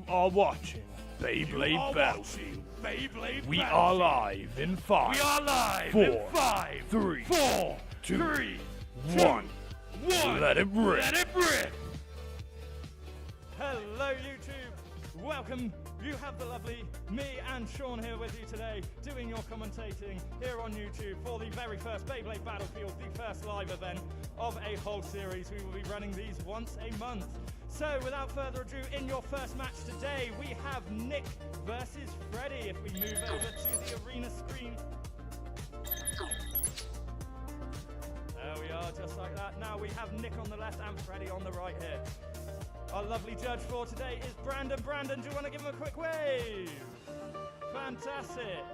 are watching Beyblade Battlefield. We are live in 5, 4, 3, 2, 1. Let it rip. Hello YouTube, welcome. You have the lovely me and Sean here with you today, doing your commentating here on YouTube for the very first Beyblade Battlefield, the first live event of a whole series. We will be running these once a month. So without further ado, in your first match today, we have Nick versus Freddy. If we move over to the arena screen. There we are, just like that. Now we have Nick on the left and Freddy on the right here. Our lovely judge for today is Brandon. Brandon, do you want to give him a quick wave? Fantastic.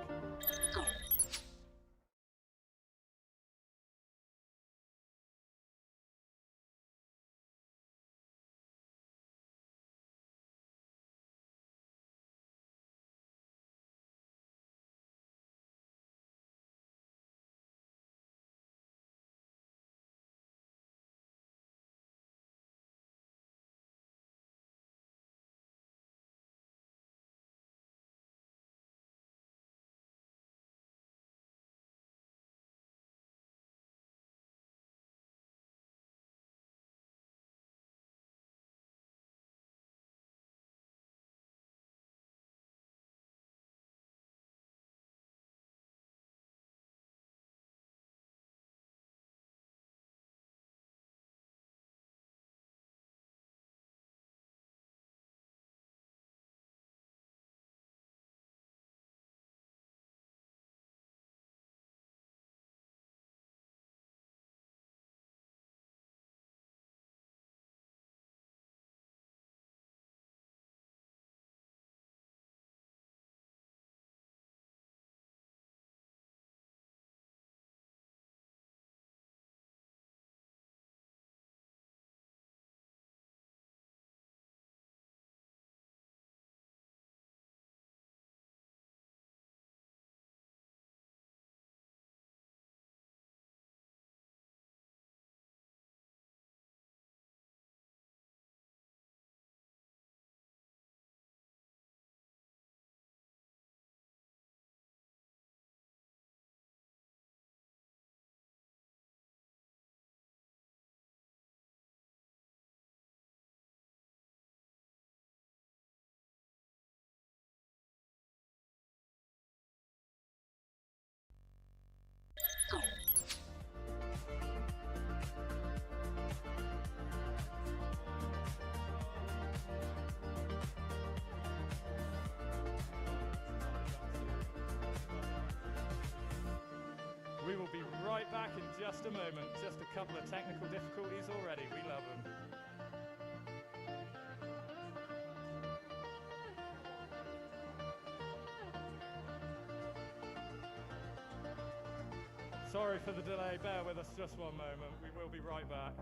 We will be right back in just a moment. Just a couple of technical difficulties already. We love them. Sorry for the delay. Bear with us just one moment. We will be right back.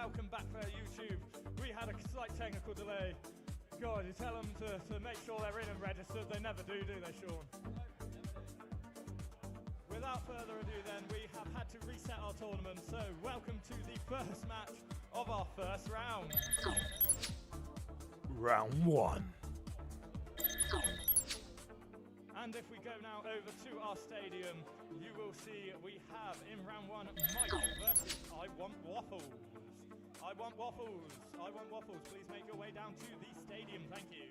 welcome back for YouTube. We had a slight technical delay. God, you tell them to make sure they're in and registered. They never do they, Sean? Without further ado then, we have had to reset our tournament, so welcome to the first match of our first round. Round 1. And if we go now over to our stadium, you will see we have in round 1 Mike versus I Want Waffles. I want waffles. I want waffles. Please make your way down to the stadium. Thank you.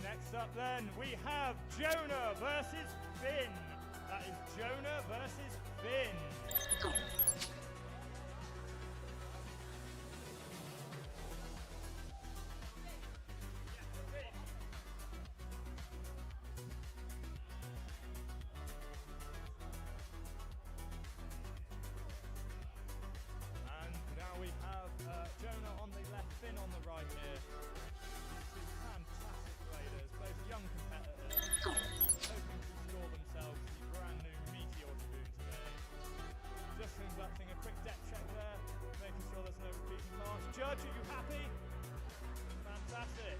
Next up then, we have Jonah versus Finn. That is Jonah versus Finn. And now we have Jonah on the left, Finn on the right here. Fantastic players, both young competitors, hoping to score themselves the brand new Meteor Dragoon today. Just conducting a quick depth check there, making sure there's no repeating parts. Judge, are you happy? Fantastic.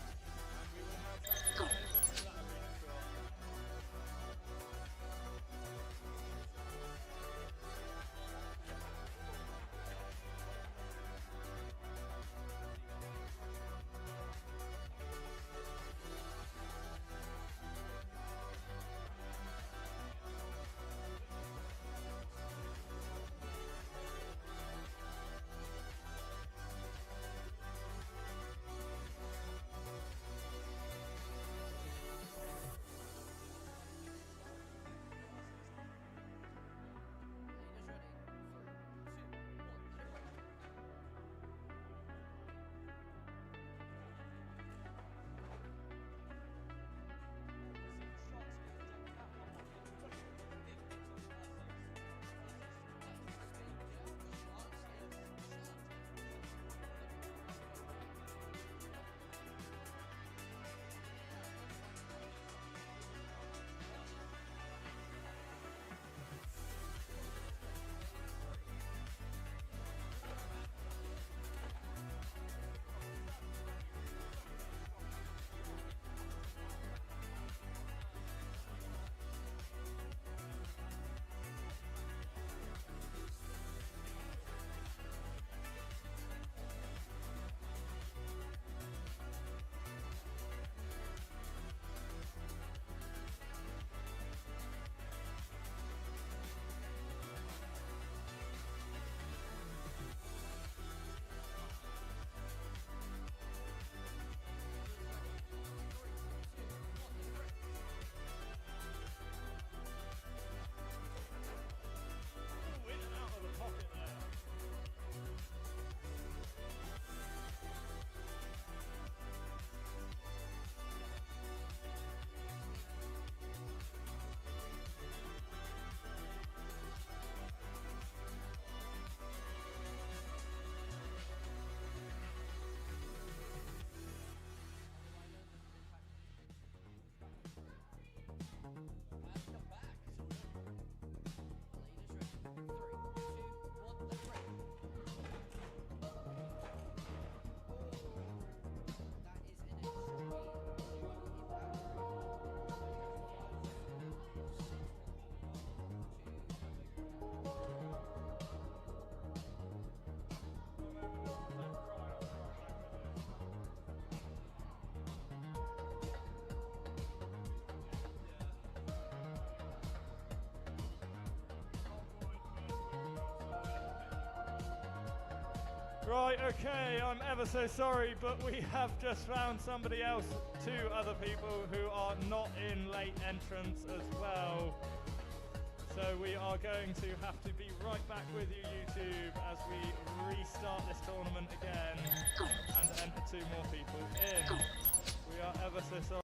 And we will now transfer over to that arena shot. Right, okay, I'm ever so sorry, but we have just found somebody else, 2 other people who are not in late entrance as well. So we are going to have to be right back with you, YouTube, as we restart this tournament again and enter 2 more people in. We are ever so sorry.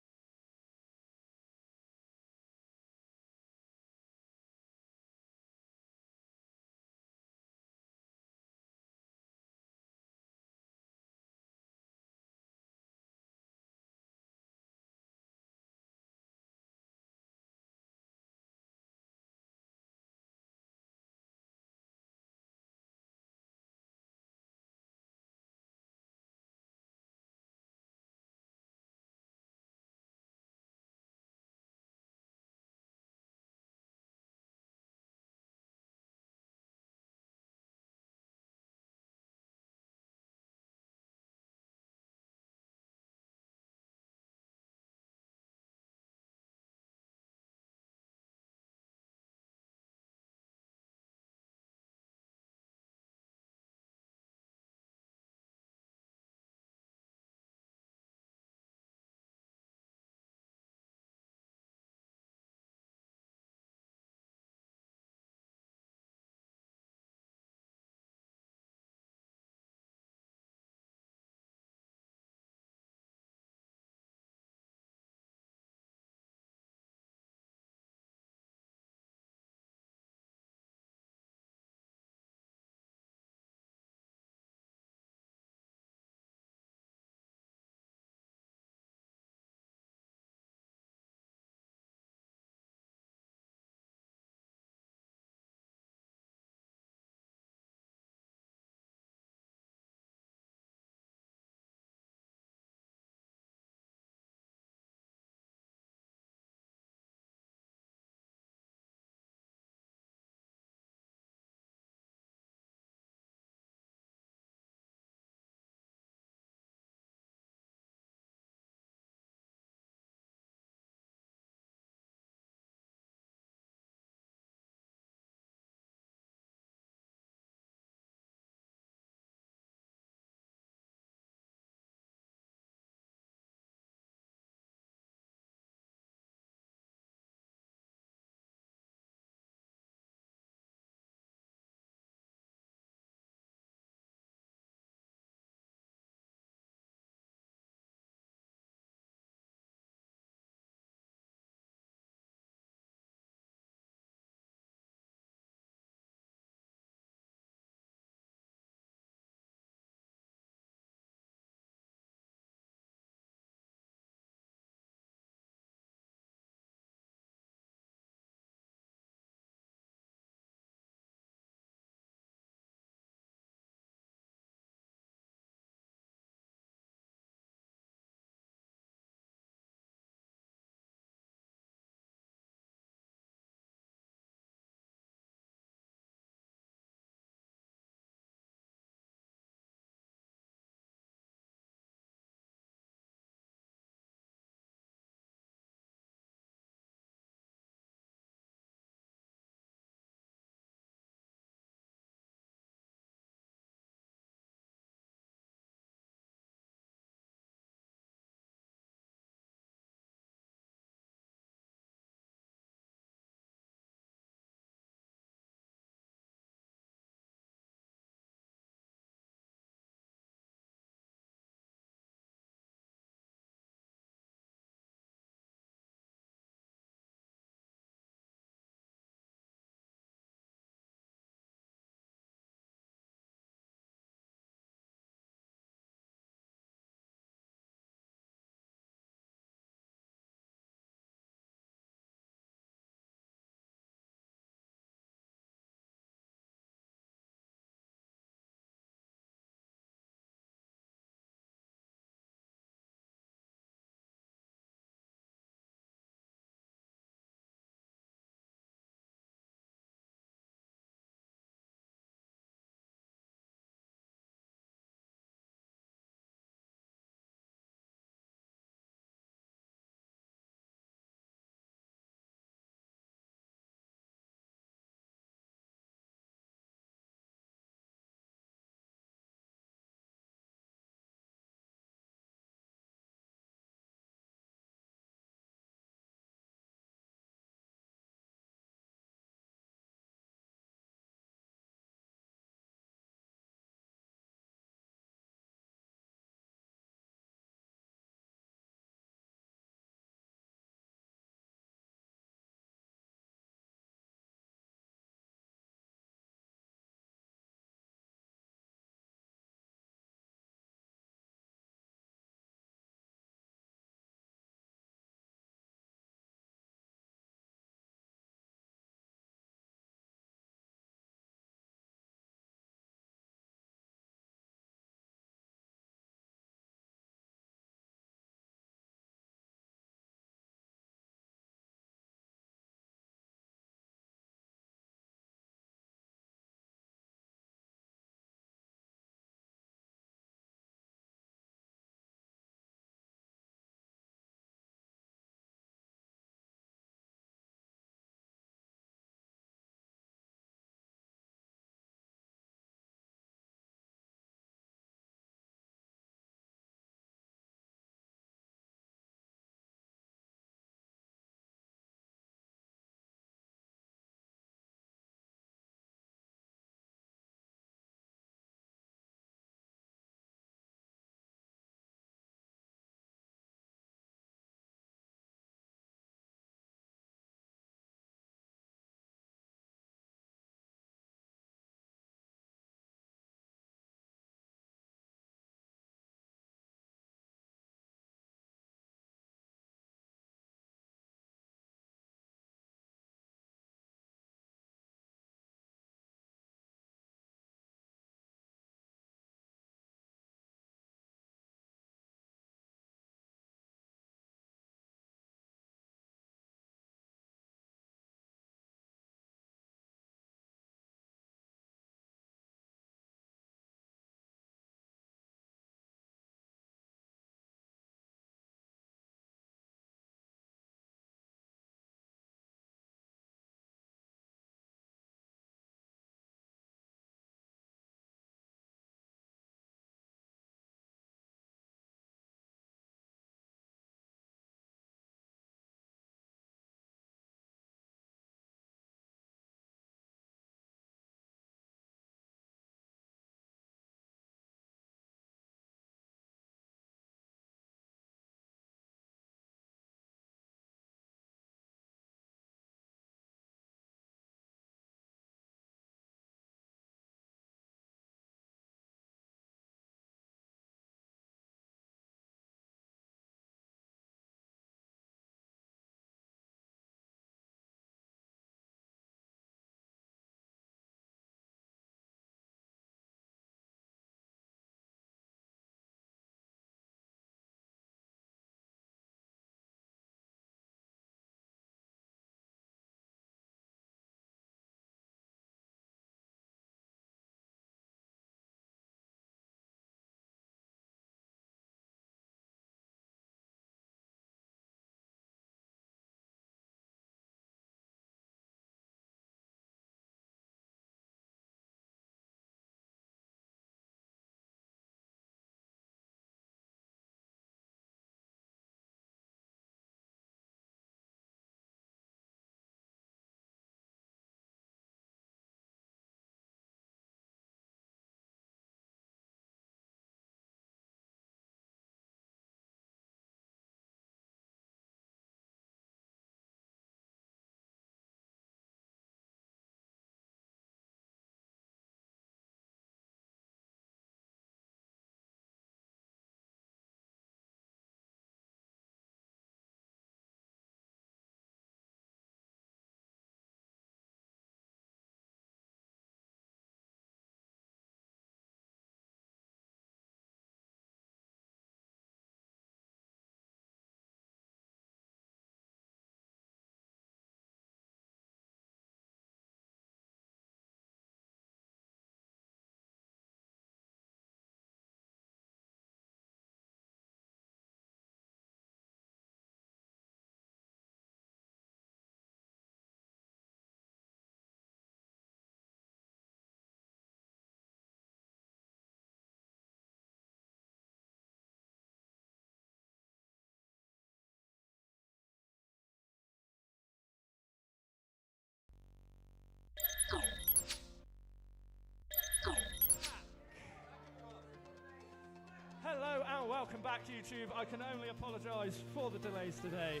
Well, welcome back YouTube. I can only apologise for the delays today.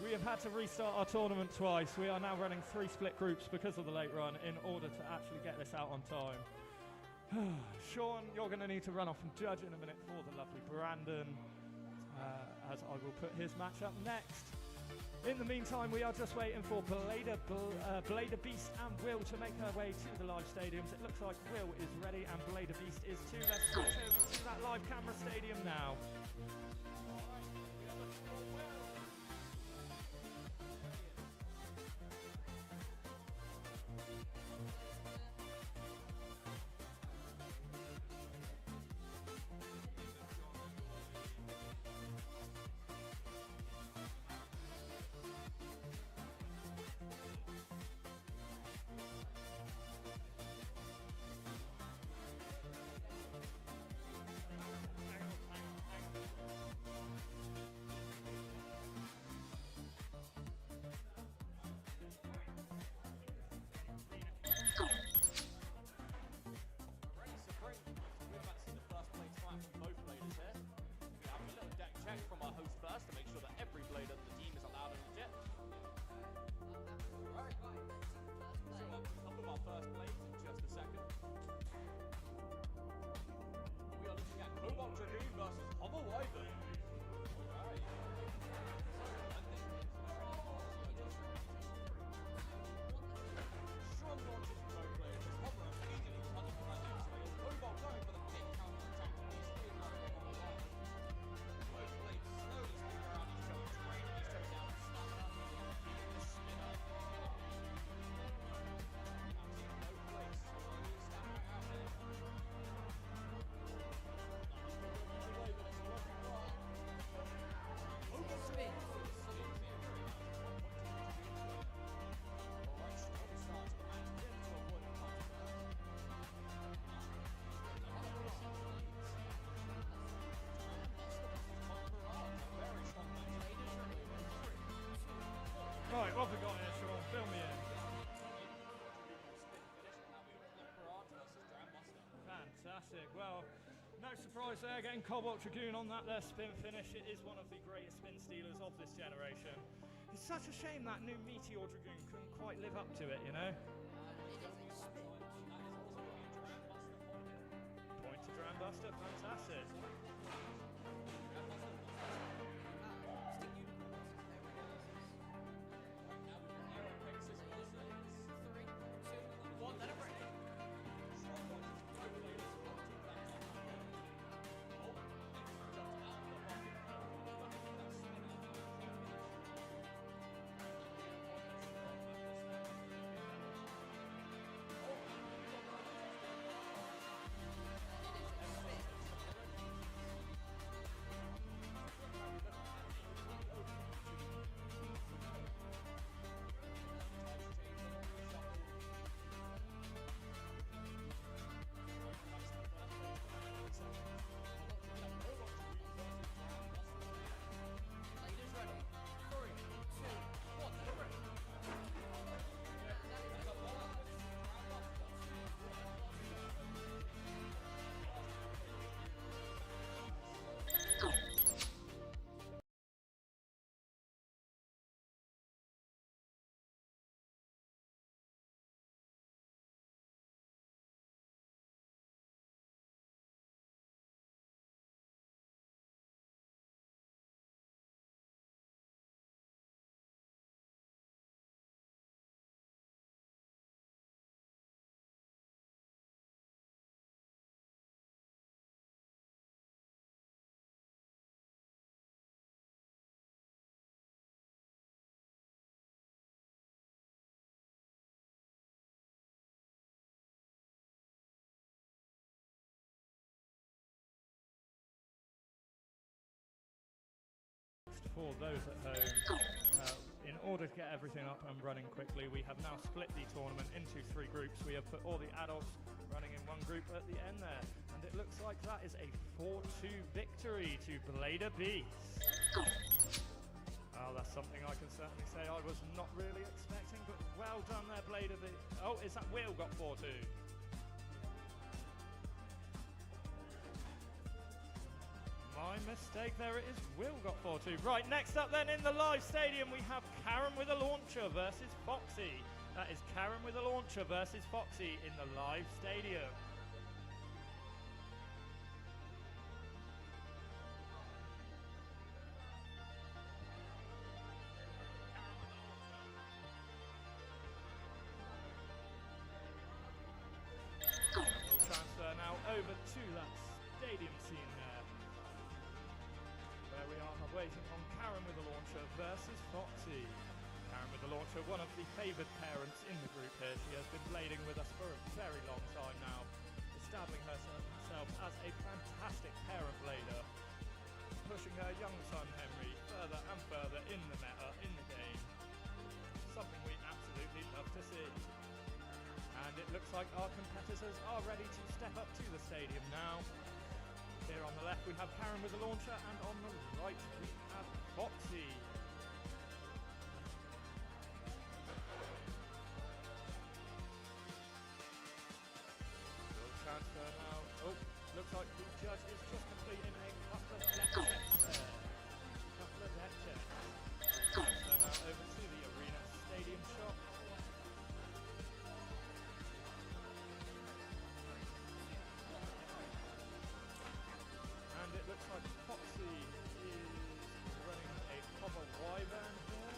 We have had to restart our tournament twice. We are now running 3 split groups because of the late run in order to actually get this out on time. Sean, you're going to need to run off and judge in a minute for the lovely Brandon, as I will put his match up next. In the meantime, we are just waiting for Blader Beast and Will to make their way to the live stadiums. It looks like Will is ready and Blader Beast is too. Let's switch over to that live camera stadium now. From our host first to make sure that every blade of the team is allowed in the jet. Right. So up with our first blades in just a second. We are looking at Cobalt Dragoon versus Hover Wyvern. Alright. Strong launches from both players as Hover immediately cutting from that neutral. Cobalt going for the big counter attack to these three blades slowly spinning around each other, draining each other down, stamina, keeping the spinner. Now team both blades slowly stacking out there. Spin. Alright, strong start to the match, getting to avoid the punch first. Right, what have we got here, Sean? Fill me in. Fantastic. Well, no surprise there, getting Cobalt Dragoon on that there spin finish. It is one of the greatest spin stealers of this generation. It's such a shame that new Meteor Dragoon couldn't quite live up to it, you know? Point to Dram Buster, fantastic. For those at home, in order to get everything up and running quickly, we have now split the tournament into 3 groups. We have put all the adults running in one group at the end there, and it looks like that is a 4-2 victory to Blader Beast. Well, that's something I can certainly say I was not really expecting, but well done there, Blader Beast. Oh, is that Will got 4-2? My mistake there. It is Will got 4-2. Right, next up then in the live stadium we have Karen with a launcher versus Foxy. That is Karen with a launcher versus Foxy in the live stadium. We'll transfer now over to that stadium scene there, where we are waiting on Karen with a launcher versus Foxy. Karen with the launcher, one of the favoured parents in the group here. She has been blading with us for a very long time now, establishing herself as a fantastic parent blader, pushing her young son Henry further and further in the meta, in the game. Something we absolutely love to see. And it looks like our competitors are ready to step up to the stadium now. Here on the left we have Karen with the launcher, and on the right we have Foxy. We'll transfer now. Oh, looks like the judge is just completing a couple of deck checks there. Couple of deck checks. Transfer now over to the arena stadium shop. And it looks like Foxy is running a copper wyvern here.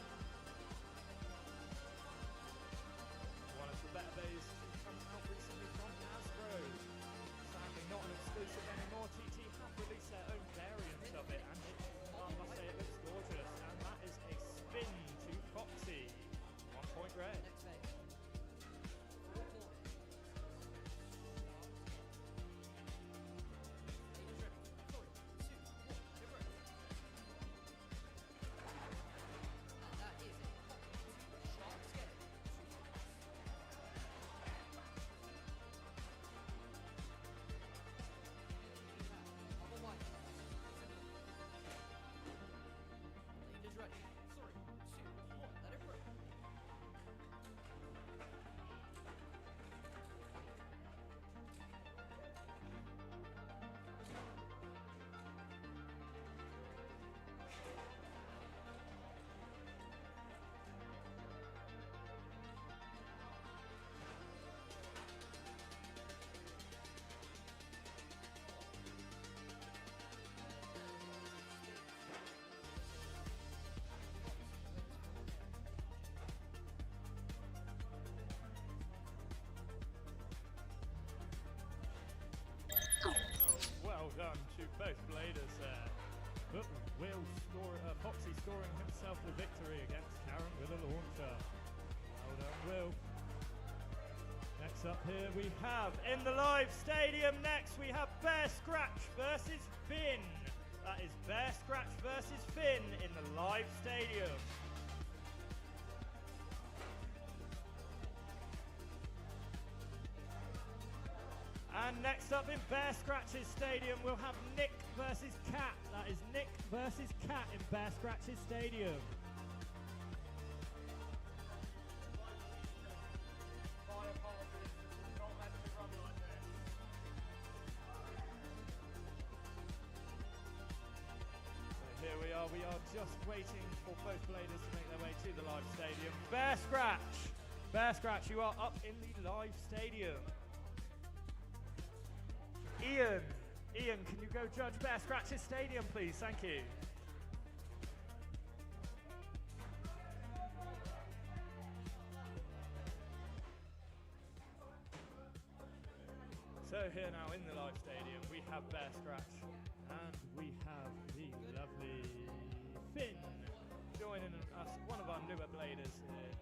One of the better bays to come out recently from Hasbro. Sadly not an exclusive anymore. TT have released their own variant of it, and I must say it looks gorgeous. And that is a spin to Foxy. 1 point red. Well done to both bladers there. But Foxy scoring himself the victory against Karen with a launcher. Well done, Will. Next up here we have, in the live stadium next, we have Bear Scratch versus Finn. That is Bear Scratch versus Finn in the live stadium. And next up in Bear Scratch's stadium, we'll have Nick versus Cat. That is Nick versus Cat in Bear Scratch's stadium. So here we are just waiting for both bladers to make their way to the live stadium. Bear Scratch, you are up in the live stadium. Ian, can you go judge Bear Scratch's stadium, please? Thank you. So here now in the live stadium, we have Bear Scratch, and we have the lovely Finn joining us, one of our newer bladers here.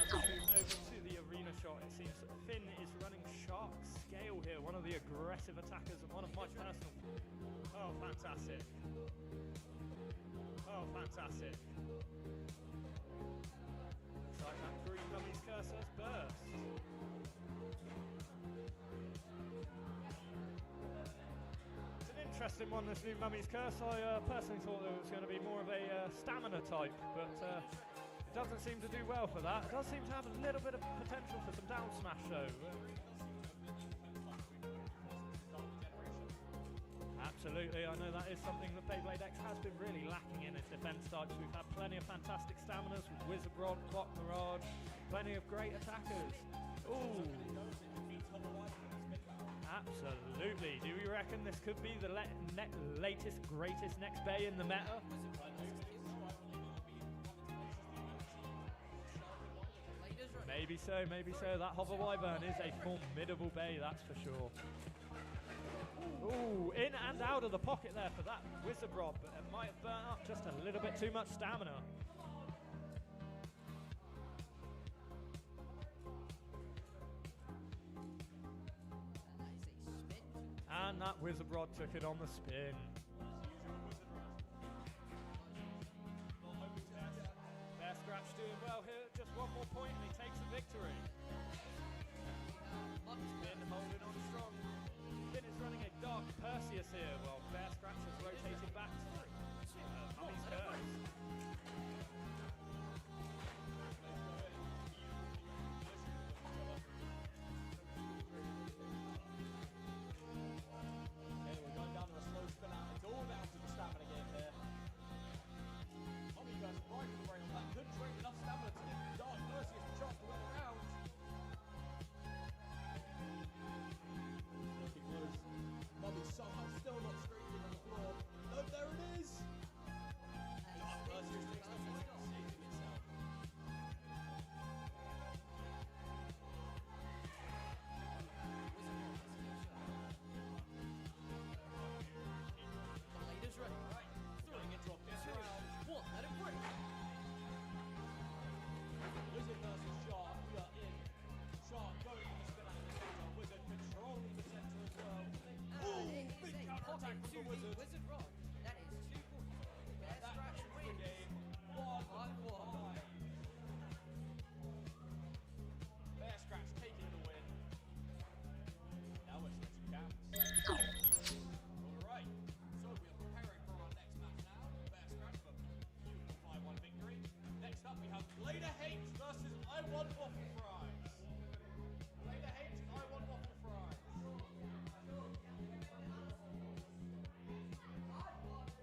Over to the arena shot, it seems that Finn is running Shark Scale here, one of the aggressive attackers and one of my personal... Oh, fantastic. Oh, fantastic. Looks like that green mummy's curse has burst. It's an interesting one, this new mummy's curse. I personally thought it was going to be more of a stamina type, but... it doesn't seem to do well for that. It does seem to have a little bit of potential for some down smash though. Absolutely, I know that is something that Beyblade X has been really lacking in its defense types. We've had plenty of fantastic staminas with Wizard Rod, Clock Mirage, plenty of great attackers. Ooh. Absolutely. Do we reckon this could be the latest, greatest next Bay in the meta? Maybe so, maybe so. That Hover Wyvern is a formidable Bay, that's for sure. Ooh, in and out of the pocket there for that Wizard Rod, but it might have burnt up just a little bit too much stamina. And that Wizard Rod took it on the spin. Bear Scratch doing well here, just one more point and he takes the victory. Spin holding on strong. Spin is running a Dark Perseus here while Bear Scratch has rotated back to Mummy's Curse. Okay, we're going down to a slow spin out. It's all down to the stamina game here. Tommy goes right for the rail. That could trade enough stamina to give Dark Perseus the chance to win the round. Looking close. Mummy somehow still not screaming on the floor. No, there it is! Dark Perseus takes the point, saving itself. Ready. Right. Throwing into a fifth round. One, let it break. Wizard versus Shark. We are in. Shark going for the spin out of the center. Wizard controlling the center as well. Ooh, big counter attack from the Wizard. Wizard Rod. That is 2 points. Bear Scratch That's the wins. game. 1-1. Bear Scratch taking the win. Now we're switching camps. Alright. So we are preparing for our next match now. Bear Scratch for beautiful 5-1 victory. Next up we have Blader H versus I Want Waffle Fries. Blader H, I Want Waffle Fries. Alright, Blader's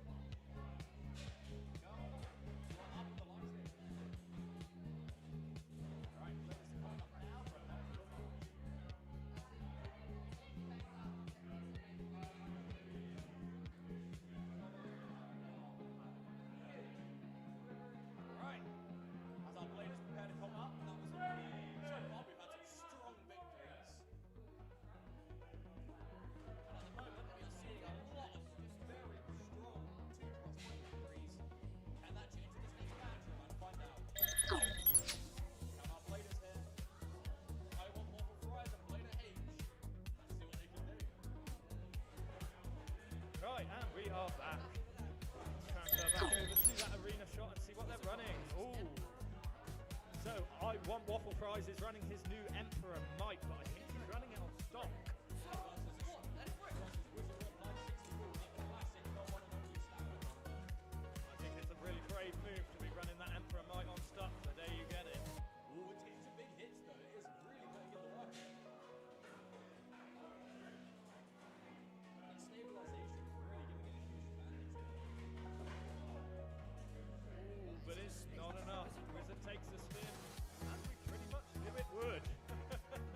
coming up now for a match. Right, as our Bladers prepare to come up, that was so far we've had some strong victories. And at the moment we are seeing a lot of just very strong 2+1 victories. Can that change in this next match? We're about to find out. We have our Bladers here. I Want Waffle Fries and Blader H. Let's see what they can do. Right, and we are back. Let's transfer back over to that arena shot and see what they're running. Ooh. So, I Want Waffle Fries is running his new Emperor Might, but I think he's running it on stock. I think it's a really brave move to be running that Emperor Might on stock, so there you get it. Ooh, it's hitting some big hits though. It is really going to get the work. That stabilization is really giving it a huge advantage there. But it's not enough. Wizard takes the spin, as we pretty much knew it would. Next base.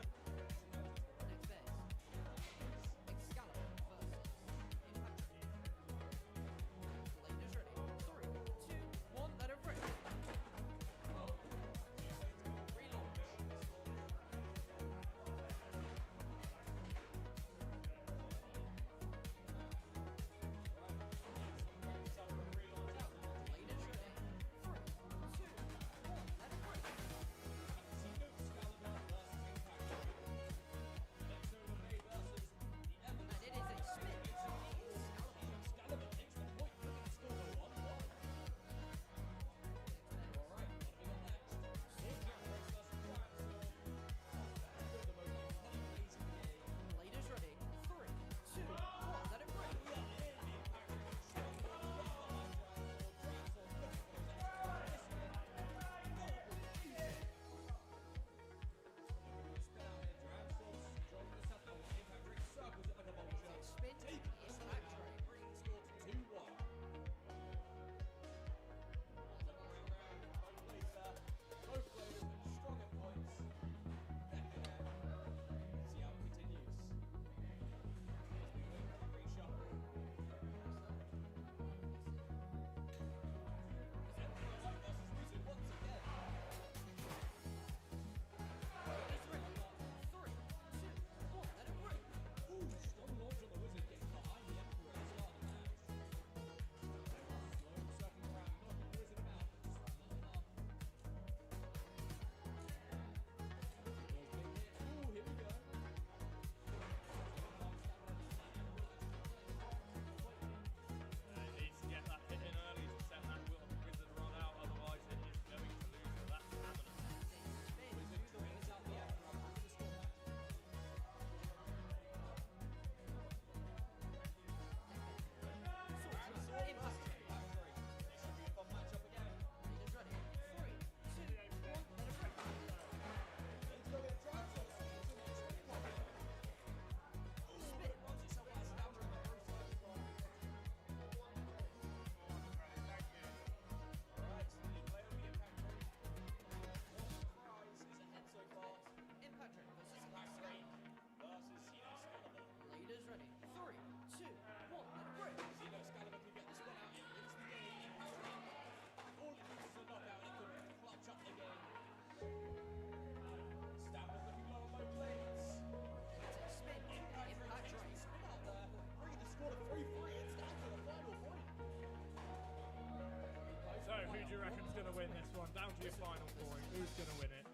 win this one. Down to your final point. Who's going to win it?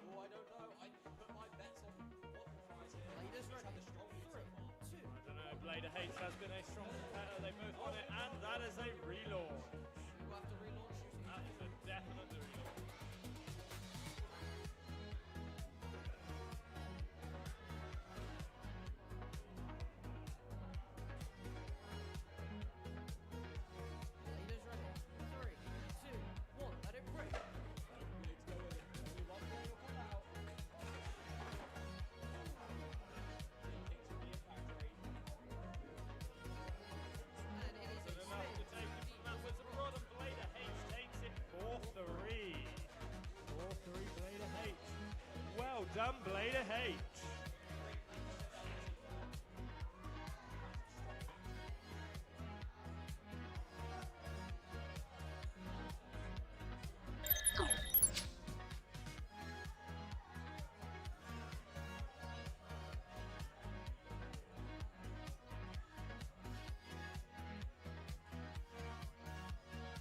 Oh, I don't know. I put my bets on waffle fries here. Leaders Which ready. have the strongest so far. 2. I don't know. Blader H has been a strong competitor. They both won it, and that is a relaunch. You have to relaunch. That is a definite relaunch. Leaders ready. 3, 2, 1. Let it break. Blades go in. Only one more will come out. Kicks in the impact rate. And it is Good enough to take it from that Wizard Rod, and Blader H takes it 4-3. 4-3 Blader H. Well done, Blader H.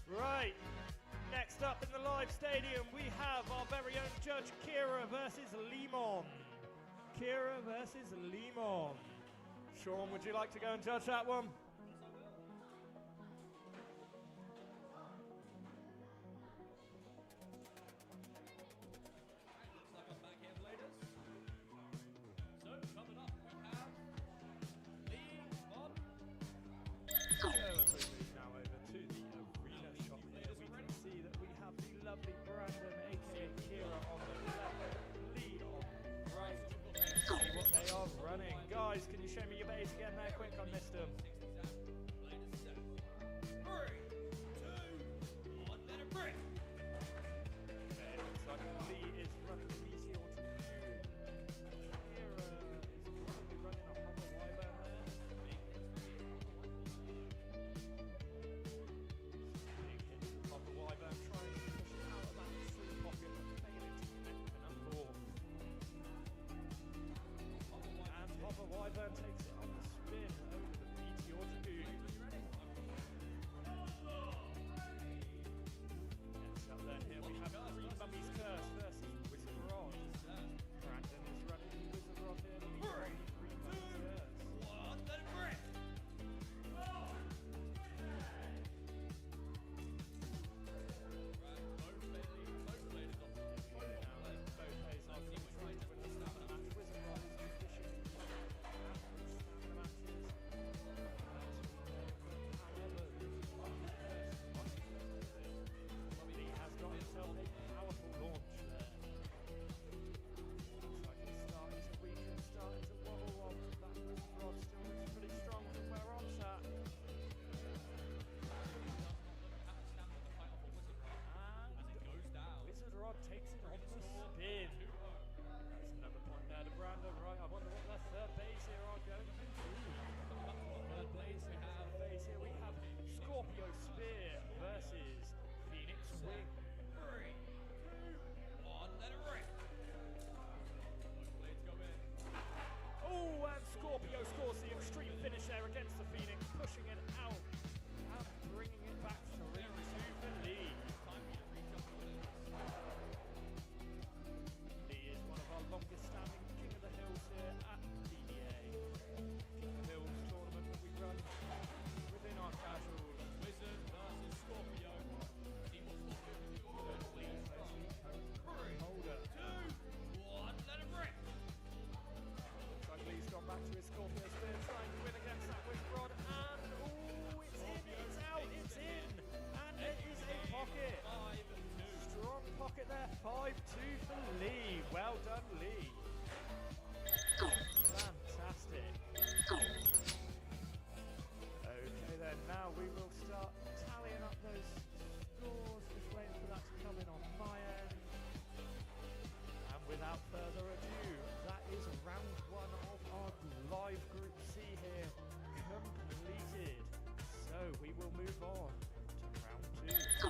Right, next up in the live stadium, we have our very own judge Kira versus Limon. Kira versus Limon. Sean, would you like to go and judge that one? Looks like I'm back here, Bladers. So, coming up, we have Lee on. So as we move now over to the arena shop here, we can see that we have the lovely Brandon, aka Kira, on the left, Lee on the right. See what they are running. Guys, can you show me your base again there quick? I missed them. Bladers set. 3, 2, 1, let it break. Okay, it looks like Lee is running the Meteor to you. Kira is probably running a Hummer Wyvern there. Big hit to the Hummer Wyvern, trying to push it out of that free pocket, but failing to connect enough for. And Hummer Wyvern takes it on the spin over the Meteor to you. Next up then, here we have Green Mummy's Curse versus Wizard Rod. Brandon is running the Wizard Rod here. Lee running the Green Mummy's Curse. 1, let it break. Lee has got himself a powerful launch there. Looks like it's starting to weaken, starting to wobble on. That Wizard Rod still looks pretty strong from where I'm sat. And Wizard Rod takes it on the spin. That's another point there to Brandon. Right, I wonder what their third base here are going to do. Third base we have. We have Scorpio Spear versus Phoenix Wing. 3, 2, 1, let it rip. Both blades go in. Oh, and Scorpio scores the extreme finish there against the Phoenix, pushing it out and bringing it back 3-2 for Lee. Time for you to reach up to it. Lee is one of our longest standing King of the Hills here at DBA. King of the Hills tournament that we run within our casuals. Wizard versus Scorpio. See what Scorpio can do. Please. 3, Holder. 2, 1, let it rip. Looks like Lee's gone back to his Scorpio Spear, trying to win against that Wizard Rod, and oh, it's in, it's out, it's in, and it is a pocket. 5 and 2. Strong pocket there, 5-2 for Lee. Well done, Lee. Fantastic. Okay then, now we will start tallying up those scores, just waiting for that to come in on my end. And without further ado, that is round 1 of our live Group C here completed. So we will move on to round 2.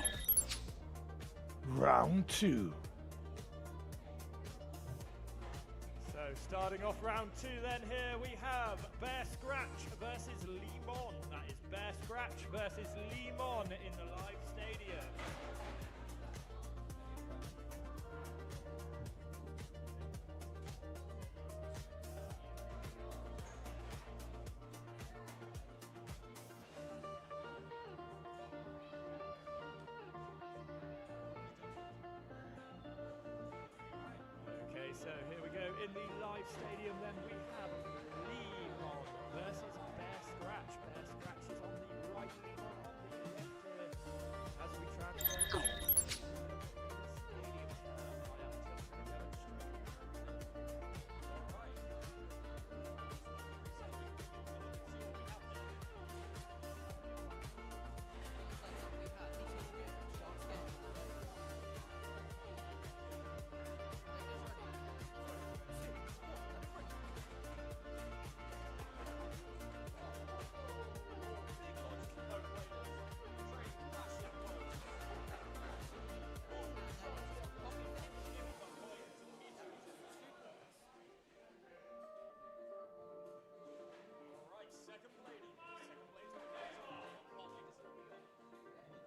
Round 2. So starting off round 2 then, here we have Bear Scratch versus Limon. That is Bear Scratch versus Limon in the live stadium. So here we go. In the live stadium, then we have Lemon versus Bear Scratch. Bear Scratch is on the right, Lemon on the left here. As we transfer to the stadium.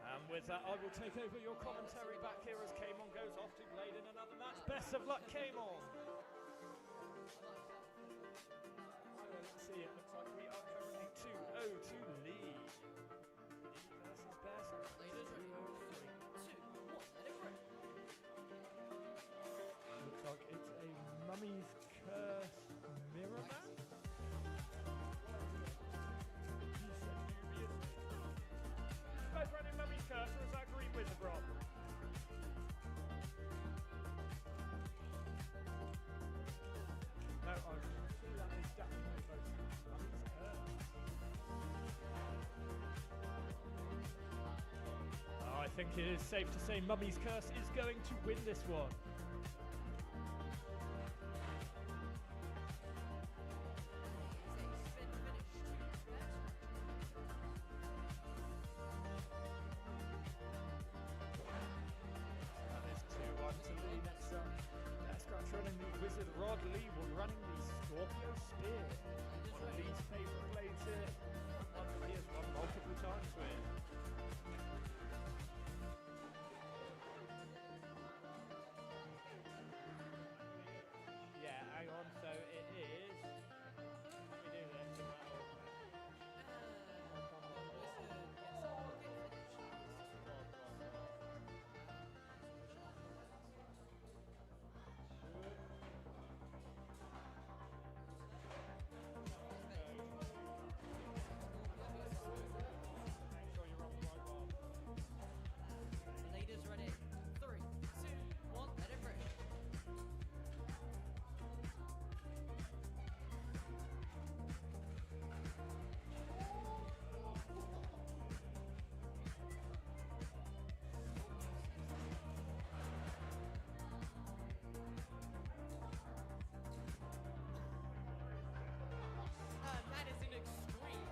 And with that, I will take over your commentary back here as Kamon goes off to Blade in another match. Best of luck, Kamon. Let's see, it looks like we are currently 2-0 to lead. Versus Best. Leaders ready. 3, 2, 1, let it rip. Looks like it's a Mummy's Curse mirror match. Both running Mummy's Curse, or is that Green Wizard Rob? No, I see that is definitely both Mummy's Curse. I think it is safe to say Mummy's Curse is going to win this one. Running the Wizard Rod, Lee running the Scorpio Spear. One of Lee's favourite blades here. One that he has won multiple times with. Yeah, hang on, so it is. Let me do this. Leaders ready. 3, 2, 1, let it rip. That is an extreme.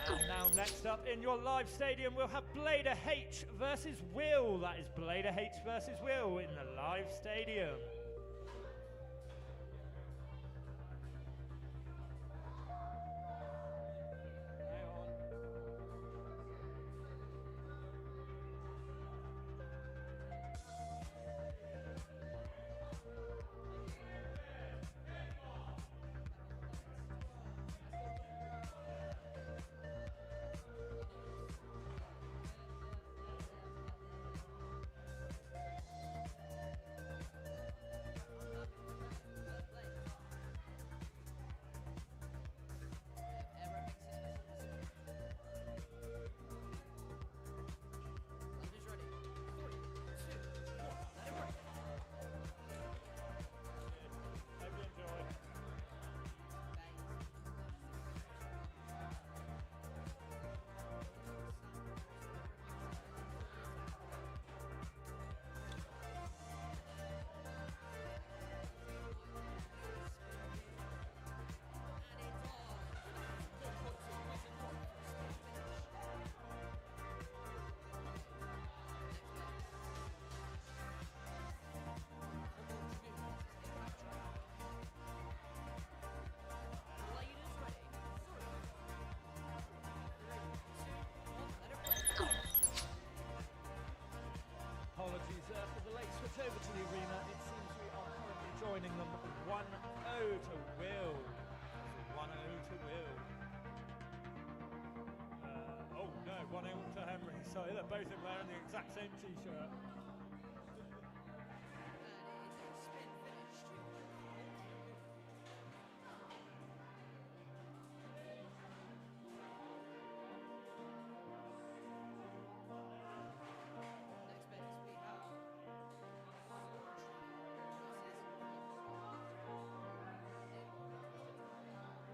And now next up in your live stadium, we'll have Blader H versus Will. That is Blader H versus Will in the live stadium. Hang on. 1-0 to Henry. So they're both wearing the exact same t-shirt. And it is a spin finish to Next base we have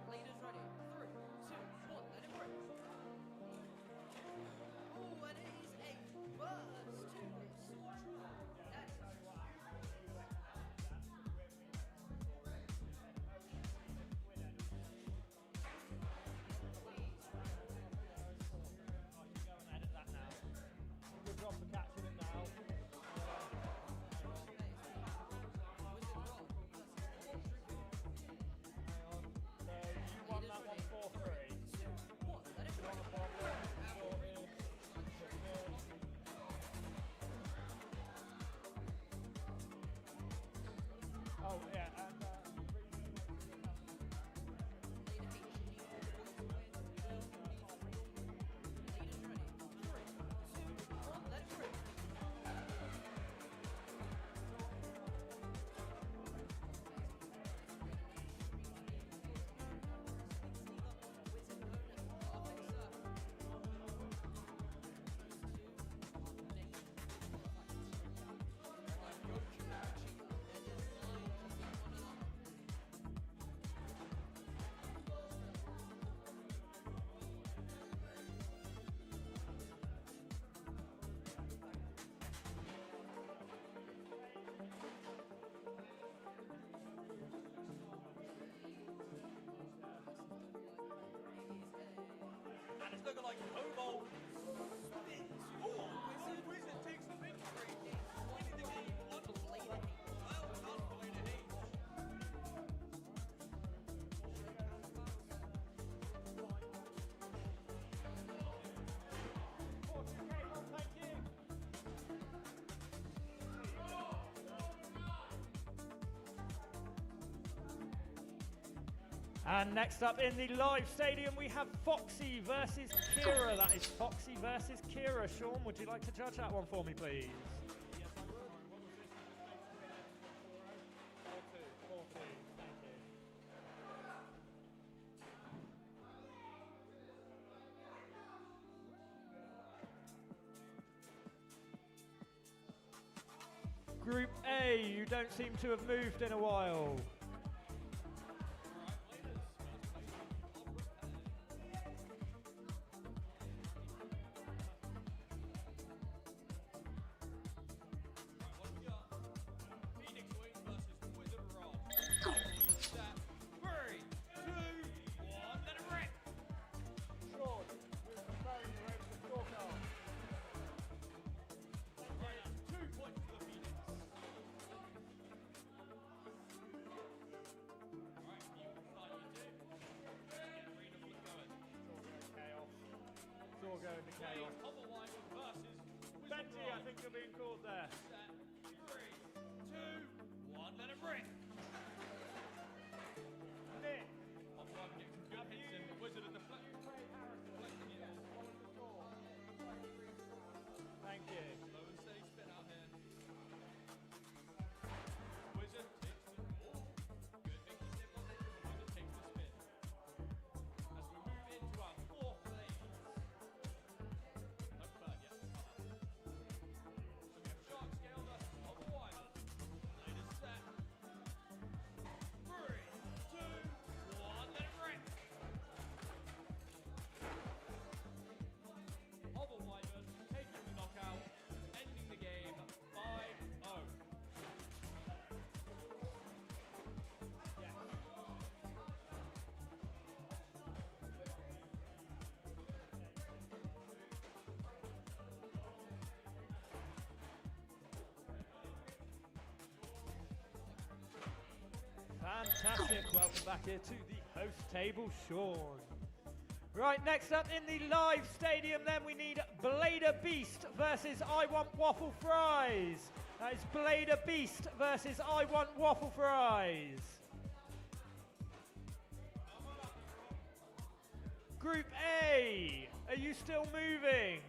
Leaders ready. 3, 2, 1, let it rip. Oh, and it is a burst to Scoreboard. That is Go and edit that now. Good job for catching it now. Hang on. So you won that one 4-3. Oh yeah, and And it's looking like Cobalt spins. Oh, Wizard takes the victory. Winning the game on Blade of Heat. Well done, Blade of Heat. thank you. And next up in the live stadium, we have Foxy versus Kira. That is Foxy versus Kira. Sean, would you like to judge that one for me, please? Yes, I would. What was this? 4-2. 4-2. Thank you. Group A, you don't seem to have moved in a while. It's all going to chaos. Benji, I think you're being called there. 3, 2, 1, let it rip. Nick. I'm getting some good hits in. The Wizard of the deflecting it. Thank you. Slow and steady spin out here. Wizard takes the ball. Good big step on it. Wizard takes the spin. As we move into our fourth phase. No third yet. So we have Shark Scale versus Hobble Island. Latest set. 3, 2, 1, let it rip. Hobble Wyvern taking the knockout, ending the game 5-0. Fantastic. Welcome back here to the host table, Sean. Right, next up in the live stadium then we need Blader Beast versus I Want Waffle Fries. That is Blader Beast versus I Want Waffle Fries. Group A. Are you still moving?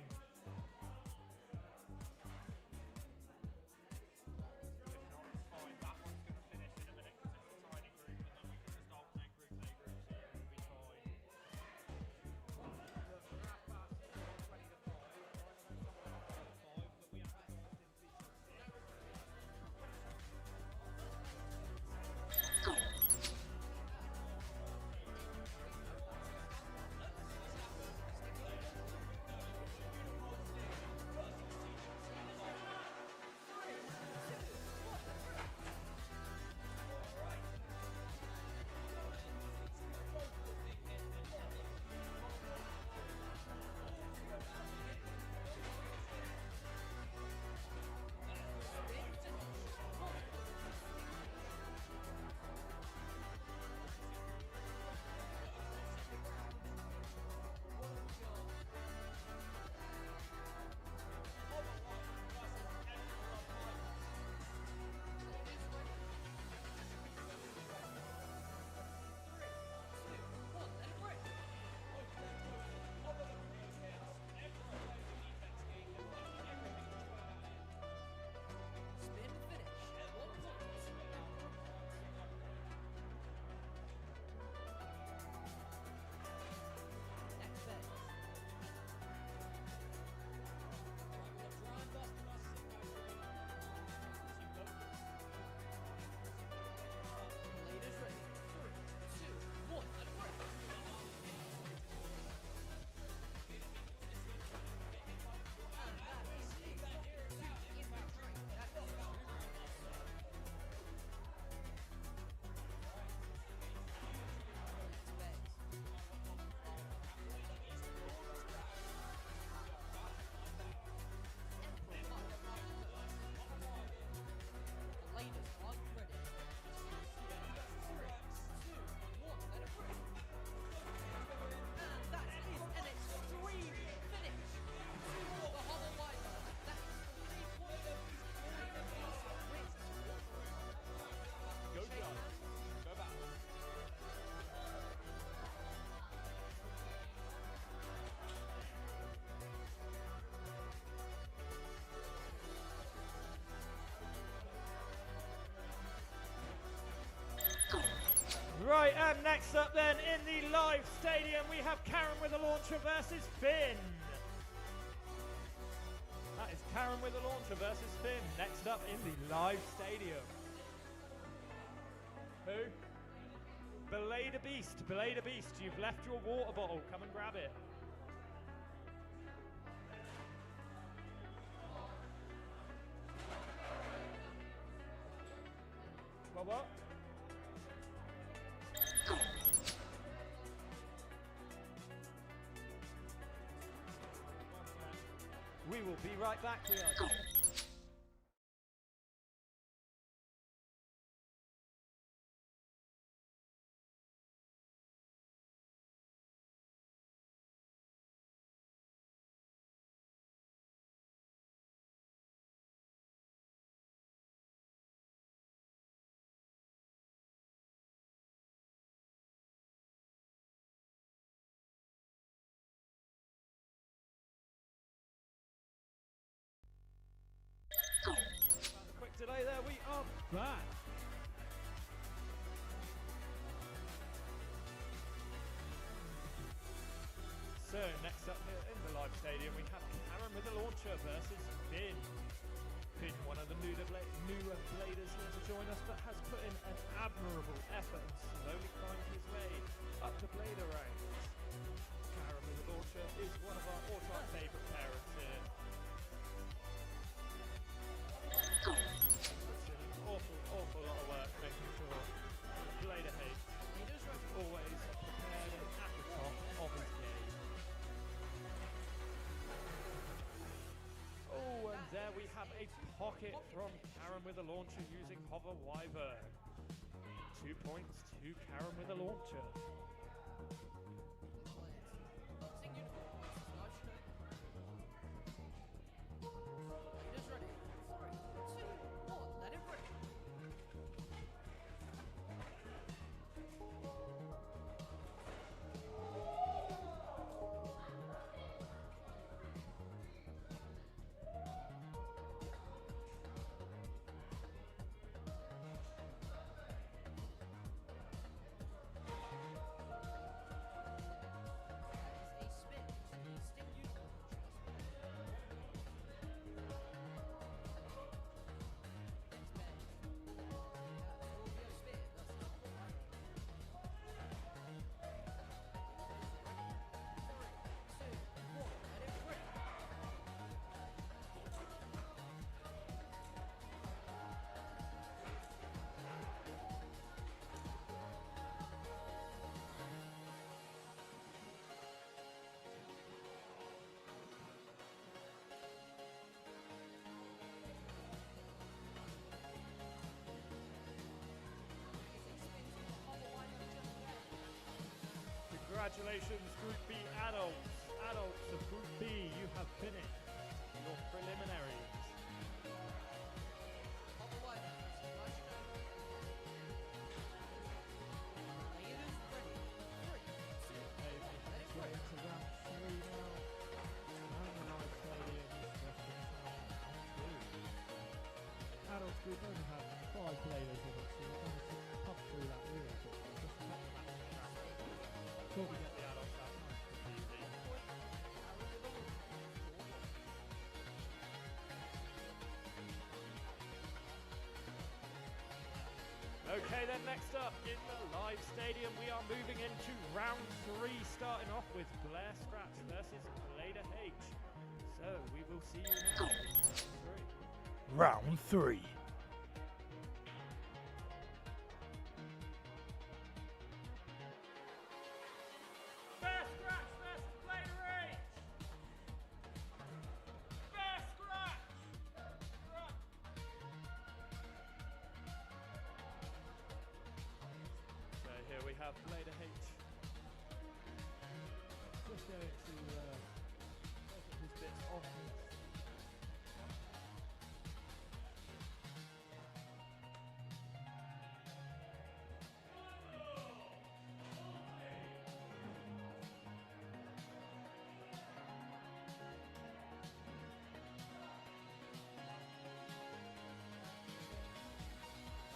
Right, and next up then in the live stadium we have Karen with a launcher versus Finn. That is Karen with a launcher versus Finn. Next up in the live stadium. Who? Beyblade Beast. Beyblade Beast, you've left your water bottle. Come and grab it. What? We will be right back. We are. Quick delay there, we are back. So next up here in the live stadium we have Karen with a launcher versus Finn. Finn, one of the newer bladers here to join us, but has put in an admirable effort and slowly climbed his way up the blader ranks. Karen with a launcher is one of our all-time favourite parents here. Awful lot of work making sure Blader Hayes always prepared and at the top of his game. Oh, and there we have a pocket from Karen with a launcher using Hover Wyvern. 2 points to Karen with a launcher. Congratulations, Group B adults. Adults of Group B, you have finished your preliminaries. Pop away then. Nice go. Leaders ready. 3, 2, Okay, let it making its way rip. into round 3 now. Live Stadium is just in round 2. Adults Group only have 5 players in it, so we're going to pump through that really quickly. Just to cut the match down. Before we get the adults out, nice and easy. Okay, then next up in the live stadium, we are moving into round 3, starting off with Blair Scratch versus Blader H. So we will see you now. Round 3. Blair Scratch versus Blader H. Blair Scratch. So here we have Blader H. Just going to take his bits off.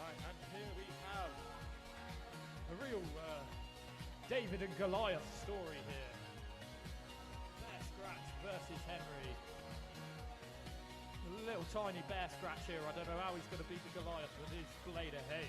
Right, and here we have a real David and Goliath story here. Bear Scratch versus Henry. A little tiny Bear Scratch here. I don't know how he's going to beat the Goliath with his Blader H.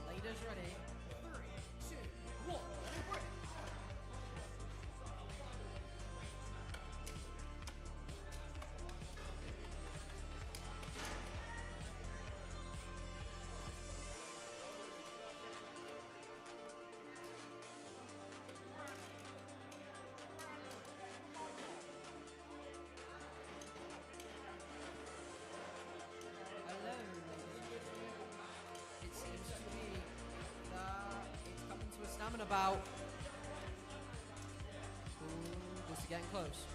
Leaders ready. 3, 2, 1, let it rip. Hello, it seems to be that it's coming to a stamina bout. Ooh, this is getting close.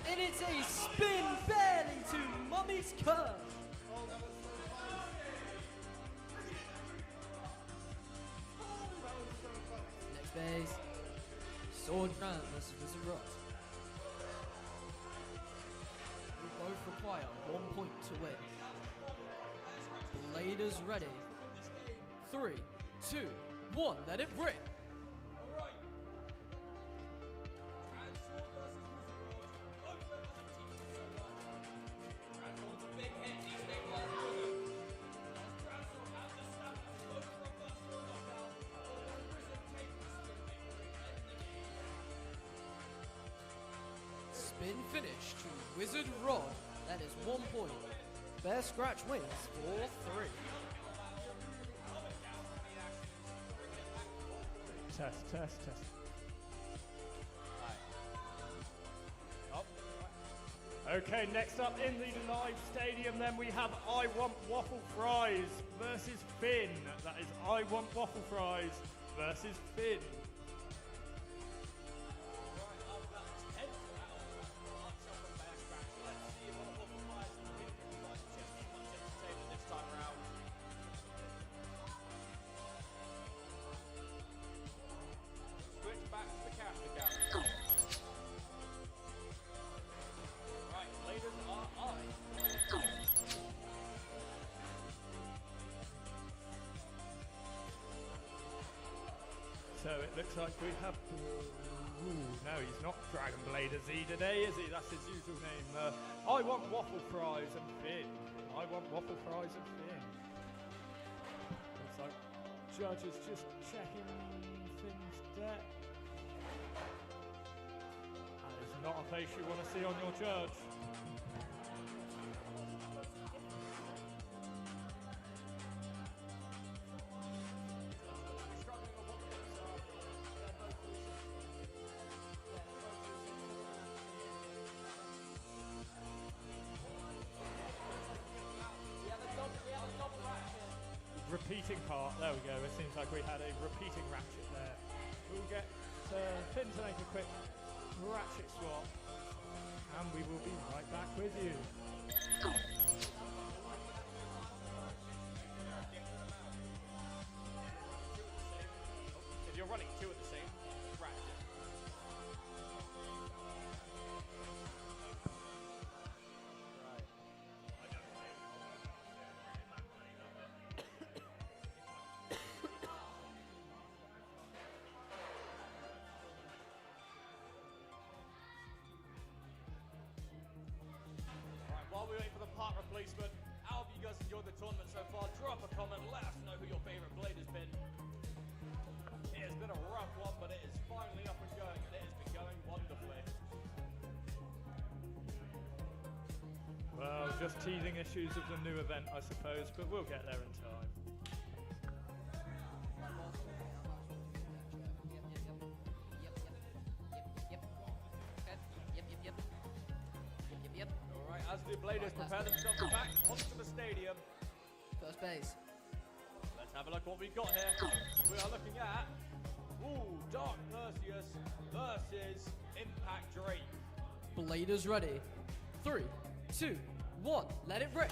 And it's a spin barely to Mummy's curve. Next base. Sword Grant versus Wizard Rock. player, 1 point to win. Bladers ready. 3, 2, 1, let it rip. Alright. Transform versus Wizard. Both members of Team Solar. Transform's a big hit. Destabilize Wizard. Transform has the stamina to go for a burst or a knockout. Or Wizard take the spin victory and end the game. Spin finish to Wizard Rod. That is 1 point. Bear Scratch wins 4-3. Test, test, test. Okay, next up in the live stadium then we have I Want Waffle Fries versus Finn. That is I Want Waffle Fries versus Finn. Switch back to the cash account. Right, leaders are I. So it looks like we have. No, he's not Dragon Blader Z today, is he? That's his usual name. I Want Waffle Fries and Finn. I Want Waffle Fries and Finn. Looks like judges just checking Finn's deck. That is not a face you want to see on your judge. Repeating part, there we go. It seems like we had a repeating ratchet there. We'll get Finn to make a quick ratchet swap, and we will be right back with you. If you're running two at the same, ratchet. While we wait for the part replacement, how have you guys enjoyed the tournament so far? Drop a comment, let us know who your favourite blade has been. It has been a rough one, but it is finally up and going, and it has been going wonderfully. Well, just teething issues of the new event, I suppose, but we'll get there in time. Alright, as the bladers prepare themselves back onto the stadium, First base. let's have a look what we've got here. We are looking at, Dark Perseus versus Impact Drake. Bladers ready. 3, 2, 1, let it rip.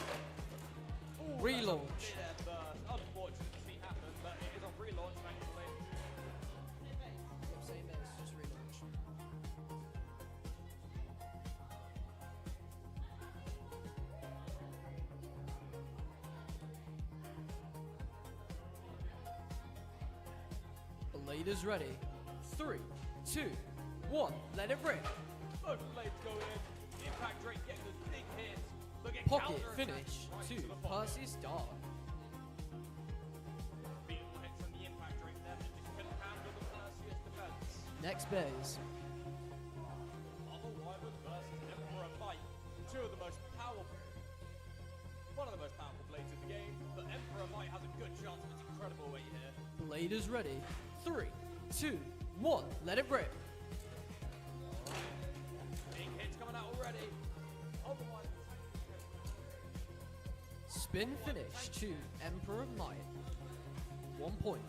Ooh, Relaunch. that's a bit of burst. Unfortunate to see happen, but it is a relaunch, thankfully. Yep, same base, just relaunch. Bladers ready. 3, 2, 1, let it rip. Both blades go in. Impact Drake getting those big hits. Look at Pocket counter finish right to the pocket. Perseus Dark. Beautiful hits from the Impact Drake there, but just couldn't handle the Perseus defense. Next base. Other Wyvern versus Emperor Mike. Two of the most powerful. One of the most powerful blades in the game, but Emperor Mike has a good chance of its incredible weight here. Bladers ready. 3, 2, 1, let it rip. Big hits coming out already. Otherwise, Spin finish to Emperor Might. 1 point.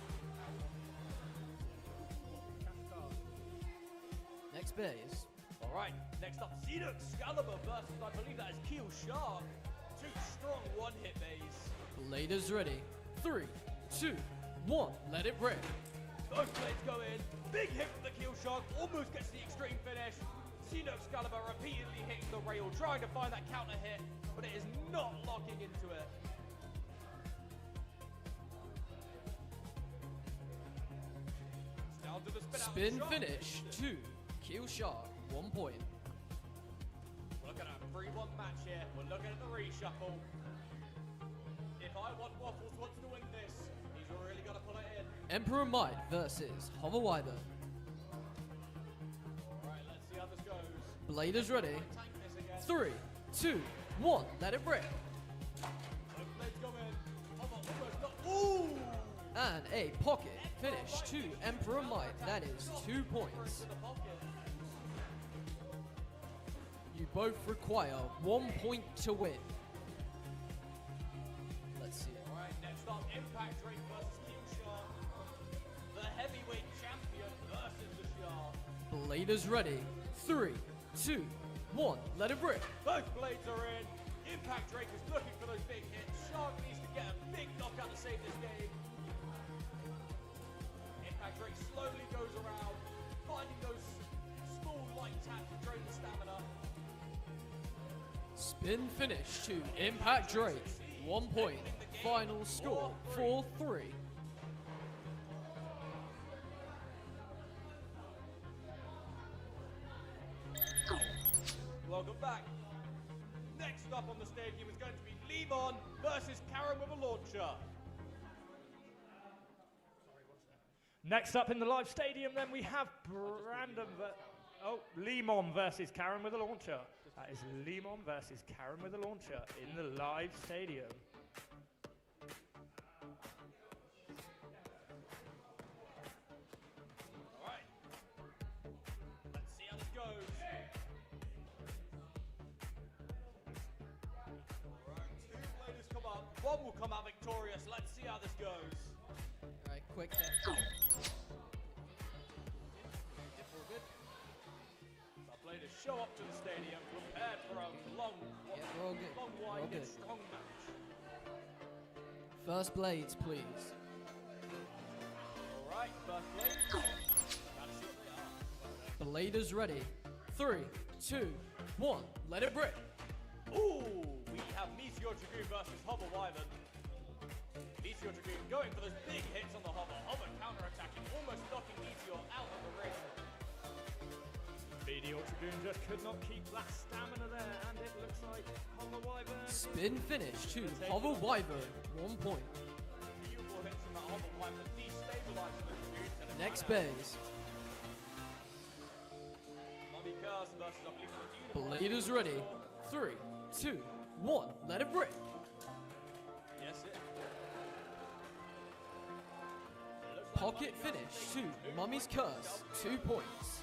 Next base. Alright, next up, Xeno Excalibur versus, I believe that is Keel Shark. Two strong one-hit bays. Bladers ready. 3, 2, 1, let it rip. Both blades go in. Big hit from the Keel Shark. Almost gets the extreme finish. Xeno Excalibur repeatedly hitting the rail, trying to find that counter hit. but it is not locking into it. It's down to the Spin out finish 2. Kill shark 1 point. We're looking at a 3-1 match here. We're looking at the reshuffle. If I want Waffles wants to win this, he's really got to put it in. Emperor Might versus Hover Wyvern. Alright, let's see how this goes. Blade is ready. Tank this again. 3, 2, 1. Let it rip. Both blades come in. Almost not. Ooh! And a pocket finish to Emperor Might. That is 2 points. To the pocket. You both require 1 point to win. Let's see. Alright, next up, Impact Drake versus King Shark. The heavyweight champion versus the Shark. Blade is ready. 3, 2, 1. Let it rip. Both blades are in. Impact Drake is looking for those big hits. Shark needs to get a big knockout to save this game. Impact Drake slowly goes around, finding those small light taps to drain the stamina. Spin finish to Impact Drake. 1 point. Final score 4-3. Welcome back. Next up on the stadium is going to be Devon versus Karen with a launcher. Next up in the live stadium, then we have Lemon versus Karen with a launcher. That is Lemon versus Karen with a launcher in the live stadium. Alright. Let's see how this goes. Alright, 2 bladers come up. 1 will come out victorious. Let's see how this goes. Alright, quick hit. Our bladers show up to the stadium, prepared for a long, we're all good. long, We're all wide, good. and strong match. First blades, please. Alright, first blade. Gotta see what they are. Blade is ready. 3, 2, 1. Let it rip. Ooh, we have Meteor Dragoon versus Hover Wyvern. Meteor Dragoon going for those big hits on the Hover. Hover counter-attacking, almost knocking Meteor out of the ring. Meteor Dragoon just could not keep that stamina there, and it looks like Hover Wyvern. Spin finish to Hover Wyvern. 1 point. Beautiful hits from that Hover Wyvern, destabilizing the Dragoon. and a Next timeout. base. Mummy Cars versus, I believe, the Unicorn. Blade is ready. 3, 2, 1. Let it rip. Yes, it. Pocket finish to Mummy's Curse. 2 points.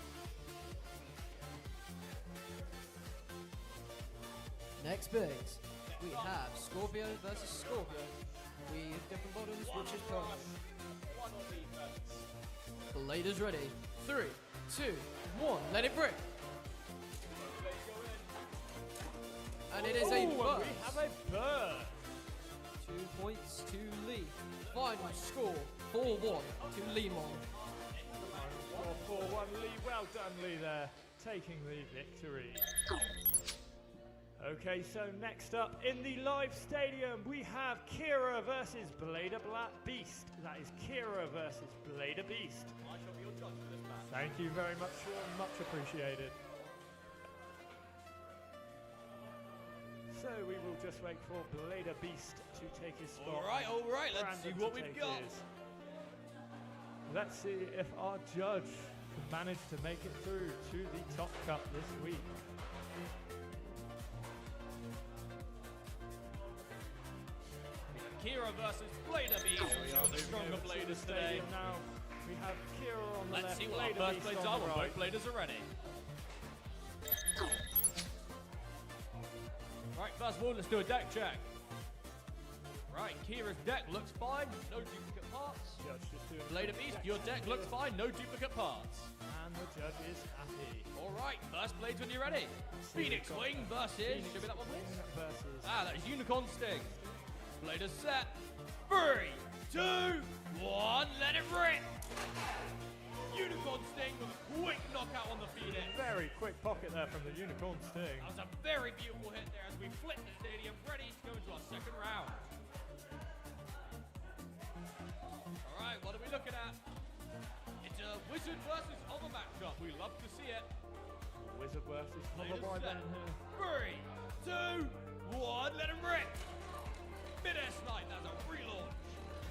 Next base. We have Scorpio versus Scorpio. We have different bottoms, which is problem. One on defense. Blade is ready. 3, 2, 1. Let it rip. Blades go in. And it is a Ooh, and burst. we have a burst. 2 points to Lee. Final score 4-1 to Lemon. Score 4-1 Lee. Well done, Lee, there, taking the victory. Okay, so next up in the live stadium, we have Kira versus Blader Black Beast. That is Kira versus Blader Beast. I shall be your judge for this match. Thank you very much, Sean. Much appreciated. So we will just wait for Blader Beast to take his spot. All right, let's see Brandon what to we've take got. his. Let's see if our judge can manage to make it through to the Top Cup this week. Kira versus Blader Beast. We are The moving stronger over to the bladers today. stadium now. We have Kira on the Let's left, see what our Blader first Beast blades on are the when right. both bladers are ready. Right, first of all, let's do a deck check. Right, Kira's deck looks fine, no duplicate parts. Judge just doing a Blader quick Beast, check your to deck see looks if- fine, no duplicate parts. And the judge is happy. All right, first blades when you're ready. See, Phoenix we've got Wing versus, Phoenix show me that one Wing please. versus Ah, that is Unicorn Sting. Bladers set. 3, 2, 1, let it rip. Unicorn Sting with a quick knockout on the Phoenix. very quick pocket there from the Unicorn Sting. That was a very beautiful hit there as we flip the stadium Wizard versus Hoverboy then here. 3, 2, 1, let him rip! Mid-air snipe, that's a relaunch.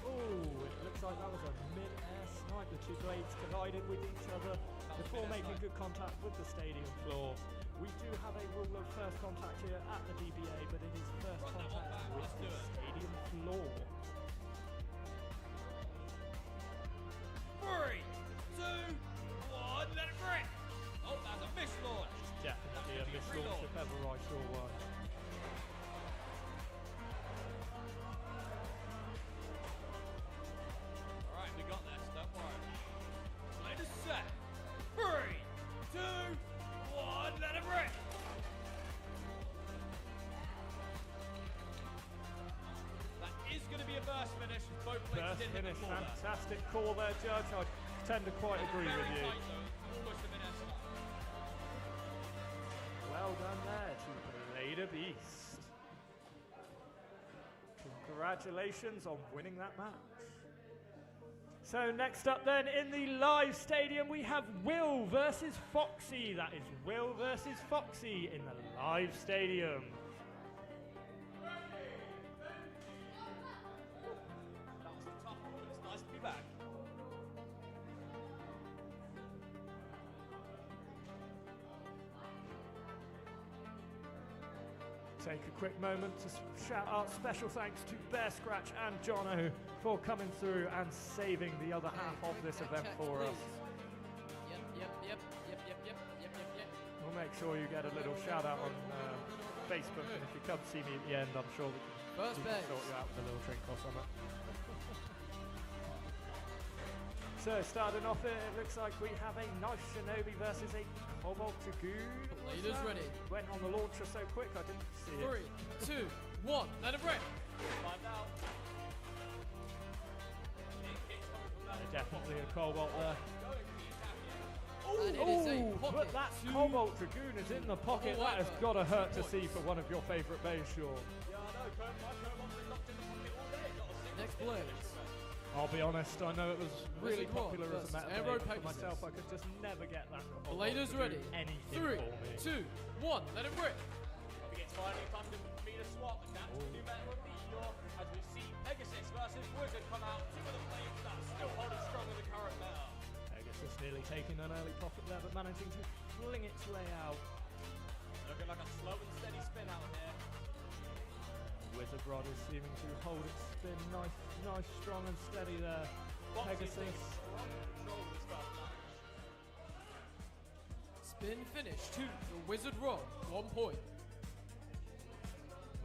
Oh, it looks like that was a mid-air snipe. The two blades collided with each other before making good contact with the stadium floor. We do have a rule of first contact here at the DBA, but it is first contact with the stadium floor. 3, 2, 1, let him rip! Oh, that's a mislaunch. Definitely a mislaunch if ever I saw one. Alright, we got this, don't worry. Play the set. 3, 2, 1, let him rip! That is going to be a burst finish. Both blades First did hit the finish, floor there. fantastic call there, Judge. I tend to quite agree Very with you. tight though, almost a mid-air snipe. Well done there to Beyblade Beast. Congratulations on winning that match. So next up then in the live stadium we have Will versus Foxy. That is Will versus Foxy in the live stadium. That was a tough one, but it's nice to be back. Take a quick moment to shout out special thanks to Bear Scratch and Jono for coming through and saving the other half of this event for us. Yep. We'll make sure you get a little shout out on Facebook, and if you come see me at the end, I'm sure we First can base. sort you out with a little drink or something. So starting off here, it looks like we have a nice Shinobi versus a Cobalt Dragoon. Blade is ready. Went on the launcher so quick I didn't see it. 3, 2, 1, let him rip! Find out. Definitely a Cobalt there. And it is a Oh, pocket but that to Cobalt Dragoon is in the pocket. That has got to hurt to see for one of your favourite base, sure. Yeah, I know, my Kermon's been locked in the pocket all day. Got a single Next hit blade. finish. I'll be honest, I know it was really Wizard Rod popular as a versus meta Arrow, blade, but paper, for myself I scissors. could just never get that Cobalt Blade is to ready. do anything 3, for me. 2, 1, let him rip! I think it's finally time to meet a swap, and that's the new battle of the year, as we see Pegasus versus Wizard come out. Two of the blades that are still holding strong in the current meta. Pegasus nearly taking an early pocket there, but managing to fling its way out. Looking like a slow and steady spin out here. Wizard Rod is seeming to hold its spin nice, strong and steady there. Foxy's Pegasus. taking strong control of this first match. Spin finish to the Wizard Rod, 1 point.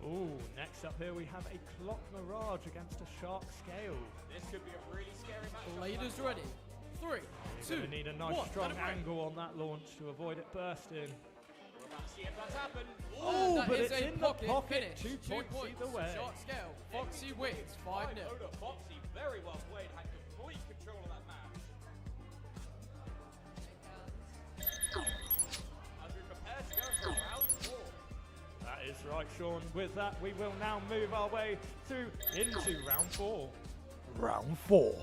Ooh, next up here we have a Clock Mirage against a Shark Scale. This could be a really scary match. Blade is ready. 3, 2, You're going to need a nice 1, strong let him rip! angle on that launch to avoid it bursting. We're about to see if that's happened. Oh, That but is it's a in the pocket. finish. 2 points either way. Shot scale. Foxy wins 5-0. Foxy very well played, had complete control of that match. As we prepare to go for round 4. That is right, Sean. With that, we will now move our way through into round 4. Round 4.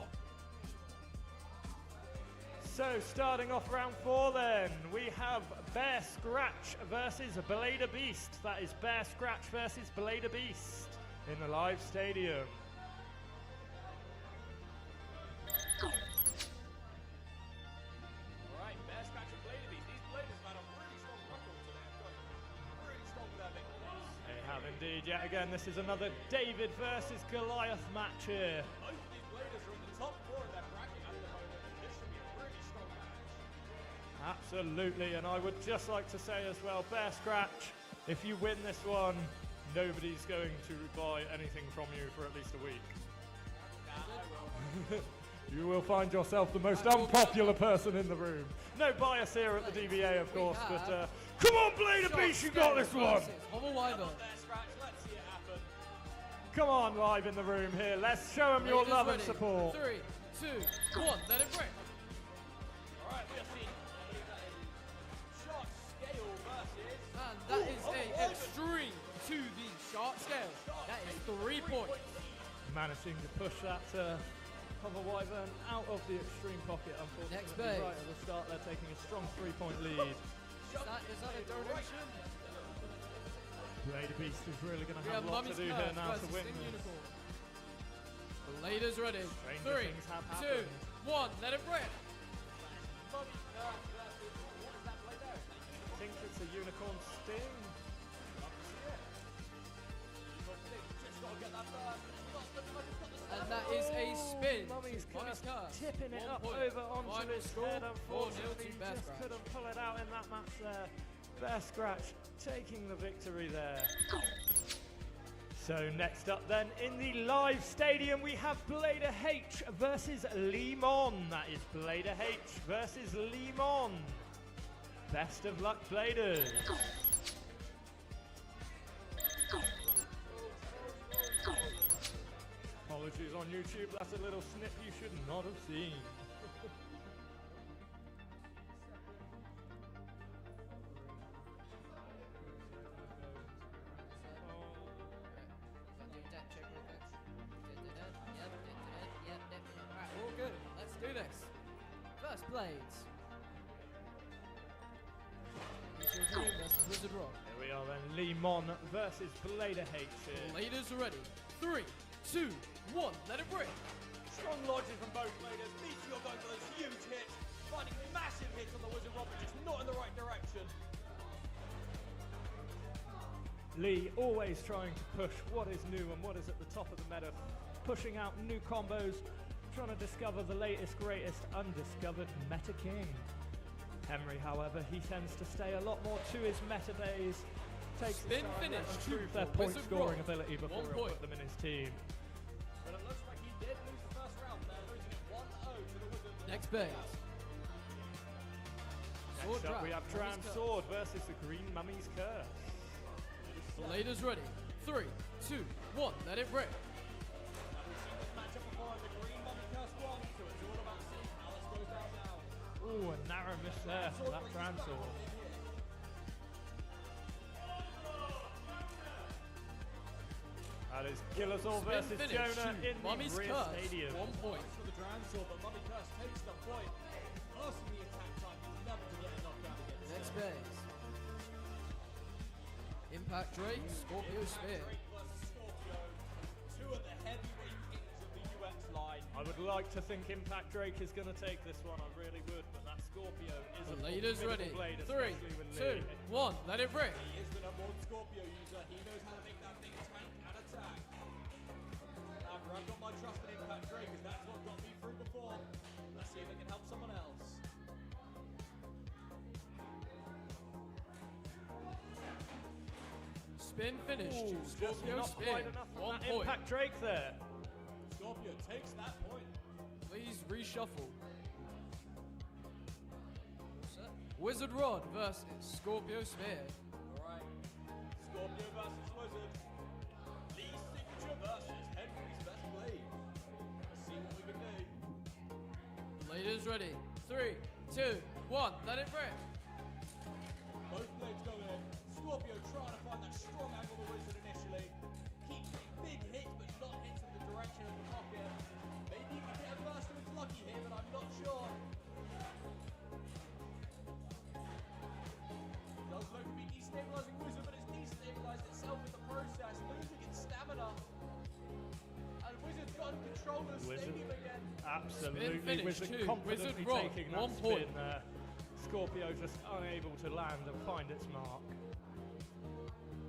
So, starting off round 4 then, we have Bear Scratch versus Beyblade Beast. That is Bear Scratch versus Beyblade Beast in the live stadium. Alright, Bear Scratch and Blade Beast. These bladers have had a really strong record today. I've got really strong with their big blades. They have indeed. Yet again, this is another David versus Goliath match here. Both of these bladers are in the top 4 of their bracket at the moment. This should be a really strong match. Absolutely, and I would just like to say as well, Bear Scratch, if you win this one, nobody's going to buy anything from you for at least a week. You will find yourself the most unpopular person in the room. No bias here at the DBA, of course, but come on, Blade of Beast, you got this one! Hover Wyvern. Bear Scratch, let's see it happen. Come on, live in the room here, let's show them your Blade is love and ready. support. 3, 2, 1, let it rip! Alright, we are seeing, I believe that is Shot Scale versus... And that is a extreme to the shark scale. That is 3 points. Managing to push that Hover Wyvern out of the extreme pocket, unfortunately. Next base. Right at the start, they're taking a strong 3-point lead. Is that a donation? Blader Beast is really going to We have have a lot to Mummy's do Curse here now to versus win Sting this. Unicorn. Blader's ready. Stranger 3, things have 2, happened. 1. Let it rip. Mummy's Curse versus, what does that play there? I think it's a Unicorn Sting. Love to see it. Just gotta get that first. And that is a spin. Mummy's to Mummy's Curse. tipping it 1 up point. over onto Final his score, head. 4-0 Unfortunately, to Bear just Scratch. couldn't pull it out in that match there. Bear Scratch taking the victory there. So next up then, in the live stadium, we have Blader H versus Lemon. That is Blader H versus Lemon. Best of luck, Bladers. Apologies on YouTube, that's a little snip you should not have seen. All good. Let's do this. First blades. It's your dream versus Wizard Rock. Here we are then, Lemon versus Blader H. Bladers are ready. 3, 2, 1. Let it rip. Strong lodges from both players. Meteor going for those huge hits, finding massive hits on the Wizard Rock, but just not in the right direction. Lee always trying to push what is new and what is at the top of the meta, pushing out new combos, trying to discover the latest, greatest, undiscovered meta king. Henry, however, he tends to stay a lot more to his meta days, takes Spin the side finish, and two prove their for point Wizard scoring Rock. ability before 1 he'll point. put them in his team. But it looks like he did lose the first round there, losing it 1-0 to the Wizards. Next phase. Sword Next up, we Trap, have Mummy's Tram Curse. Sword versus the Green Mummy's Curse. Bladers ready. 3, 2, 1. Let it rip. Now we've seen this matchup before, and the Green Mummy Curse won, so it's all about seeing how this goes down now. Ooh, a narrow miss there for that Tram Sword. That is Gilazor Spin versus finish, Jonah two. in Mummy's the rear Curse. stadium. 1 point. For the Drown Sword, but Mummy Curse takes the point. Passing the attack time, he's never to get a knockdown against Next him. phase. Impact Drake, Scorpio Spear. Drake versus Scorpio, two of the heavyweight kings of the UX line. I would like to think Impact Drake is going to take this one, I really would, but that Scorpio is a Bladers ready. formidable blade, 3, especially with 2, Lee. 1. Let it rip. He is the number one Scorpio user. He knows how to make that thing tank and attack. However, I've got my trust in Impact Drake, because that's what got me through before. Let's see if it can help someone else. Spin finish to Ooh, just Scorpio not Spear. quite enough on 1 that point. Impact Drake there. Scorpio takes that point. Please reshuffle. Wizard Rod versus Scorpio Spear. Alright. Scorpio versus Wizard. Lee's signature versus Henry's best blade. Let's see what we can do. Bladers ready. 3, 2, 1. Let it rip. Both blades go in. Scorpio trying to find that strong angle of the Wizard initially. Keeps getting big hits, but not hits in the direction of the pocket. Maybe he can get a burst of his lucky here, but I'm not sure. Does look to be destabilizing Wizard, but it's destabilized itself in the process, losing its stamina. And Wizard's got control of the Wizard. stadium again. Absolutely, finish, Wizard two. confidently Wizard Rock, taking that 1 spin point. there. Scorpio just unable to land and find its mark.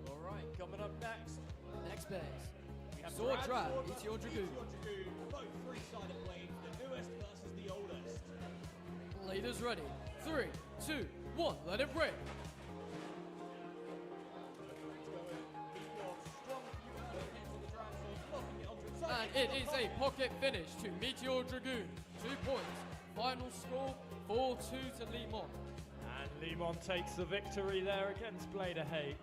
Alright, coming up next. Next phase. We have Sword Drag Trap, Sword Meteor versus Dragoon. Meteor Dragoon. Both three-sided blades, the newest versus the oldest. Bladers ready. 3, 2, 1. Let it rip. And it is a pocket finish to Meteor Dragoon. 2 points. Final score 4-2 to Lemon. And Lemon takes the victory there against Blader H.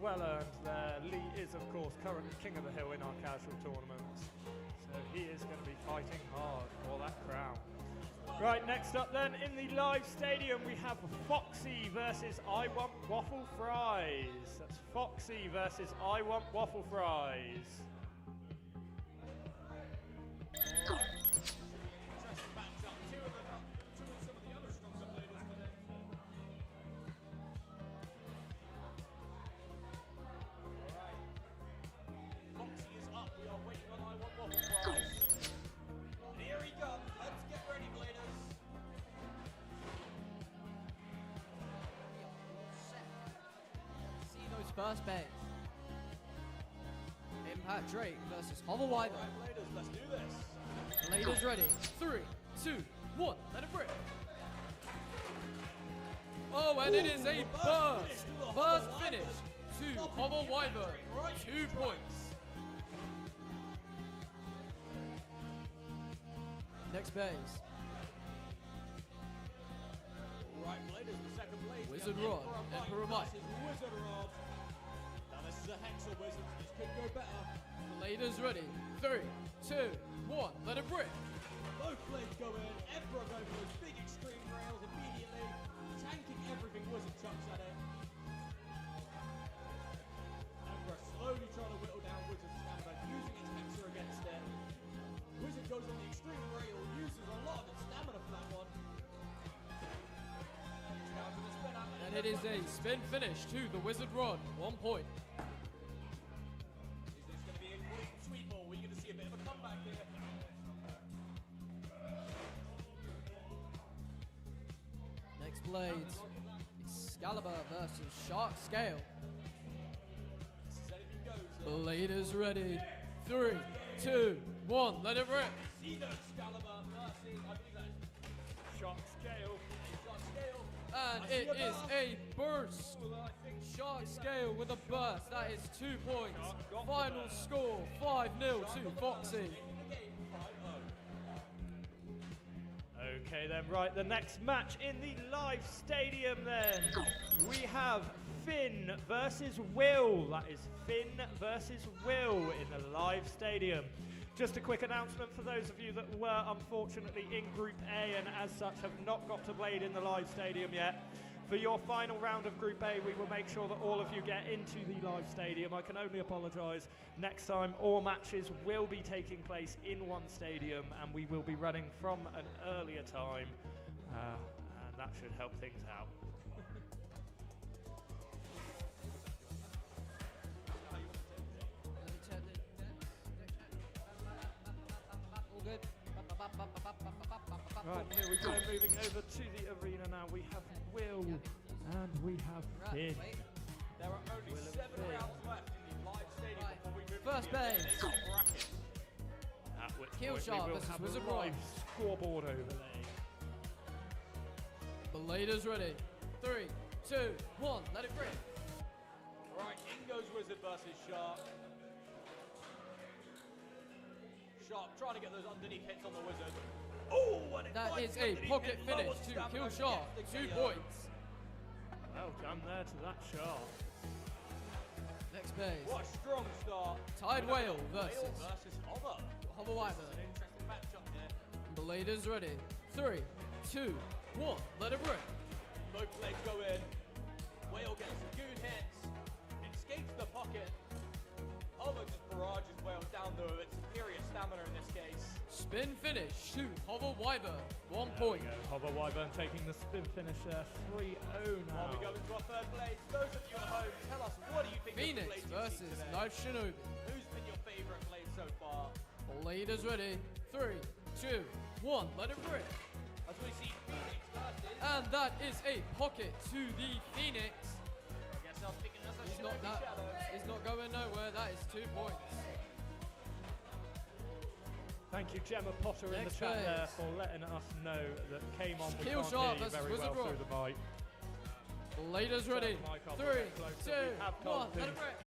Well earned there. Lee is, of course, currently king of the hill in our casual tournaments. So he is going to be fighting hard for that crown. Right, next up then, in the live stadium, we have Foxy versus I Want Waffle Fries. That's Foxy versus I Want Waffle Fries. Interesting matchup. Two of the first base. Impact Drake versus Hover Wyvern. Alright, Bladers, let's do this. Bladers ready. 3, 2, 1. Let it rip. Oh, and it is a burst. Burst finish to Hover Wyvern. 2 points. Next base. Right, Bladers, the second blade. Wizard Rod, Emperor Mike. Wizard Rod. Now this is a Hexa Wizard, this could go better. Bladers ready. 3, 2, 1. Let it rip. Both blades go in, Emperor going for those big extreme rails immediately, tanking everything Wizard chucks at it. Emperor slowly trying to whittle down Wizard's stamina, using its Hexa against it. Wizard goes on the extreme rail, uses a lot of its stamina for that one. Down to the spin out, And it is a spin finish to the Wizard Rod. 1 point. Is this going to be a quick sweet ball? We're going to see a bit of a comeback here. Next blades. Excalibur versus Shark Scale. This is anything goes. Bladers ready. 3, 2, 1. Let it rip. Xeno Excalibur versus, I believe that's Shot scale. Shot Scale. And I see it a is burst. a burst. Shark Scale with a burst. That is 2 points. Final score 5-0 to Foxy. In the game, 5-0. Okay then, right, the next match in the live stadium then. We have Finn versus Will. That is Finn versus Will in the live stadium. Just a quick announcement for those of you that were unfortunately in Group A and as such have not got to Blade in the live stadium yet. For your final round of Group A, we will make sure that all of you get into the live stadium. I can only apologise. Next time, all matches will be taking place in one stadium and we will be running from an earlier time. And that should help things out. All good. Right, here we go, moving over to the arena now. We have Will and we have Finn. There are only Will and 7 Finn. rounds left in the live stadium Right. before we move First to the base. elimination bracket. At which Kill point shot we will versus have Wizard a live Rod. scoreboard overlay. Bladers ready. 3, 2, 1. Let it rip. Right, in goes Wizard versus Shark. Shark trying to get those underneath hits on the Wizard. Oh, and it That finds is the a underneath pocket hit, finish lowered to stamina Kill against Shark. the 2 KO. points. Well done there to that shot. Next base. What a strong start. Tide Whale versus Hover. Hover Wyvern. An interesting matchup here. Bladers ready. 3, 2, 1. Let it rip. Both blades go in. Whale gets some good hits. Escapes the pocket. Hover just barrages Whale down though with superior stamina in this case. Spin finish to Hover Wyvern. 1 There point. we go. Hover Wyvern taking the spin finish there. 3-0 now. While we go into our third blade, those of you at home, tell us what do you think of the Phoenix blades you've seen versus today? Knife Shinobi. Who's been your favourite blade so far? Bladers ready. 3, 2, 1. Let it rip. As we see Phoenix versus. And that is a pocket to the Phoenix. I guess I was thinking that's a It's not Shinobi that. Shadow. It's not going nowhere. That is 2 points. Thank you, Gemma Potter, in the Next chat there base. for letting us know that came on. We Kill can't shot hear you versus very Wizard well Rod. through the mic. Bladers ready. Turn the mic up a 3, bit closer. 2, We have 1. told Let it Finn. rip.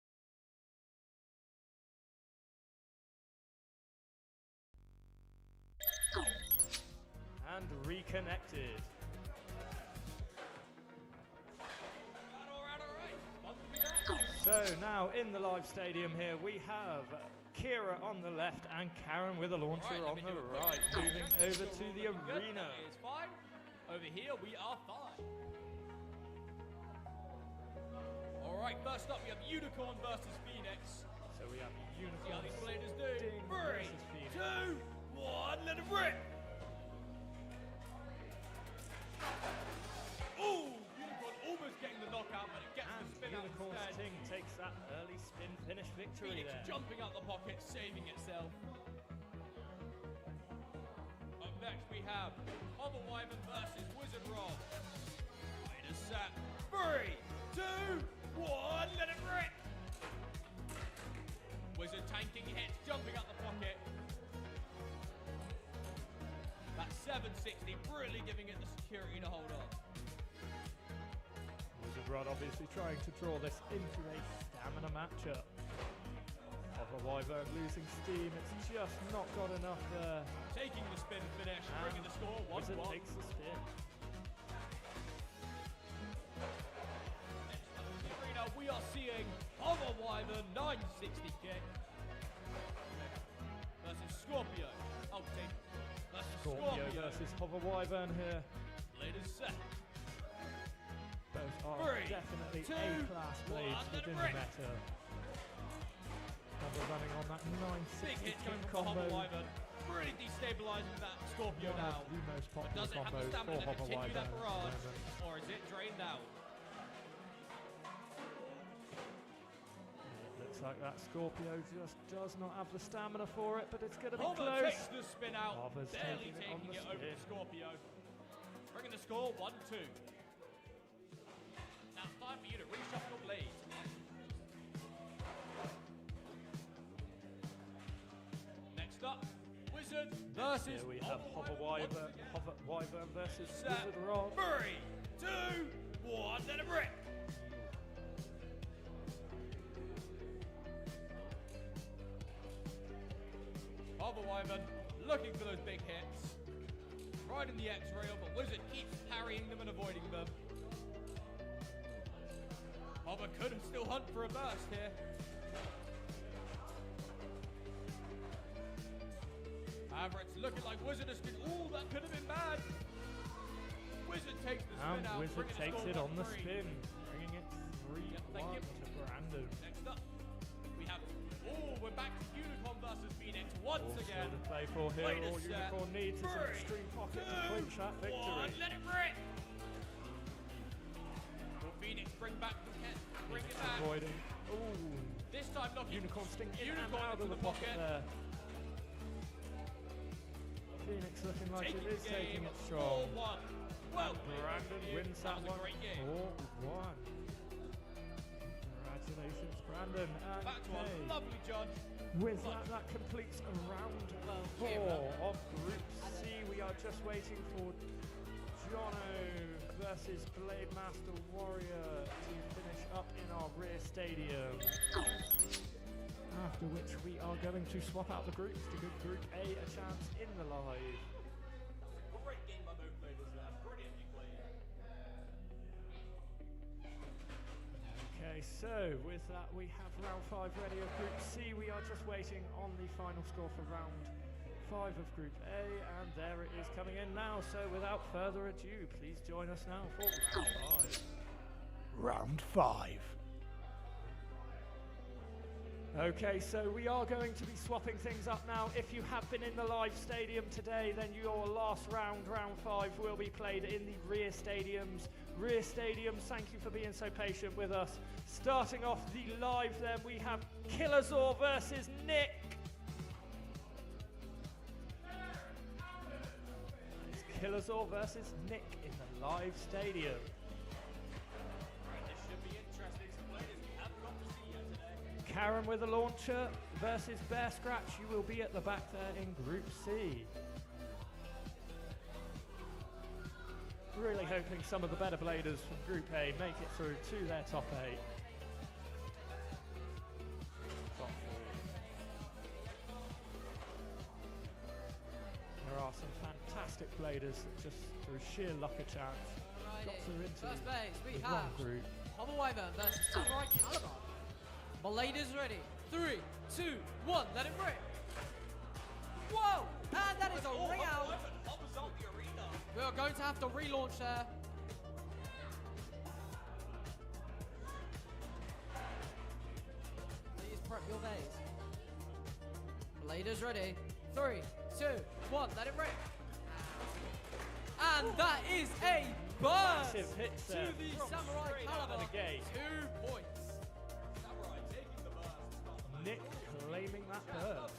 And reconnected. So now in the live stadium here we have Kira on the left and Karen with a launcher Right, let on me the do a quick right, check. moving Check, over sure to we're the all good. arena. That is fine. Over here we are fine. Alright, first up we have Unicorn versus Phoenix. So we have See how Unicorn these bladers do. Sting 3, versus Phoenix. 2, 1, let it rip! Ooh, Unicorn almost getting the knockout, but it gets And the spin out Unicorn instead. Sting takes that early spin finish victory Phoenix there. jumping out the pocket, saving itself. Up next we have Hover Wyvern versus Wizard Rod. Right, set. 3, 2, 1, let it rip! 760, really giving it the security to hold on. Wizard Rod obviously trying to draw this into a stamina matchup. Of a Wyvern losing steam, it's just not got enough there. Taking the spin finish, bringing the score 1-1. Wizard takes the spin. Next up in the arena, we are seeing Hover Wyvern 960 kick versus Scorpio. Ulting versus Scorpio versus Hover Wyvern here. Blade is set. Both are 3, definitely 2, A-class blades 1, within the break. meta. Hover running on that Big 960 hit coming kick from the combo. Hover Wyvern. Really destabilizing that Scorpio One now. of the most But popular does it have the combos stamina for to Hover continue Wyvern that at the barrage? moment. Or is it drained out? Looks like that Scorpio just does not have the stamina for it, but it's going to be Hover close. takes the spin out, Hover's barely taking it on taking the it over to spin. Scorpio. Bringing the score 1-2. Now it's time for you to reshuffle your blades. Next up, Wizard versus Here we have Hover Wyvern versus Set. Wizard Rod. 3, 2, 1, let it rip! Hover Wyvern looking for those big hits. Riding the X-Rail, but Wizard keeps parrying them and avoiding them. Hover could still hunt for a burst here. However, it's looking like Wizard has been. Ooh, that could have been bad. Wizard takes the spin And out. Wizard bringing the takes score it on the 1-3. spin, bringing it thank 3-1 you. to Brandon. Next up, we have. Oh, we're back to Unicorn versus Phoenix once All again. still to play for here. Blade All is set. Unicorn needs is an 3, extreme pocket to 2, clinch that 1, victory. let it rip! Will Phoenix bring back the hit? Bring it back. Avoiding. Ooh. This time knocking Unicorn sting in and Unicorn out of into the pocket there. Phoenix looking like Taking it is the taking game it strong. 4-1. Well, Brandon wins that was a one. great game. 4-1. Congratulations, Brandon. And Back to our Kay. lovely judge. With that completes round 4 of Group C. We are just waiting for Jono versus Blade Master Warrior to finish up in our rear stadium. After which we are going to swap out the groups to give Group A a chance in the live. Great game by both players there. Brilliantly played. Okay, so with that we have round 5 ready of Group C. We are just waiting on the final score for round 5 of Group A, and there it is coming in now. So without further ado, please join us now for round 5. Round 5. Okay, so we are going to be swapping things up now. If you have been in the live stadium today, then your last round, round 5, will be played in the rear stadiums. Rear stadiums, thank you for being so patient with us. Starting off the live then, we have Killerzor versus Nick. It's Killerzor versus Nick in the live stadium. This should be interesting. Some players we haven't got to see yet today. Karen with a launcher versus Bear Scratch. You will be at the back there in Group C. Really hoping some of the better bladers from Group A make it through to their top 8. Top 4. There are some fantastic bladers that just through sheer luck of chance got through into First base, we the have one group. Hover Wyvern versus Samurai Caliber. Blade is ready. 3, 2, 1, let it rip. Whoa! And that is a ring out. Hover's out the arena. We are going to have to relaunch there. Please prep your base. Blade is ready. 3, 2, 1, let it rip. And that is a burst Massive hits to there the from Samurai straight out of Caliber. the gate. 2 points. Samurai taking the burst. Nick claiming that burst.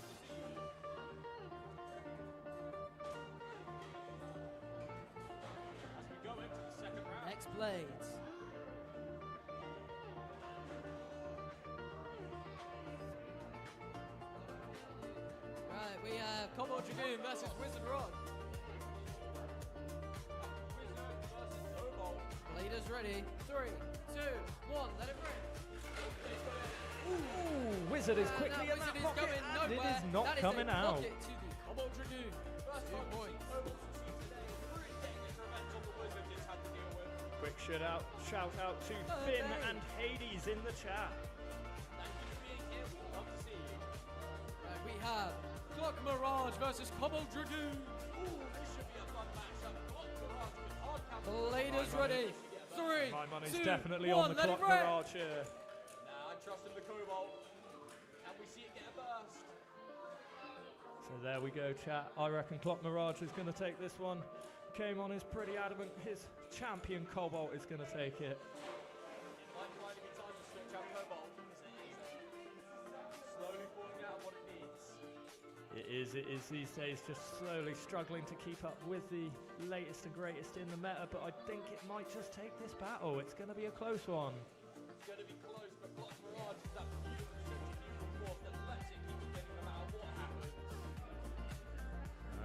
As we go into the second round. Next blades. Right, we have Cobalt Dragoon versus Wizard Rod. Leaders ready. 3, 2, 1, let it rip. Ooh, Wizard is quickly in that Wizard is pocket, going and it nowhere. is not That is coming a out. pocket to the Cobalt Dragoon. 2 points. Quick shout out to Finn and Hades in the chat. Right, we have Clock Mirage versus Cobalt Dragoon. Leaders ready. 3, My money's 2, definitely 1, on the let it Clock rip. Mirage here. Nah, I trust in the Cobalt. And we see it get a burst. So there we go, chat. I reckon Clock Mirage is going to take this one. Came on is pretty adamant his champion Cobalt is going to take it. It might find a good time to switch out Cobalt. Slowly falling out what it needs. It is these days just slowly struggling to keep up with the latest and greatest in the meta, but I think it might just take this battle. It's going to be a close one. It's going to be close, but Clock Mirage is that beautiful force that lets it keep winning no matter what happens.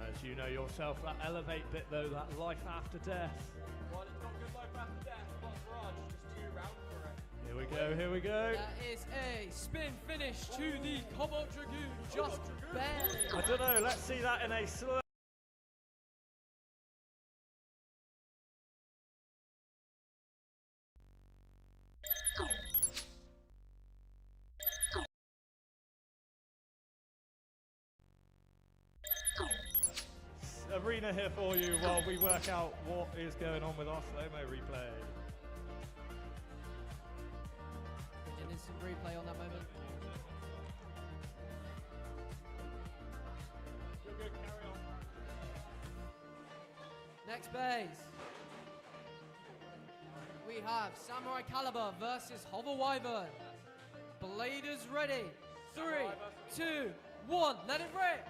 As you know yourself, that elevate bit though, that life after death. Well, it's not good life after death. Clock Mirage is just too round for it. Here we go. That is a spin finish to the Cobalt Dragoon, just barely. I don't know, let's see that in a slow. Arena here for you while we work out what is going on with our slow-mo replay. An instant replay on that moment. You're good, carry on. Next base. We have Samurai Caliber versus Hover Wyvern. Bladers ready. 3, 2, 1, let it rip.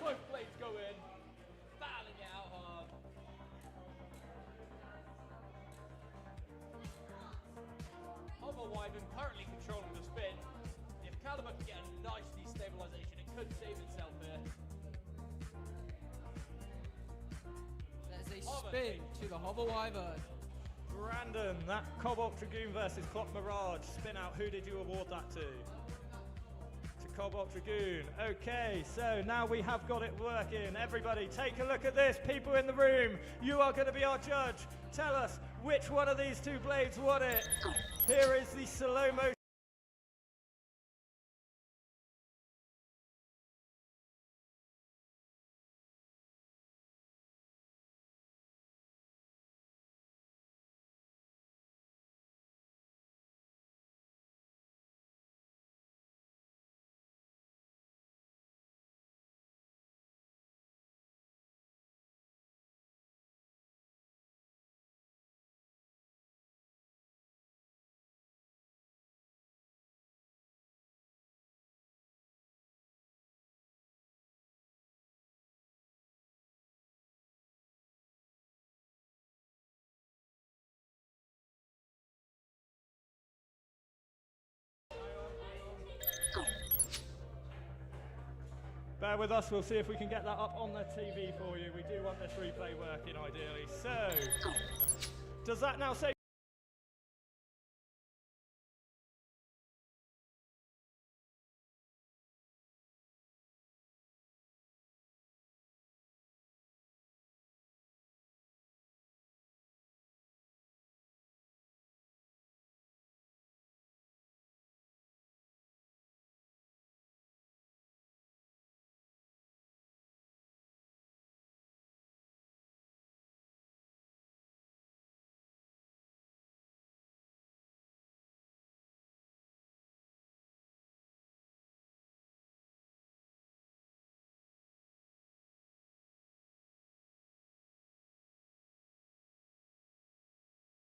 Both blades go in, battling it out hard. Hover Wyvern currently controlling the spin. If Caliber can get a nice destabilization, it could save itself here. There's a spin to the Hover Wyvern. Brandon, that Cobalt Dragoon versus Clock Mirage spin out, who did you award that to? Cobalt Dragoon. Okay, so now we have got it working. Everybody, take a look at this. People in the room, you are going to be our judge. Tell us which one of these two blades won it. Here is the slow motion. Bear with us, we'll see if we can get that up on the TV for you. We do want this replay working ideally. So, does that now say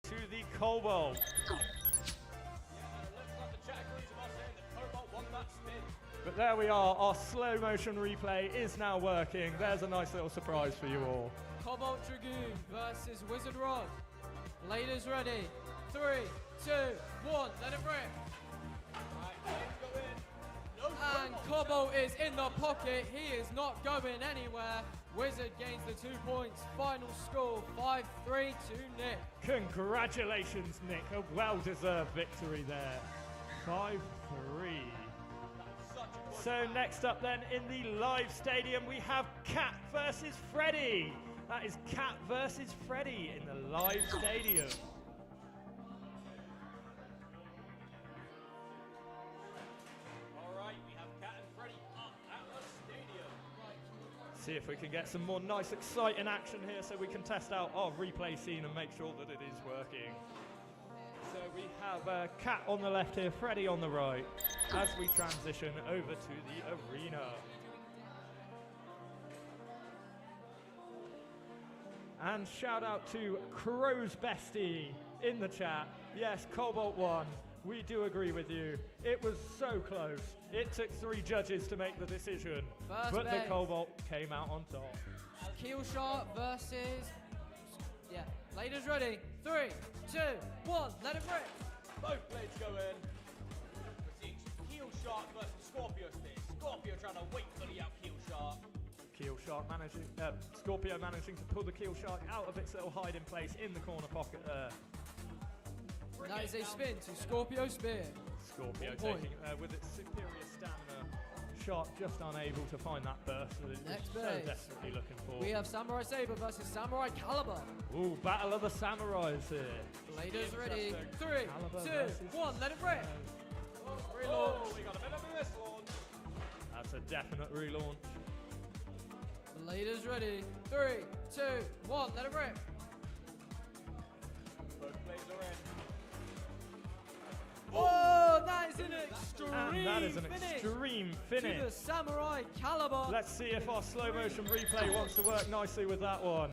to the Cobalt? But there we are, our slow motion replay is now working. There's a nice little surprise for you all. Cobalt Dragoon versus Wizard Rod. Leaders ready. 3, 2, 1, let it rip. And Cobalt is in the pocket. He is not going anywhere. Wizard gains the 2 points. Final score 5-3 to Nick. Congratulations, Nick. A well-deserved victory there. 5-3. So next up then in the live stadium we have Cat versus Freddy. That is Cat versus Freddy in the live stadium. Alright, we have Cat and Freddy up at the stadium. See if we can get some more nice exciting action here so we can test out our replay scene and make sure that it is working. So we have Cat on the left here, Freddy on the right, as we transition over to the arena. And shout out to Crow's Bestie in the chat. Yes, Cobalt won. We do agree with you. It was so close. It took 3 judges to make the decision, but the Cobalt came out on top. Keel shot versus... Yeah, ladies ready. 3, 2, 1, let it rip. Both blades go in. We're seeing heel shot versus Scorpio stick. Scorpio trying to wait for the out heel shot. Keel shark managing, Scorpio managing to pull the keel shark out of its little hiding place in the corner pocket there. That is a spin to Scorpio spear. Scorpio taking with its superior stamina. Shark just unable to find that burst that it Next was so base. desperately looking for. We have Samurai Saber versus Samurai Caliber. Ooh, battle of the samurais here. Ladies ready. 3, Caliber 2, versus 1, let it rip. Relaunch. Oh, we got a bit of a mislaunch. That's a definite relaunch. Ladies ready. 3, 2, 1, let it rip. Both blades are in. Oh, that is an extreme And that is an finish extreme to finish. the Samurai Caliber. Let's see if our slow motion replay wants to work nicely with that one.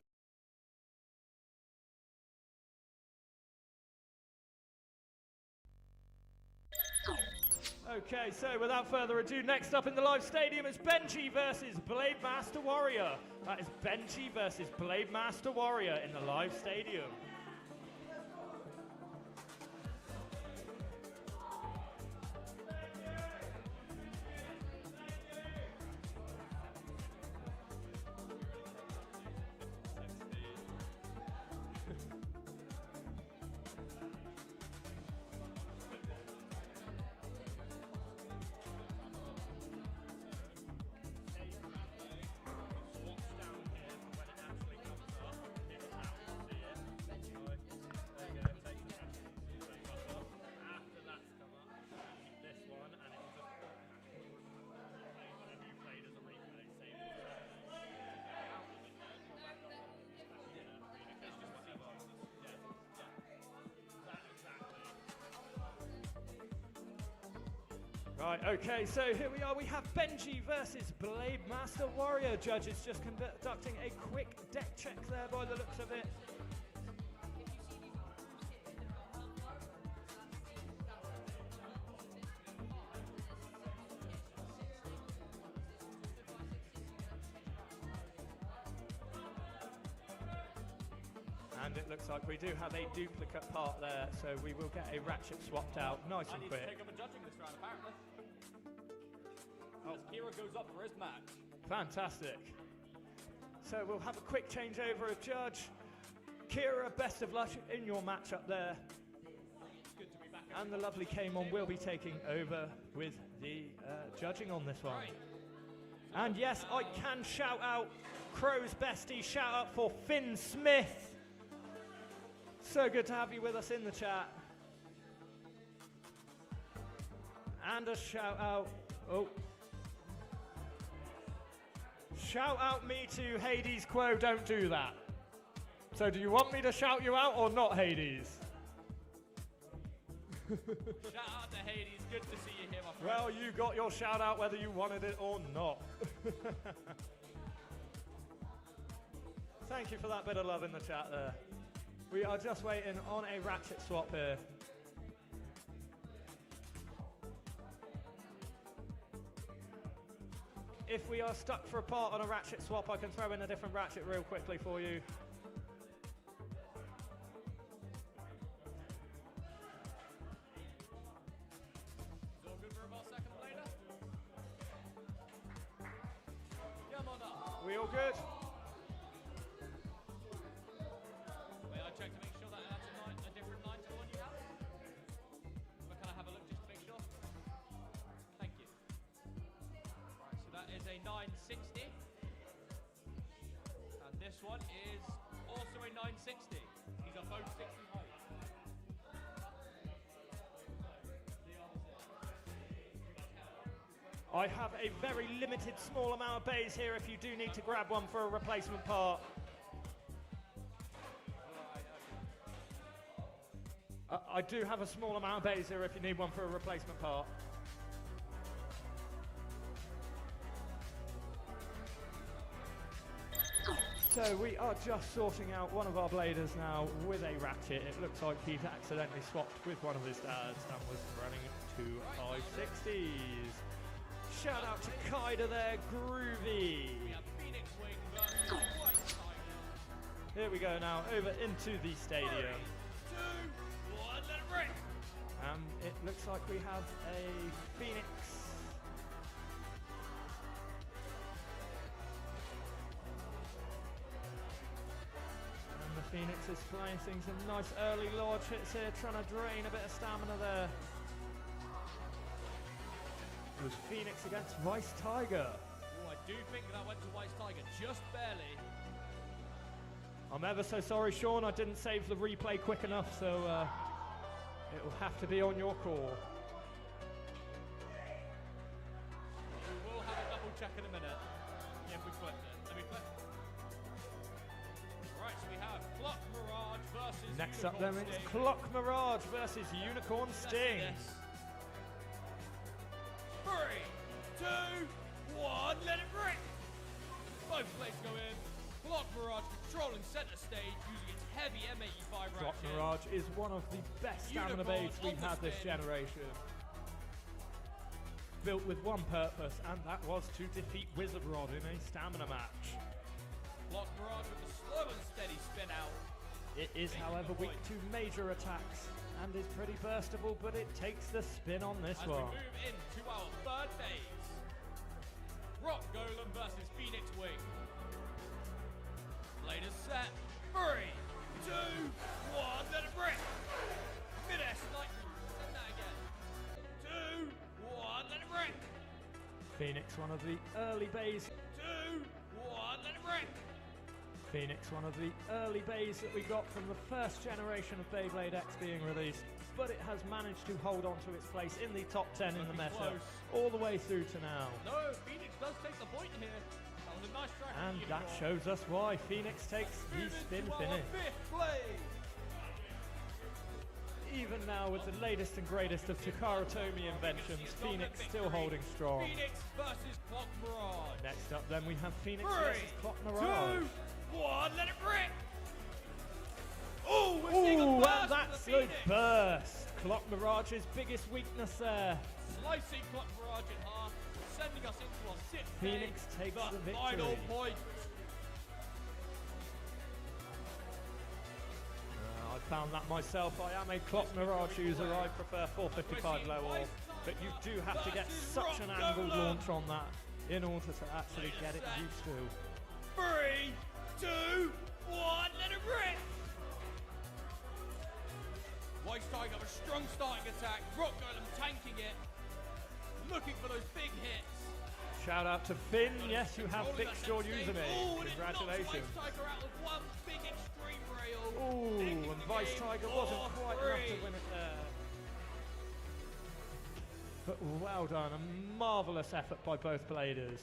Okay, so without further ado, next up in the live stadium is Benji versus Blade Master Warrior. That is Benji versus Blade Master Warrior in the live stadium. Right, okay, so here we are. We have Benji versus Blade Master Warrior. Judges just conducting a quick deck check there by the looks of it. And it looks like we do have a duplicate part there, so we will get a ratchet swapped out nice and I need quick. to take up a judging this round, apparently. As Kira goes up for his match. Fantastic. So we'll have a quick changeover of judge. Kira, best of luck in your match up there. Good to be back. And the lovely Kamon will be taking over with the judging on this one. And yes, I can shout out Crow's Bestie. Shout out for Finn Smith. So good to have you with us in the chat. And a shout out. Oh. Shout out me to Hades Quo, don't do that. So do you want me to shout you out or not, Hades? Shout out to Hades, good to see you here, my friend. Well, you got your shout out whether you wanted it or not. Thank you for that bit of love in the chat there. We are just waiting on a ratchet swap here. If we are stuck for a part on a ratchet swap, I can throw in a different ratchet real quickly for you. It's all good for about a second later. Come on up. We all good? 960. And this one is also a 960. These are both 60 height. I have a very limited small amount of bays here if you do need to grab one for a replacement part. I do have a small amount of bays here if you need one for a replacement part. So we are just sorting out one of our bladers now with a ratchet. It looks like he'd accidentally swapped with one of his dads and was running 2 560s. Shout out to Kaida there, groovy. We have Phoenix Wing versus White Tiger. Here we go now, over into the stadium. 3, 2, 1, let it rip. It looks like we have a Phoenix. And the Phoenix is placing some nice early large hits here, trying to drain a bit of stamina there. It was Phoenix against Vice Tiger. Oh, I do think that went to White Tiger, just barely. I'm ever so sorry, Sean, I didn't save the replay quick enough, so it will have to be on your call. We will have a double check in a minute. Yeah, we flipped it. Let me flip. Right, so we have Clock Mirage versus Next Unicorn up then, Sting. it's Clock Mirage versus Unicorn Sting. Yes. 3, 2, 1, let it rip! Both blades go in. Clock Mirage controlling center stage using its heavy M85 Clock ratchet. Mirage is one of the best stamina Unicorn baits we've on the had this spin. generation. Built with one purpose, and that was to defeat Wizard Rod in a stamina match. Clock Mirage with the slow and steady spin out. It is, however, weak to major attacks and is pretty burstable, but it takes the spin on this As one. we move into our third phase. Rock Golem versus Phoenix Wing. Blade is set. 3, 2, 1, let it rip! Mid-air slightly. Send that again. 2, 1, let it rip! Phoenix, one of the early bays. 2, 1, let it rip! Phoenix, one of the early bays that we got from the first generation of Beyblade X being released, but it has managed to hold on to its place in the top 10 in the meta, close. all the way through to now. No, Phoenix does take the point here. That was a nice track. And that shows us why Phoenix takes the spin finish. Fifth blade. Even now with the latest and greatest of Takara Tomy inventions, Phoenix still holding strong. Phoenix versus Clock Mirage. Next up then we have Phoenix 3, versus Clock Mirage. 2, 1, let it rip! Oh, we're seeing a Ooh, burst and from that's the the Phoenix. burst. Clock Mirage's biggest weakness there. Slicing Clock Mirage in half, sending us into our sixth Phoenix phase, takes the victory. final point. I found that myself. I am a Clock Mirage user. I prefer 455 low all, but you do have to get such an angled launch on that in order to actually get it used to. 3, 2, 1, let it rip! White Tiger with a strong starting attack, Rock Golem tanking it, looking for those big hits. Shout out to Finn. Yes, you have Controlling fixed that your stage. username. Oh, and it knocks Congratulations. White Tiger out with one big extreme rail. Ooh, Taking and the Vice game Tiger wasn't 4-3. quite enough to win it there. But well done, a marvellous effort by both bladers.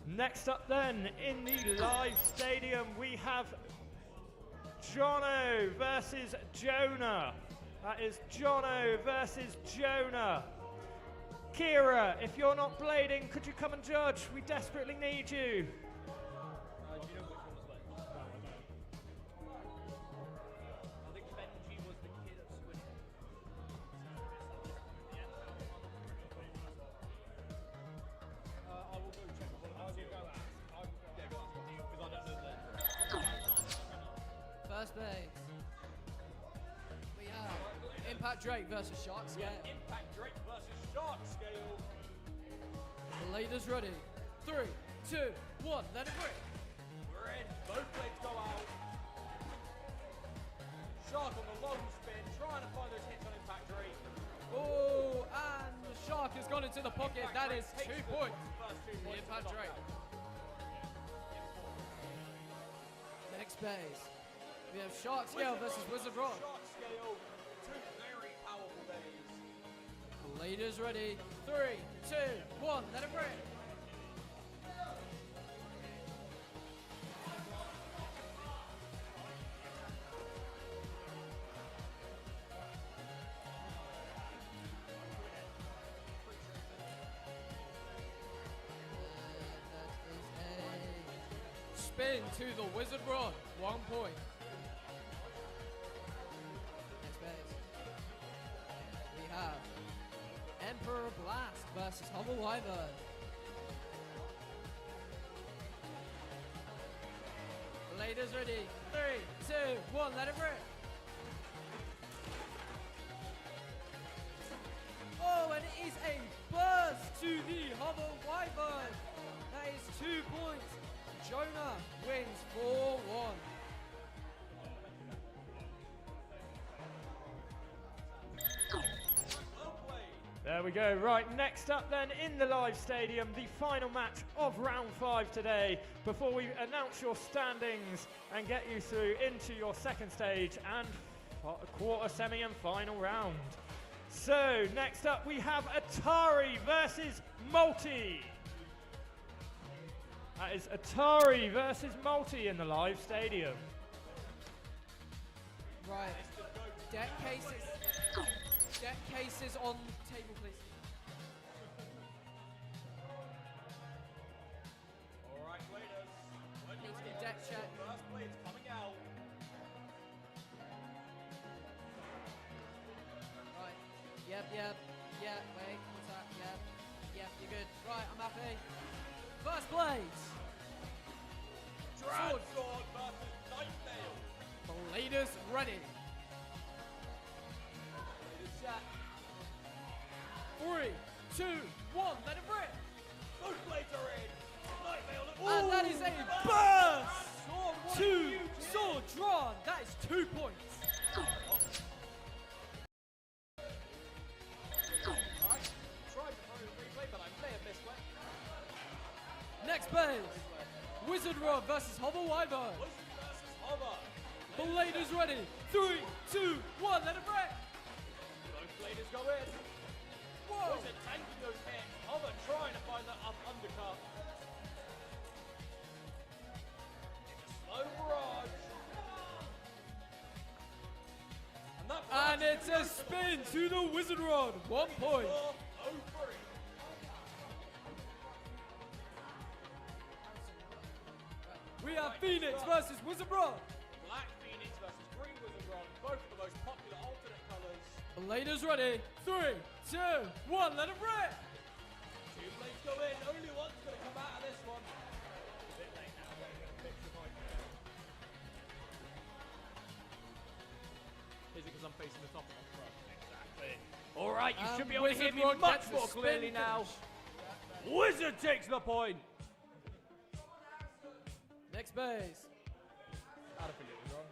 Next up then, in the live stadium, we have Jono versus Jonah. That is Jono versus Jonah. Kira, if you're not blading, could you come and judge? We desperately need you. I think Benji was the kid at Swindon. I will go check. I will go ask. Yeah, go ask because I don't know that. First base. We have Impact Drake versus Shark Scale. Impact Drake versus Shark Scale. The leader's ready. 3, 2, 1, let it rip. We're in. Both blades go out. Shark on the long spin, trying to find those hits on Impact Drake. Oh, and the Shark has gone to the pocket. That is 2 points. The impact rate. Next phase. We have Shark Scale versus Wizard Rod. Shark Scale, two very powerful bays. Leaders ready. 3, 2, 1. Let it rip. Spin to the Wizard Rod, 1 point. Next base. We have Emperor Blast versus Hover Wyvern. Leaders ready. 3, 2, 1, let it rip. Oh, and it is a burst to the Hover Wyvern. That is 2 points. Jonah wins 4-1. There we go. Right, next up then in the live stadium, the final match of round 5 today. Before we announce your standings and get you through into your second stage and quarter, semi and final round. So next up we have Atari versus Multi. That is Atari versus Multi in the live stadium. Right. Deck cases on table, please. All right, Bladers. When Needs to be deck check. First blade's coming out. Right. Yep. Wait, what's that? Yep, you're good. Right, I'm happy. First blades. Sword versus Nightmare. Leaders ready. Leaders set. 3, 2, 1, let it rip. Both blades are in. Nightmare. And that is a burst. 2 sword drawn. That is 2 points. Alright. Tried to throw the replay, but I may have missed one. Next phase. Wizard Rod versus Hover Wyvern. Wizard versus Hover. Blade is ready. 3, 2, 1, let it rip. Both bladers go in. Whoa. Wizard tanking those hits. Hover trying to find that up undercut. It's a slow barrage. And it's a spin to the Wizard Rod. 1 point. 4-0-3. We have Phoenix versus Wizard Rod. Black Phoenix versus Green Wizard Rod. Both of the most popular alternate colors. Blade is ready. 3, 2, 1, let it rip. Two blades go in. Only one's going to come out of this one. A bit late now. I'm going to fix the mic. Is it because I'm facing the top of the front? Exactly. All right, you should be able to hear me Wizard Rod much gets more the spin clearly now. finish. Wizard takes the point. Next base. I'd have forgiven wrong.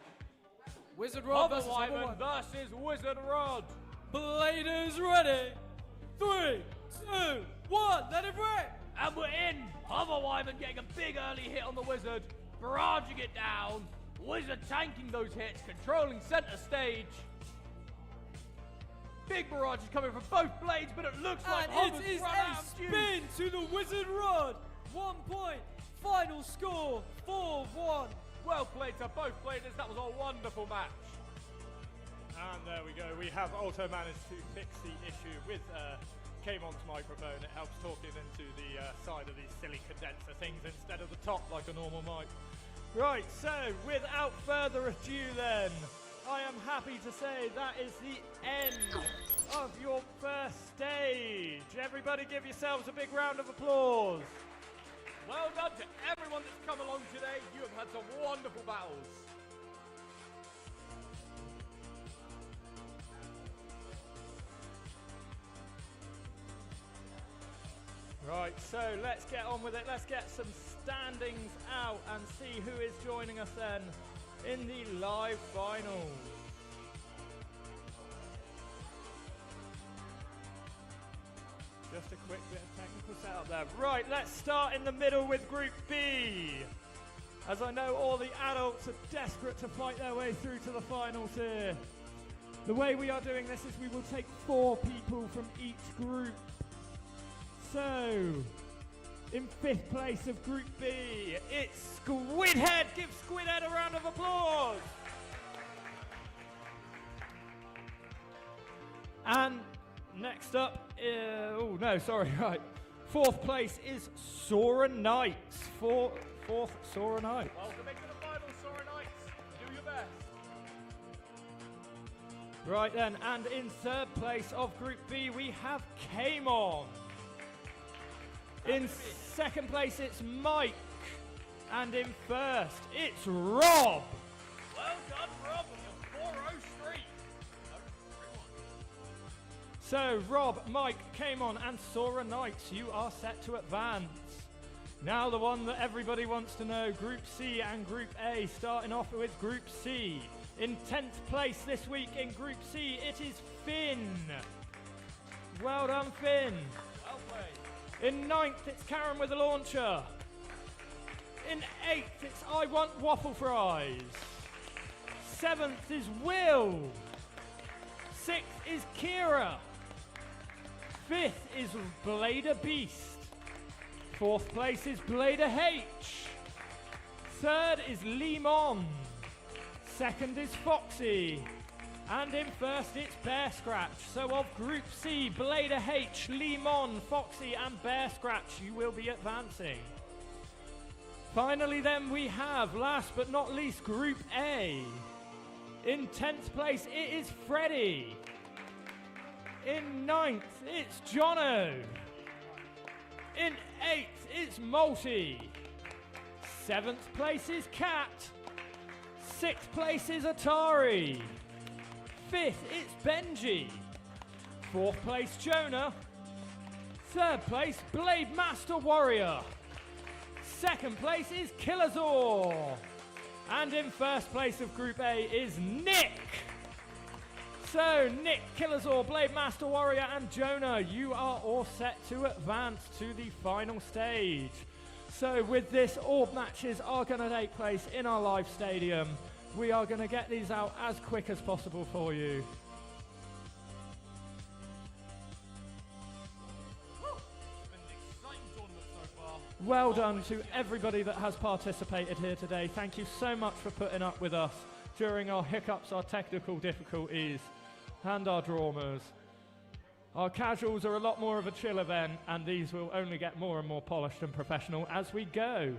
Wizard Rod Hover versus Hover Wyvern Wyvern. versus Wizard Rod. Blade is ready. 3, 2, 1, let it rip. And we're in. Hover Wyvern getting a big early hit on the Wizard, barraging it down. Wizard tanking those hits, controlling center stage. Big barrage is coming from both blades, but it looks like And Hover's it is run a out of juice. spin to the Wizard Rod. 1 point. Final score 4-1. Well played to both bladers. That was a wonderful match. And there we go. We have also managed to fix the issue with Kamon's microphone. It helps talking into the side of these silly condenser things instead of the top like a normal mic. Right, so without further ado then, I am happy to say that is the end of your first stage. Everybody give yourselves a big round of applause. Well done to everyone that's come along today. You have had some wonderful battles. Right, so let's get on with it. Let's get some standings out and see who is joining us then in the live finals. Just a quick bit of technical setup there. Right, let's start in the middle with Group B. As I know all the adults are desperate to fight their way through to the finals here. The way we are doing this is we will take 4 people from each group. So, in 5th place of Group B, it's Squidhead. Give Squidhead a round of applause. And next up, right. 4th place is Sora Knights. Fourth Sora Knights. Welcome into the final, Sora Knights. Do your best. Right then, and in 3rd place of Group B, we have Kamon. In 2nd place, it's Mike. And in 1st, it's Rob. Well done, Rob, on your 4-0 streak. So, Rob, Mike, Kamon, and Sora Knights, you are set to advance. Now the one that everybody wants to know, Group C and Group A, starting off with Group C. In 10th place this week in Group C, it is Finn. Well done, Finn. Well played. In 9th, it's Karen with the launcher. In 8th, it's I Want Waffle Fries. 7th is Will. 6th is Kira. 5th is Blader Beast. 4th place is Blader H. 3rd is Lemon. 2nd is Foxy. And in 1st, it's Bear Scratch. So of Group C, Blader H, Lemon, Foxy, and Bear Scratch, you will be advancing. Finally then, we have, last but not least, Group A. In 10th place, it is Freddy. In 9th, it's Jono. In 8th, it's Multi. 7th place is Cat. 6th place is Atari. 5th, it's Benji. 4th place, Jonah. 3rd place, Blade Master Warrior. 2nd place is Killazor. And in 1st place of Group A is Nick. So, Nick, Killazor, Blade Master Warrior, and Jonah, you are all set to advance to the final stage. So, with this, all matches are going to take place in our live stadium. We are going to get these out as quick as possible for you. It's been an exciting tournament so far. Well done to everybody that has participated here today. Thank you so much for putting up with us during our hiccups, our technical difficulties, and our dramas. Our casuals are a lot more of a chill event, and these will only get more and more polished and professional as we go.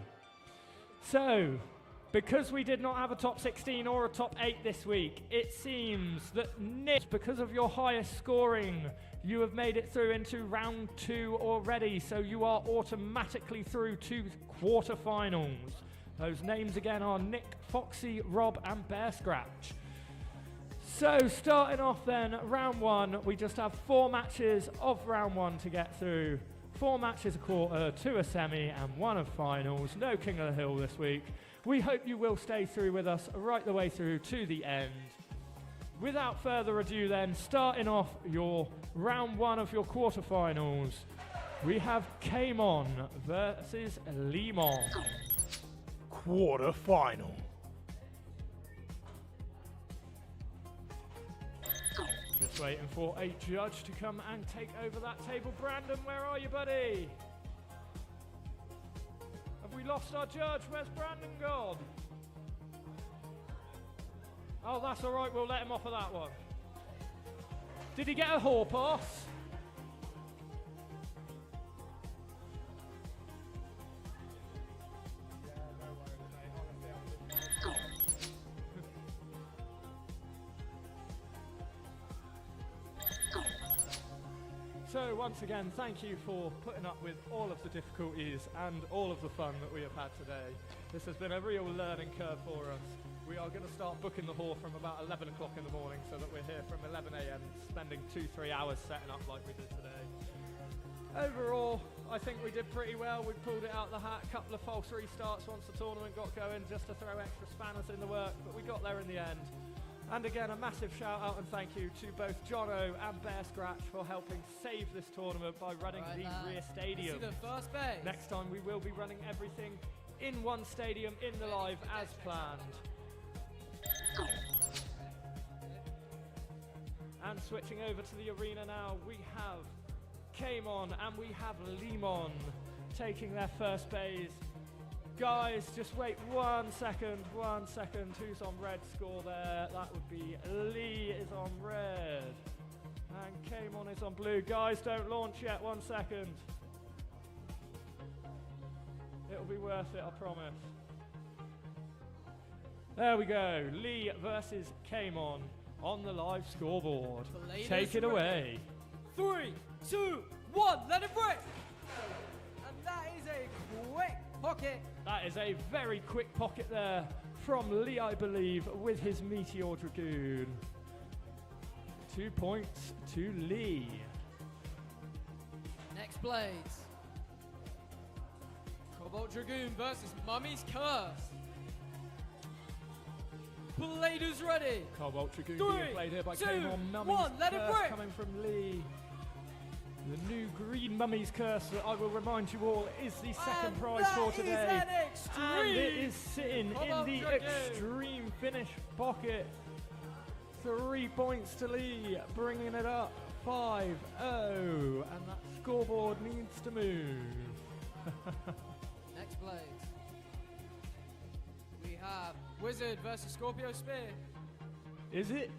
So, because we did not have a top 16 or a top 8 this week, it seems that Nick, because of your highest scoring, you have made it through into round 2 already, so you are automatically through to quarterfinals. Those names again are Nick, Foxy, Rob, and Bear Scratch. So, starting off then, round 1, we just have 4 matches of round 1 to get through. 4 matches a quarter, 2 a semi, and 1 of finals. No King of the Hill this week. We hope you will stay through with us right the way through to the end. Without further ado then, starting off your round 1 of your quarterfinals, we have Kamon versus Lemon. Quarter-final. Just waiting for a judge to come and take over that table. Brandon, where are you, buddy? Have we lost our judge? Where's Brandon gone? Oh, that's all right. We'll let him off of that one. Did he get a hall pass? So once again, thank you for putting up with all of the difficulties and all of the fun that we have had today. This has been a real learning curve for us. We are going to start booking the hall from about 11 o'clock in the morning so that we're here from 11 a.m. spending 2-3 hours setting up like we did today. Overall, I think we did pretty well. We pulled it out the hat, a couple of false restarts once the tournament got going just to throw extra spanners in the work, but we got there in the end. And again, a massive shout out and thank you to both Jono and Bear Scratch for helping save this tournament by running the rear stadium. Let's see the first base. Next time we will be running everything in one stadium in the live as planned. And switching over to the arena now, we have Kamon and we have Limon taking their first base. Guys, just wait 1 second, 1 second. Who's on red score there? That would be Lee is on red. And Kamon is on blue. Guys, don't launch yet, 1 second. It'll be worth it, I promise. There we go. Lee versus Kamon on the live scoreboard. Take it away. 3, 2, 1, let it break! And that is a quick pocket. That is a very quick pocket there from Lee, I believe, with his Meteor Dragoon. 2 points to Lee. Next blades. Cobalt Dragoon versus Mummy's Curse. Bladers ready. Cobalt Dragoon 3, being played here by 2, Kamon. Mummy's 1, let it Curse break. coming from Lee. The new green Mummy's Curse that I will remind you all is the second And prize that for is today. an extreme. And it is sitting Cobalt in the Dragoon. extreme finish pocket. 3 points to Lee, bringing it up 5-0. And that scoreboard needs to move. Next blades. We have Wizard versus Scorpio Spear. Is it?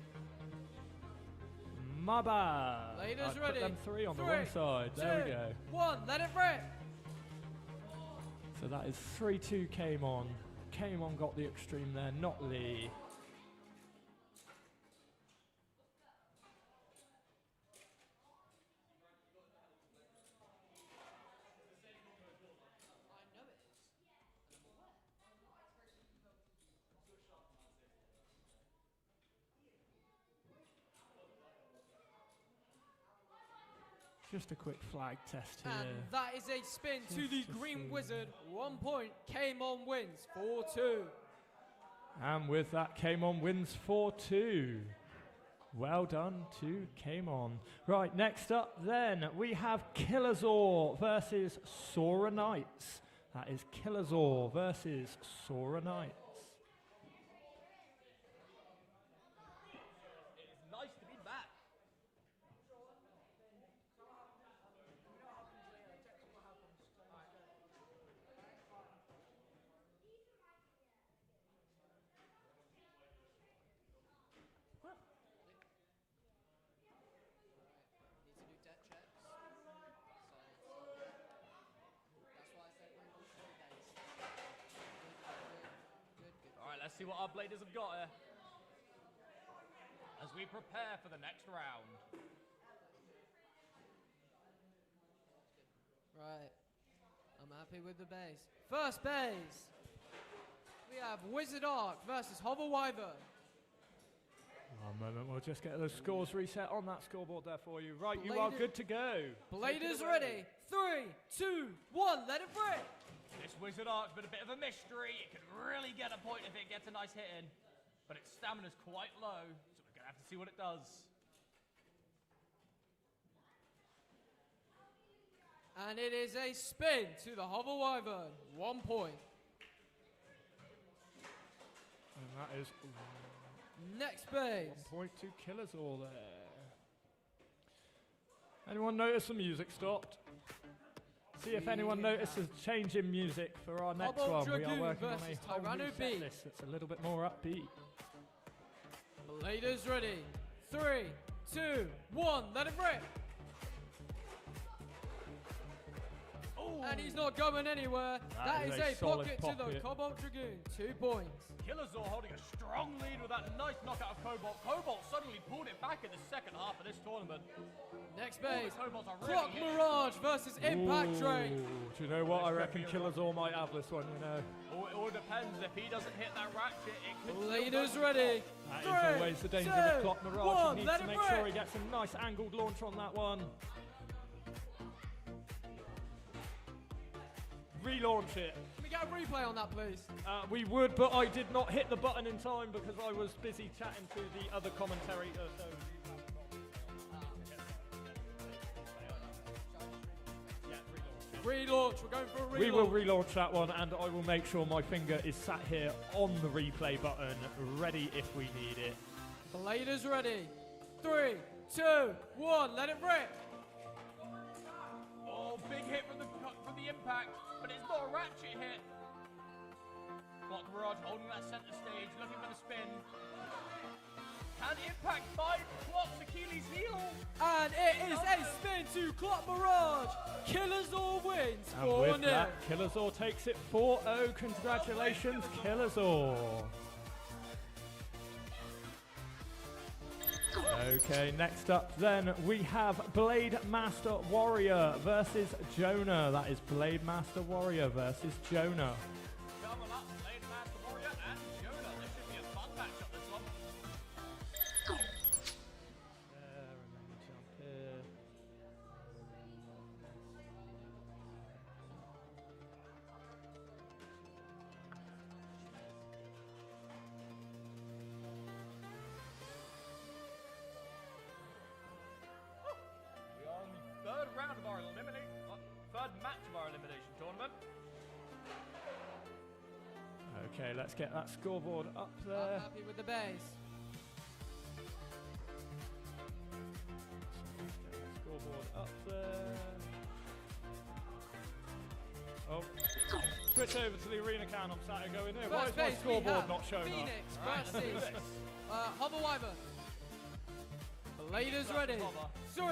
My bad. Bladers I put ready. them 3 on the 3, wrong side. There we 2, go. 1, let it rip. So that is 3-2 Kamon. Kamon got the extreme there, not Lee. Just a quick flag test here. And that is a spin to the Just to Green see. Wizard. 1 point. Kamon wins 4-2. And with that, Kamon wins 4-2. Well done to Kamon. Right, next up then, we have Killazor versus Sora Knights. That is Killazor versus Sora Knights. It is nice to be back. Need to do debt checks. So that's why I said bring on 3 days. Good. All right, let's see what our bladers have got here. As we prepare for the next round. Right. I'm happy with the base. First base. We have Wizard Arc versus Hover Wyvern. One moment, we'll just get those scores reset on that scoreboard there for you. Right, you are Bladed- good to go. Bladers ready. 3, 2, 1, let it break. This Wizard Arc's been a bit of a mystery. It can really get a point if it gets a nice hit in. But its stamina's quite low, so we're going to have to see what it does. And it is a spin to the Hover Wyvern. 1 point. And that is Next base. 1 point to Killazor there. Anyone notice the music stopped? See if anyone Yeah. notices a change in music for our next Cobalt one. We are Dragoon working on a versus whole new Tyranno set B. list that's a little bit more upbeat. Bladers ready. 3, 2, 1, let it rip. And he's not going anywhere. That is a solid pocket to the pocket. Cobalt Dragoon. 2 points. Killazor holding a strong lead with that nice knockout of Cobalt. Cobalt suddenly pulled it back in the second half of this tournament. Next All base. the Cobalts are really Clock hitting. Mirage versus Impact Ooh, Train. do you know what? I This reckon could be a Killazor might have this one, you know. It all depends. If he doesn't hit that ratchet, it could still Bladers go. ready. That is 3, always the danger 2, of Clock Mirage. 1, He needs let to it make sure he rip. gets a nice angled launch on that one. Relaunch it. we get a replay on that, please? We would, but I did not hit the button in time because I was busy chatting to the other commentator. So Relaunch. We're going for a relaunch. we will relaunch that one, and I will make sure my finger is sat here on the replay button, ready if we need it. Bladers ready. 3, 2, 1. Let it rip. Oh, big hit from the impact, but it's not a ratchet hit. Clock Mirage holding that center stage, looking for the spin. Can Impact find Clock's Achilles heel? And it is a spin to Clock Mirage. Killerzor wins And 4-0. with that, Killerzor takes it 4-0. Congratulations, Killerzor. Okay, next up then we have Blade Master Warrior versus Jonah. That is Blade Master Warrior versus Jonah. Coming up, Blade Master Warrior and Jonah. This should be a fun matchup, this one. There, and then jump here. We are on the third round of our third match of our elimination tournament. Okay, let's get that scoreboard up I'm there. happy with the base. Get the scoreboard up there. Oh, switch over to the arena cam. I'm sat here going, here, why is First my base, we scoreboard have not showing Phoenix up? versus Hover Wyvern. Bladers Hover. ready. 3,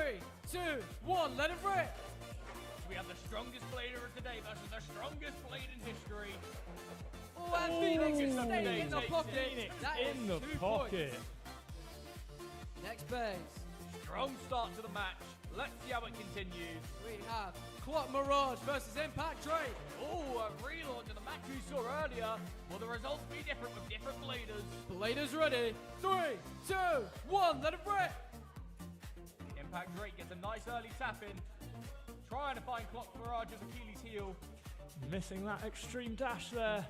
2, 1. Let it rip. We have the strongest blader of today versus the strongest blade in history. Oh, and Phoenix is Oh, staying in the takes pocket. Phoenix That is in the 2 pocket. points. Next base. Strong start to the match. Let's see how it continues. We have Clock Mirage versus Impact Drake. Oh, a relaunch of the match we saw earlier. Will the results be different with different bladers? Bladers ready. 3, 2, 1. Let it rip. Impact Drake gets a nice early tap in. Trying to find Clock Mirage's Achilles heel. Missing that extreme dash there.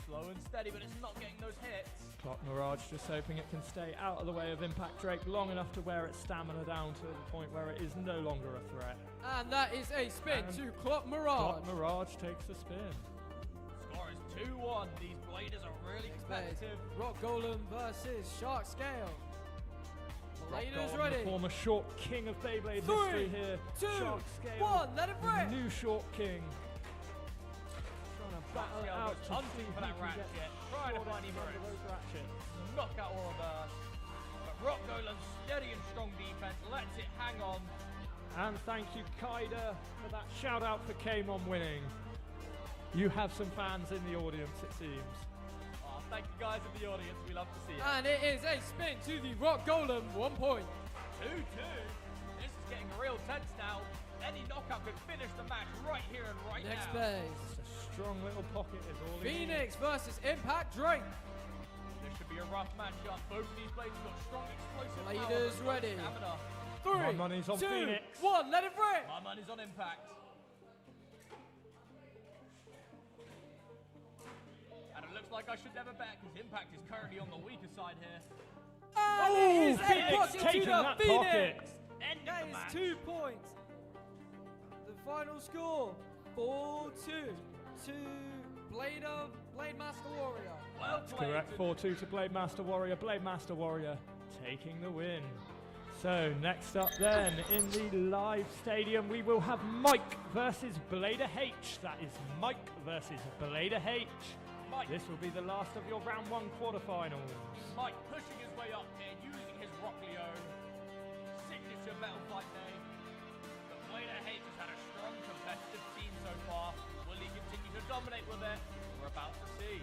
Slow and steady, but it's not getting those hits. Clock Mirage just hoping it can stay out of the way of Impact Drake long enough to wear its stamina down to the point where it is no longer a threat. And that is a spin And to Clock Mirage. Clock Mirage takes the spin. Score is 2-1. These bladers are really Next base. competitive. Rock Golem versus Shark Scale. Bladers Golem, ready. the former short king of Beyblade 3, history here. 2, Shark Scale, 1. Let it the rip. new short king. Trying to battle it Scale out goes to hunting see for who that can get ratchet. Trying to short find end him of those ratchets. knockout or reverse. But Rock Golem, steady and strong defense, lets it hang on. And thank you, Kaida, for that shout out for Kamon winning. You have some fans in the audience, it seems. Oh, thank you guys in the audience. We love to see it. And it is a spin to the Rock Golem. 1 point. 2-2. This is getting real tense now. Any knockout could finish the match right here and right Next now. base. Just a strong little pocket is all he needs. Phoenix versus Impact Drake. This should be a rough matchup. Both of these blades have got strong explosive power, Bladers but no ready. stamina. 3, My money's on 2, Phoenix. 1. Let it rip. My money's on Impact. And it looks like I should never bet because Impact is currently on the weaker side here. And it is a Phoenix pocket to taking the that Phoenix. pocket. End That of the match. is 2 points. The final score 4-2 to Blade Master Warrior. Well played. Correct, 4-2 to Blade Master Warrior. Blade Master Warrior taking the win. So next up then, in the live stadium, we will have Mike versus Blader H. That is Mike versus Blader H. Mike. This will be the last of your round 1 quarterfinals. Mike pushing his way up here, using his Rock Leo signature metal fight name. But Blader H has had a strong competitive team so far. Will he continue to dominate with it? We're about to see.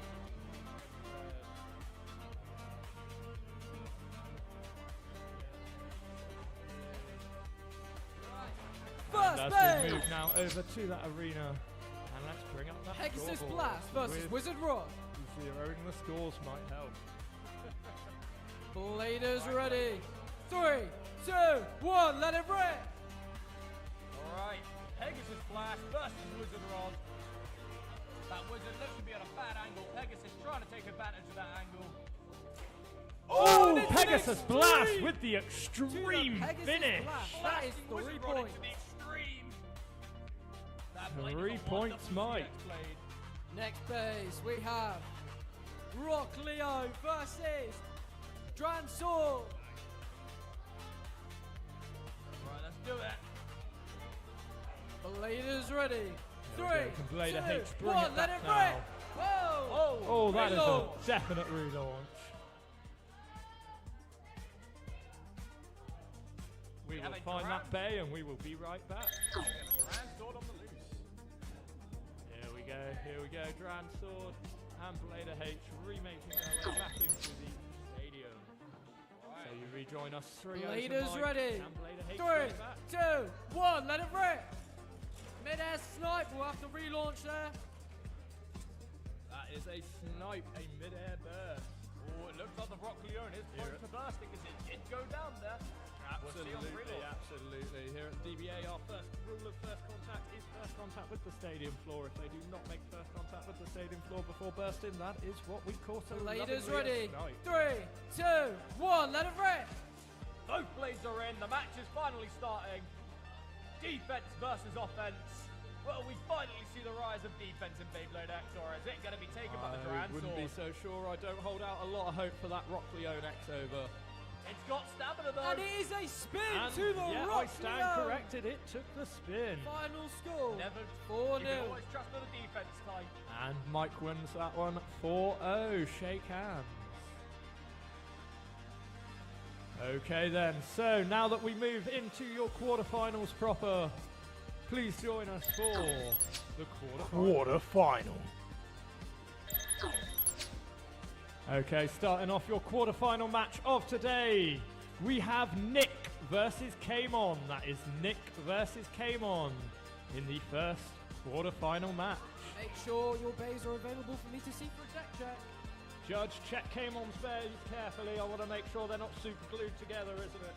First As we base. move now over to that arena, and let's bring up that Pegasus scoreboard Blast versus with Wizard Rock. zeroing the scores might help. Bladers ready. 3, 2, 1. Let it rip. Alright, Pegasus Flash versus Wizard Rod. That wizard looks to be on a bad angle. Pegasus trying to take advantage of that angle. Oh, and it's an Pegasus extreme Blast with the to the extreme Pegasus finish. Blast. That Blasting is wizard 3 rod into points. the extreme. That blade 3 is a points, wonderful Mike. CX blade. Next base, we have Rock Leo versus Dran Sword. Right, let's do it. Bladers ready. There we 3, go, can Blader 2, H bring 1, it let back it now. rip. Whoa! Oh, that is a Relaunch. definite relaunch. We have will a find that Grand- bay and we will be right back. We have a grand sword on the loose. Here we go, Grand Sword and Blader H remaking their way back into the stadium. So you rejoin us 3 Bladers ready. And Blader H 3, goes back. 2, 1, let it rip. Mid-air snipe, we'll have to relaunch there. That is a snipe, a mid-air burst. Oh, it looks like the Rock Leone is close to bursting because it did go down there. We'll see on the Absolutely, relaunch. absolutely. Here at DBA, our first rule of first contact is first contact with the stadium floor. If they do not make first contact with the stadium floor before bursting, that is what we call so Bladers lovingly a ready. snipe. 3, 2, 1, let it rip. Both blades are in. The match is finally starting. Defense versus offense. Will we finally see the rise of defense in Beyblade X, or is it going to be taken by the I Grand wouldn't be Sword? so sure. I don't hold out a lot of hope for that Rock Leone X over. It's got stamina though. And it is a spin And to the yeah, Rock I stand Leo. corrected. It took the spin. Final score. Never. 4-0. You can always trust on the defense type. And Mike wins that one 4-0. Shake hands. Okay then, so now that we move into your quarterfinals proper, please join us for the quarterfinals. Quarterfinal. Okay, starting off your quarterfinal match of today, we have Nick versus Kamon. That is Nick versus Kamon in the first quarterfinal match. Make sure your bays are available for me to see for a deck check. Judge, check Kamon's bays carefully. I want to make sure they're not super glued together, isn't it?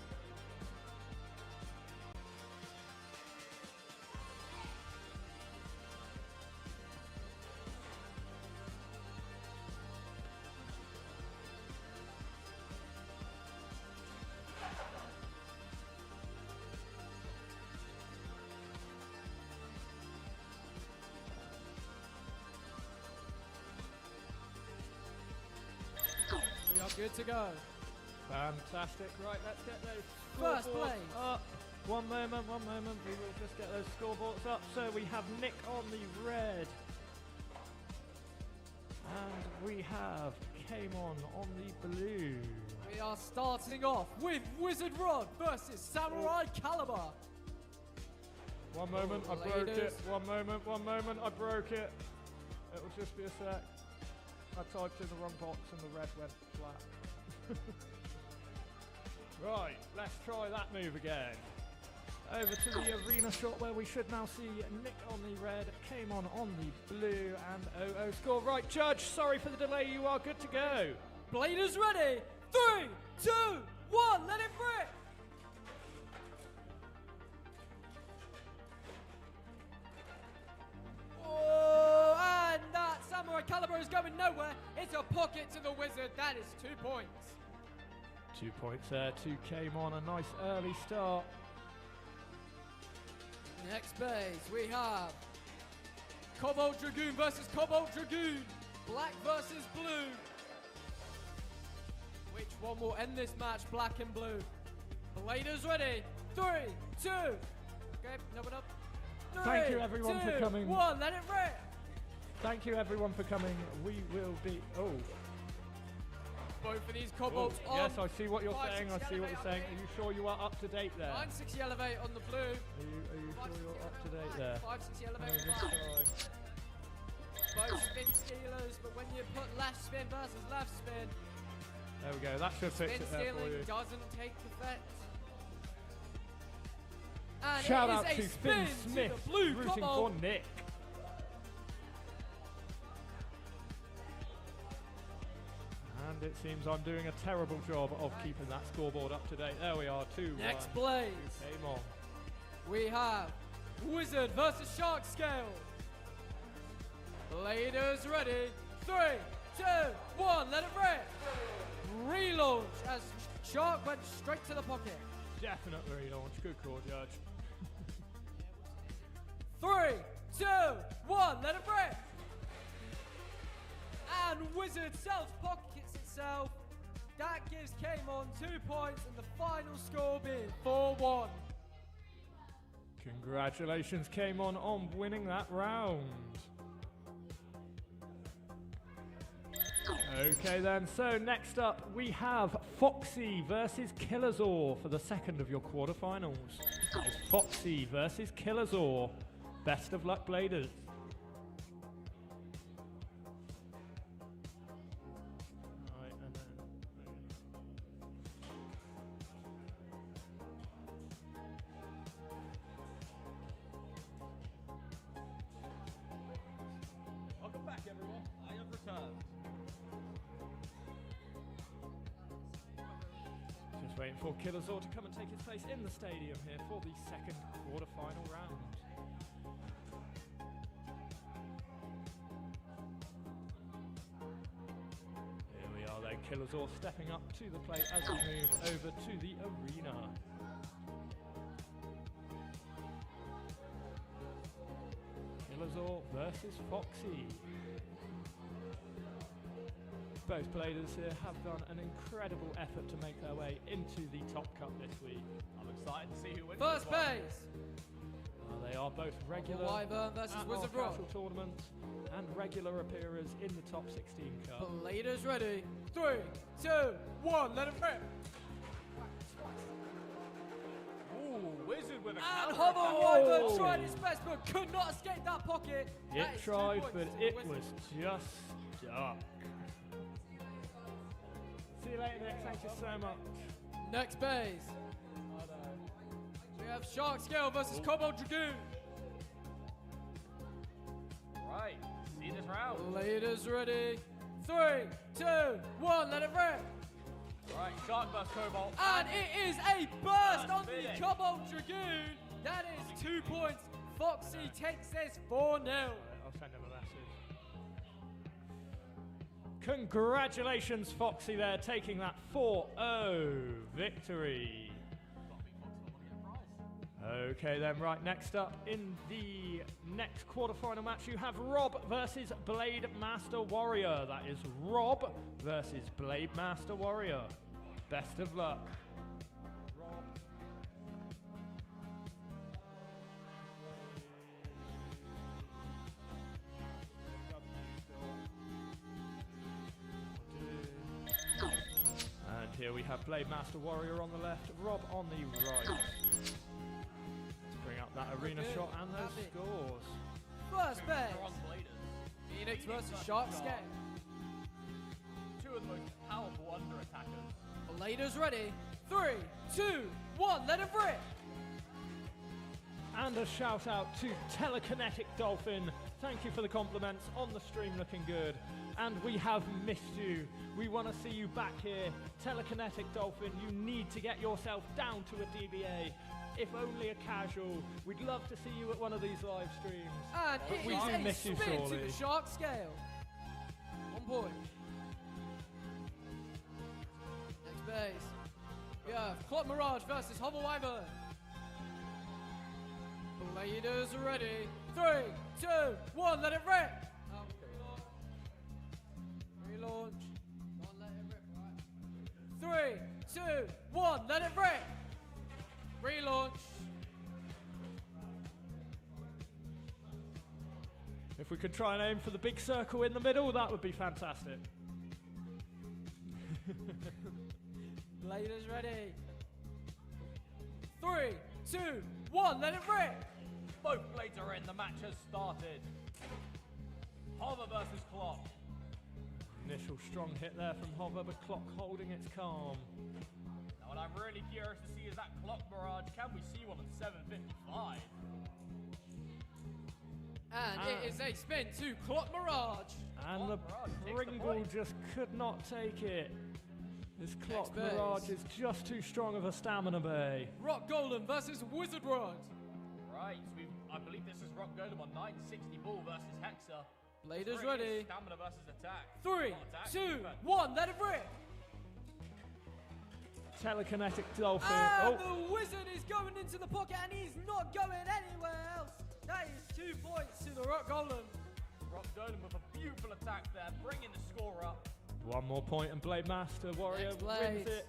We are good to go. Fantastic. Right, let's get those First scoreboards place. up. One moment. We will just get those scoreboards up. So we have Nick on the red. And we have Kamon on the blue. We are starting off with Wizard Rod versus Samurai Caliber. One moment, I broke Ladies. it. One moment, I broke it. It'll just be a sec. I typed in the wrong box and the red went flat. Right, let's try that move again. Over to the arena shot where we should now see Nick on the red, Kamon on the blue, and OO score. Right, Judge, sorry for the delay, you are good to go. Bladers ready. 3, 2, 1, let it rip. Oh, and that Samurai Caliber is going nowhere. It's a pocket to the Wizard. That is 2 points. 2 points there to Kamon, a nice early start. Next base, we have Cobalt Dragoon versus Cobalt Dragoon. Black versus blue. Which one will end this match, black and blue? Bladers ready. 3, 2. Okay, open up. Thank you everyone for coming. 1, let it rip. Thank you everyone for coming. We will be, Both of these Oh, Cobalts on. yes, I see what you're saying. 560 I see what you're saying. elevate Are you sure you are up to date there? 960 elevate on the blue. Are you sure you're up to date there? 560 Coming elevate this on black. side. Both spin stealers, but when you put left spin versus left spin, There we go. That should fix spin it there for stealing you. doesn't take effect. And Shout it out is to a Spin spin Smith to the blue rooting for Cobalt. Nick. And it seems I'm doing a terrible job of keeping that scoreboard up to date. There we are, 2-1. Next blaze, Came on. we have Wizard versus Shark Scale. Bladers ready. 3, 2, 1, let it rip. Relaunch as Shark went straight to the pocket. Definite relaunch. Good call, Judge. 3, 2, 1, let it rip. And Wizard self-pockets itself. That gives K-Mon 2 points and the final score being 4-1. Congratulations, K-Mon, on winning that round. Okay then, so next up we have Foxy versus Killerzor for the second of your quarterfinals. It's Foxy versus Killerzor. Best of luck, Bladers. Right, and then... Welcome back, everyone. I have returned. Just waiting for Killerzor to come and take his place in the stadium here for the second quarterfinal round. Here we are then, Killerzor stepping up to the plate as we move over to the arena. Killerzor versus Foxy. Both Bladers here have done an incredible effort to make their way into the Top Cup this week. I'm excited to see who wins. First this one. base. They are both regular Wyvern versus at Wizard our Rock. casual tournaments and regular appearers in the Top 16 Cup. Bladers ready. 3, 2, 1, let it rip. Ooh, Wizard with a And counter Hover attack. Wyvern tried his best but could not escape that pocket. It That is 2 tried, points but to the it Wizard. was just stuck. See you later, Nick. Thank you so much. Next base. We have Shark Scale versus Cobalt Dragoon. Right, see this round. Bladers ready. 3, 2, 1, let it rip. Right, Shark burst Cobalt. And it is a burst on spinning. the Cobalt Dragoon. That is 2 points. Foxy takes this 4-0. I'll send him a message. Congratulations, Foxy, there, taking that 4-0 victory. Okay then, right, next up in the next quarterfinal match you have Rob versus Blade Master Warrior. That is Rob versus Blade Master Warrior. Best of luck. Rob. And here we have Blade Master Warrior on the left, Rob on the right. Let's bring up that arena Okay, shot and those happy. scores. First base. Strong Bladers. Phoenix versus Shark Scale. Two of the most powerful under attackers. Bladers ready. 3, 2, 1, let it rip. And a shout out to Telekinetic Dolphin. Thank you for the compliments on the stream, looking good. And we have missed you. We want to see you back here. Telekinetic Dolphin, you need to get yourself down to a DBA. If only a casual. We'd love to see you at one of these live streams. And But it we is do a miss you spin to sorely. the Shark Scale. 1 point. Next base. We have Clock Mirage versus Hover Wyvern. Bladers ready. 3, 2, 1, let it rip. Relaunch. Come on, let it rip, right? 3, 2, 1, let it rip. Relaunch. If we could try and aim for the big circle in the middle, that would be fantastic. Bladers ready. 3, 2, 1, let it rip. Both blades are in, the match has started. Hover versus Clock. Initial strong hit there from Hover, but Clock holding its calm. Now what I'm really curious to see is that Clock Mirage. Can we see one at 755? Ah. And it is a spin to Clock Mirage. And the Clock Mirage takes the Pringle point. just could not take it. This Clock base. Mirage is just too strong of a stamina bay. Rock Golem versus Wizard Rod. Right, so I believe this is Rock Golem on 960 ball versus Hexa. Bladers Really ready. is Stamina versus attack. 3, Not attack, 2, defense. 1, let it rip. Telekinetic Dolphin. And Oh, the wizard is going into the pocket and he's not going anywhere else. That is 2 points to the Rock Golem. Rock Golem with a beautiful attack there, bringing the score up. one more point and Blade Master Warrior Next wins Blades. it.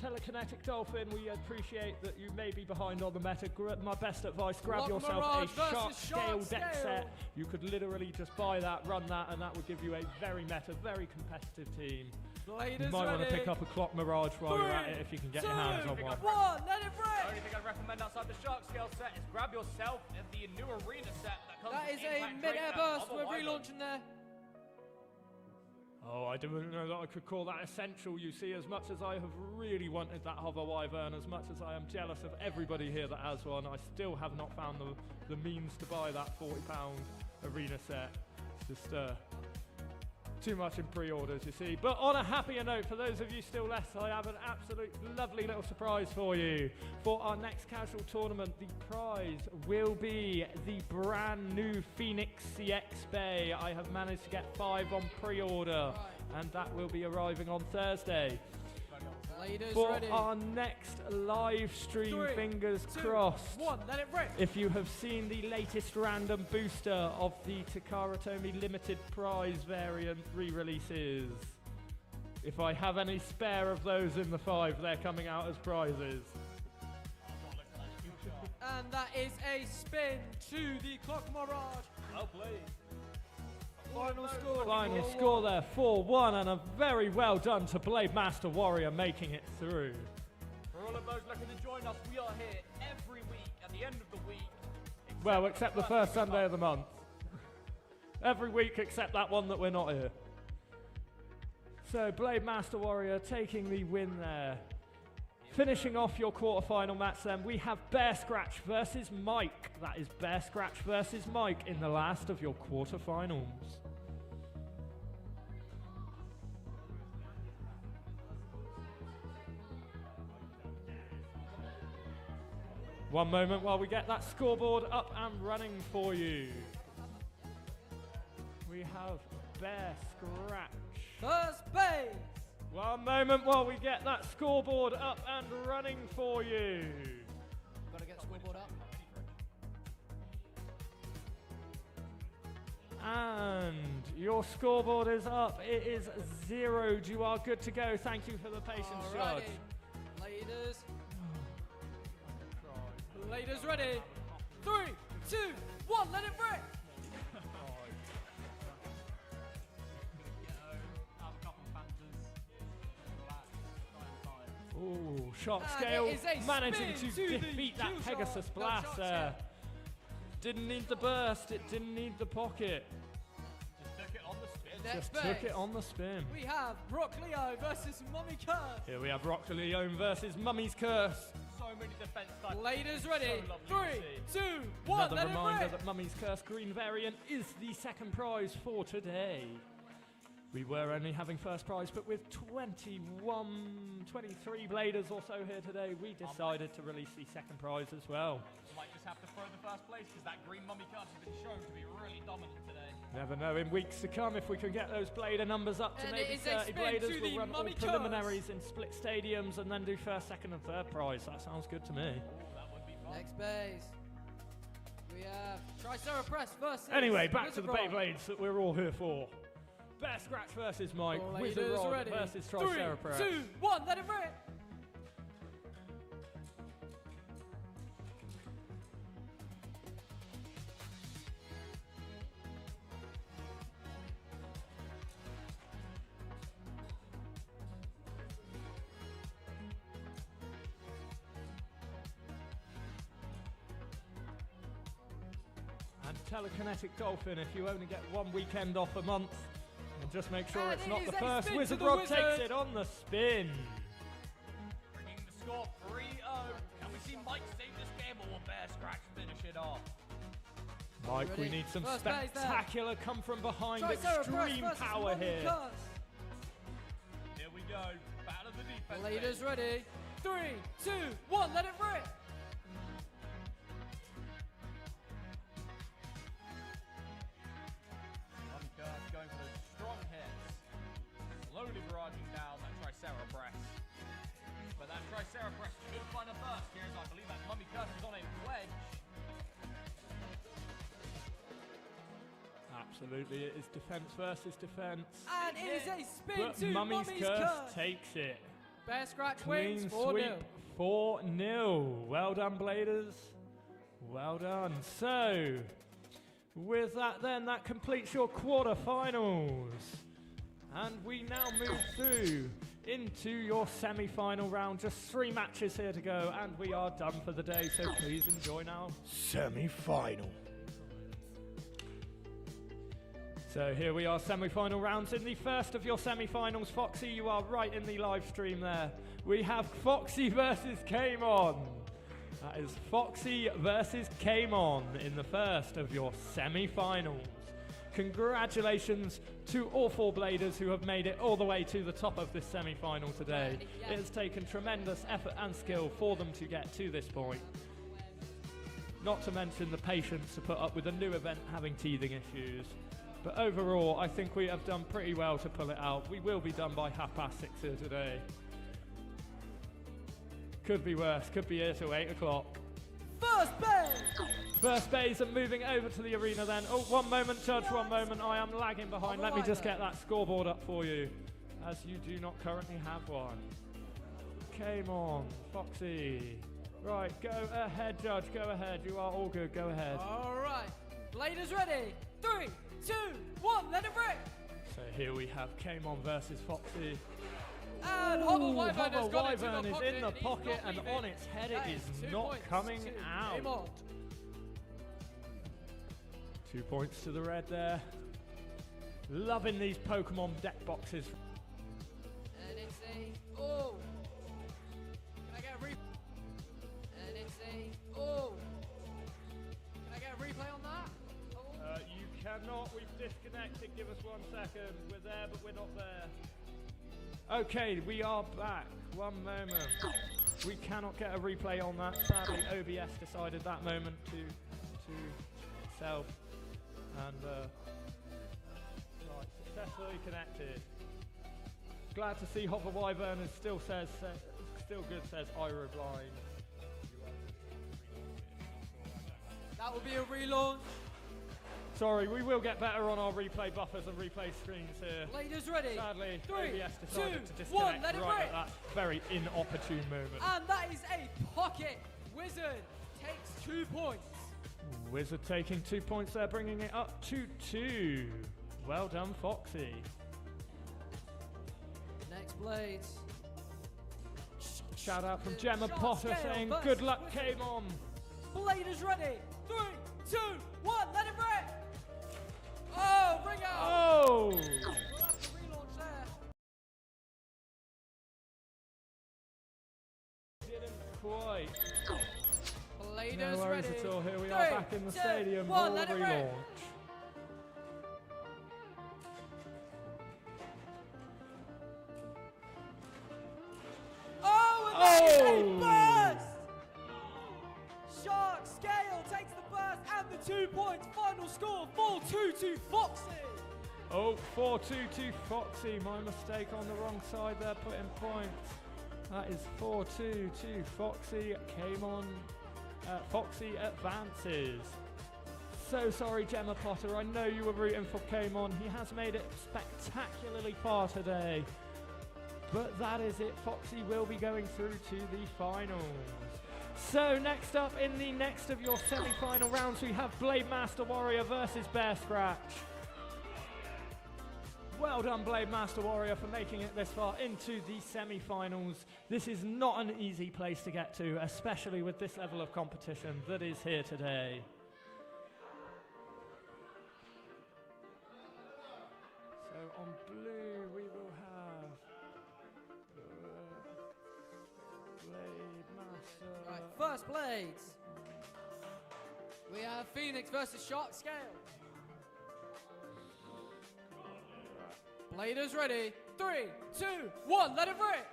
Telekinetic Dolphin, we appreciate that you may be behind on the meta. My best advice, grab Rock yourself Mirage a Shark versus Scale Shark deck Scale. set. You could literally just buy that, run that, and that would give you a very meta, very competitive team. You Bladers might want to ready. pick up a Clock Mirage while you're at it if you can get your hands on 2, one. 1, let it The rip. only thing I'd recommend outside the Shark Scale set is grab yourself the new arena set that comes That with is a Impact mid-air Drake and burst. We're other items. relaunching there. Oh, I didn't know that I could call that essential. You see, as much as I have really wanted that Hover Wyvern, as much as I am jealous of everybody here that has one, I still have not found the means to buy that £40 arena set. It's just too much in pre-orders, you see. But on a happier note, for those of you still left, I have an absolute lovely little surprise for you. For our next casual tournament, the prize will be the brand new Phoenix CX Bay. I have managed to get 5 on pre-order, and that will be arriving on Thursday. Bladers For ready. our next live stream, 3, fingers 2, crossed. 1, let it rip. If you have seen the latest random booster of the Takara Tomy limited prize variant re-releases, if I have any spare of those in the 5, they're coming out as prizes. And that is a spin to the Clock Mirage. Well played. Final score. Final 4-1. score there, 4-1, and a very well done to Blade Master Warrior making it through. For all of those looking to join us, we are here every week at the end of the week. Well, except the first Sunday of the month. Every week except that one that we're not here. So Blade Master Warrior taking the win there. Finishing off your quarterfinal match then, we have Bear Scratch versus Mike. That is Bear Scratch versus Mike in the last of your quarterfinals. One moment while we get that scoreboard up and running for you. We have Bear Scratch. First base. One moment while we get that scoreboard up and running for you. Gotta get the scoreboard up. And your scoreboard is up. It is 0. You are good to go. Thank you for the patience, Judge. Alrighty. Bladers. Bladers ready. 3, 2, 1, let it rip. Ooh, Shark And Scale it is a managing spin to to the defeat that Q-Shark. Pegasus Go Blast Shark there. Scale. Didn't need the burst, it didn't need the pocket. Just took it on the spin. Next Just base. took it on the spin. We have Brock Leo versus Mummy Curse. Here we have Rock Leone versus Mummy's Curse. So many defense types. Bladers ready. So lovely 3, to see. 2, 1, Another let reminder it rip. that Mummy's Curse green variant is the second prize for today. We were only having first prize, but with 23 Bladers or so here today, we decided to release the second prize as well. Might just have to throw the first place because that green mummy card has been shown to be really dominant today. Never know in weeks to come if we can get those Blader numbers up to And maybe it is a 30 spin Bladers. to We'll the run all Mummy preliminaries in split stadiums and then do first, second and third prize. That sounds good to me. Oh, that would be fun. Next base. We have Triceratops versus. Anyway, back to Wizard the Rod. Beyblades that we're all here for. Bear Scratch versus Mike, Wizard Bladers Rod ready. versus 3, Triceratops. 2, 1, let it rip. And Telekinetic Dolphin, if you only get one weekend off a month, and just make sure And it's it not is the a first spin to Wizard the Rod Wizard. takes it on the spin. Bringing the score 3-0. Can we see Mike save this game or will Bear Scratch finish it off? Mike, we Ready? need some First base there. spectacular come from behind Triceratops extreme versus power Mummy here. Curse. Here we go. Battle of the defense. Bladers baby. ready. 3, 2, 1, let it rip. Mummy barraging down that Tricera press. But that Tricera press could find a burst here, as I believe that Mummy Curse is on a wedge. Absolutely, it is defense versus defense. And it is a spin But to Mummy's Mummy's Curse Curse. takes it. Bear Scratch Clean wins sweep 4-0. 4-0. Well done, Bladers. Well done. So, with that then, that completes your quarterfinals. And we now move through into your semi-final round. Just 3 matches here to go, and we are done for the day. So please enjoy now. Semi-final. So here we are, semi-final rounds. In the first of your semi-finals, Foxy, you are right in the live stream there. We have Foxy versus Kamon. That is Foxy versus Kamon in the first of your semi-finals. Congratulations to all 4 Bladers who have made it all the way to the top of this semi-final today. It has taken tremendous effort and skill for them to get to this point. Not to mention the patience to put up with a new event having teething issues. But overall, I think we have done pretty well to pull it out. We will be done by 6:30 here today. Could be worse, could be here till 8 o'clock. First base! First base and moving over to the arena then. Oh, one moment, Judge, one moment. I am lagging behind. Let me just get that scoreboard up for you, as you do not currently have one. Came on, Foxy. Right, go ahead, Judge, go ahead. You are all good, go ahead. All right, Bladers ready. 3, 2, 1, let it rip! So here we have Came On versus Foxy. And Hobble Wyvern has Hobble got into Wyvern the is pocket, in the and he's pocket, not and leaving. on its head That it is 2 not points coming to out. Kamon. 2 points to the red there. Loving these Pokemon deck boxes. And it's a oh. Can I get a replay? And it's a oh. Can I get a replay on that? Oh. You cannot, we've disconnected, give us 1 second. We're there, but we're not there. Okay, we are back. 1 moment. We cannot get a replay on that. Sadly, OBS decided that moment to itself. And right, successfully connected. Glad to see Hover Wyvern is still good, says Ira Blind. That will be a relaunch. Sorry, we will get better on our replay buffers and replay screens here. Ladies ready. Sadly, 3, OBS decided 2, to disconnect 1, let it right rip. at that very inopportune moment. And that is a pocket. Wizard takes 2 points. Wizard taking 2 points there, bringing it up to 2. Well done, Foxy. Next Blades. Shout out from Gemma Shot Potter scale saying, versus good luck, Wizard. Came On. Bladers ready. 3, 2, 1, let it rip. Oh, ring out. Oh! We'll have to relaunch there. Didn't quite. Bladers No worries ready. at all. Here we are 3, back in the 2, stadium 1, for let the it rip. relaunch. Oh, and that is a burst! Shark Scale takes the burst and the 2 points. Final score 4-2 to Foxy. Oh, 4-2 to Foxy. My mistake on the wrong side there, putting points. That is 4-2 to Foxy. Came on. Foxy advances. So sorry, Gemma Potter. I know you were rooting for Came On. He has made it spectacularly far today. But that is it. Foxy will be going through to the finals. So next up in the next of your semi-final rounds, we have Blade Master Warrior versus Bear Scratch. Well done, Blade Master Warrior, for making it this far into the semi-finals. This is not an easy place to get to, especially with this level of competition that is here today. So on blue, we will have Blade Master. Right, first Blades. We have Phoenix versus Shark Scale. Bladers ready. 3, 2, 1, let it rip.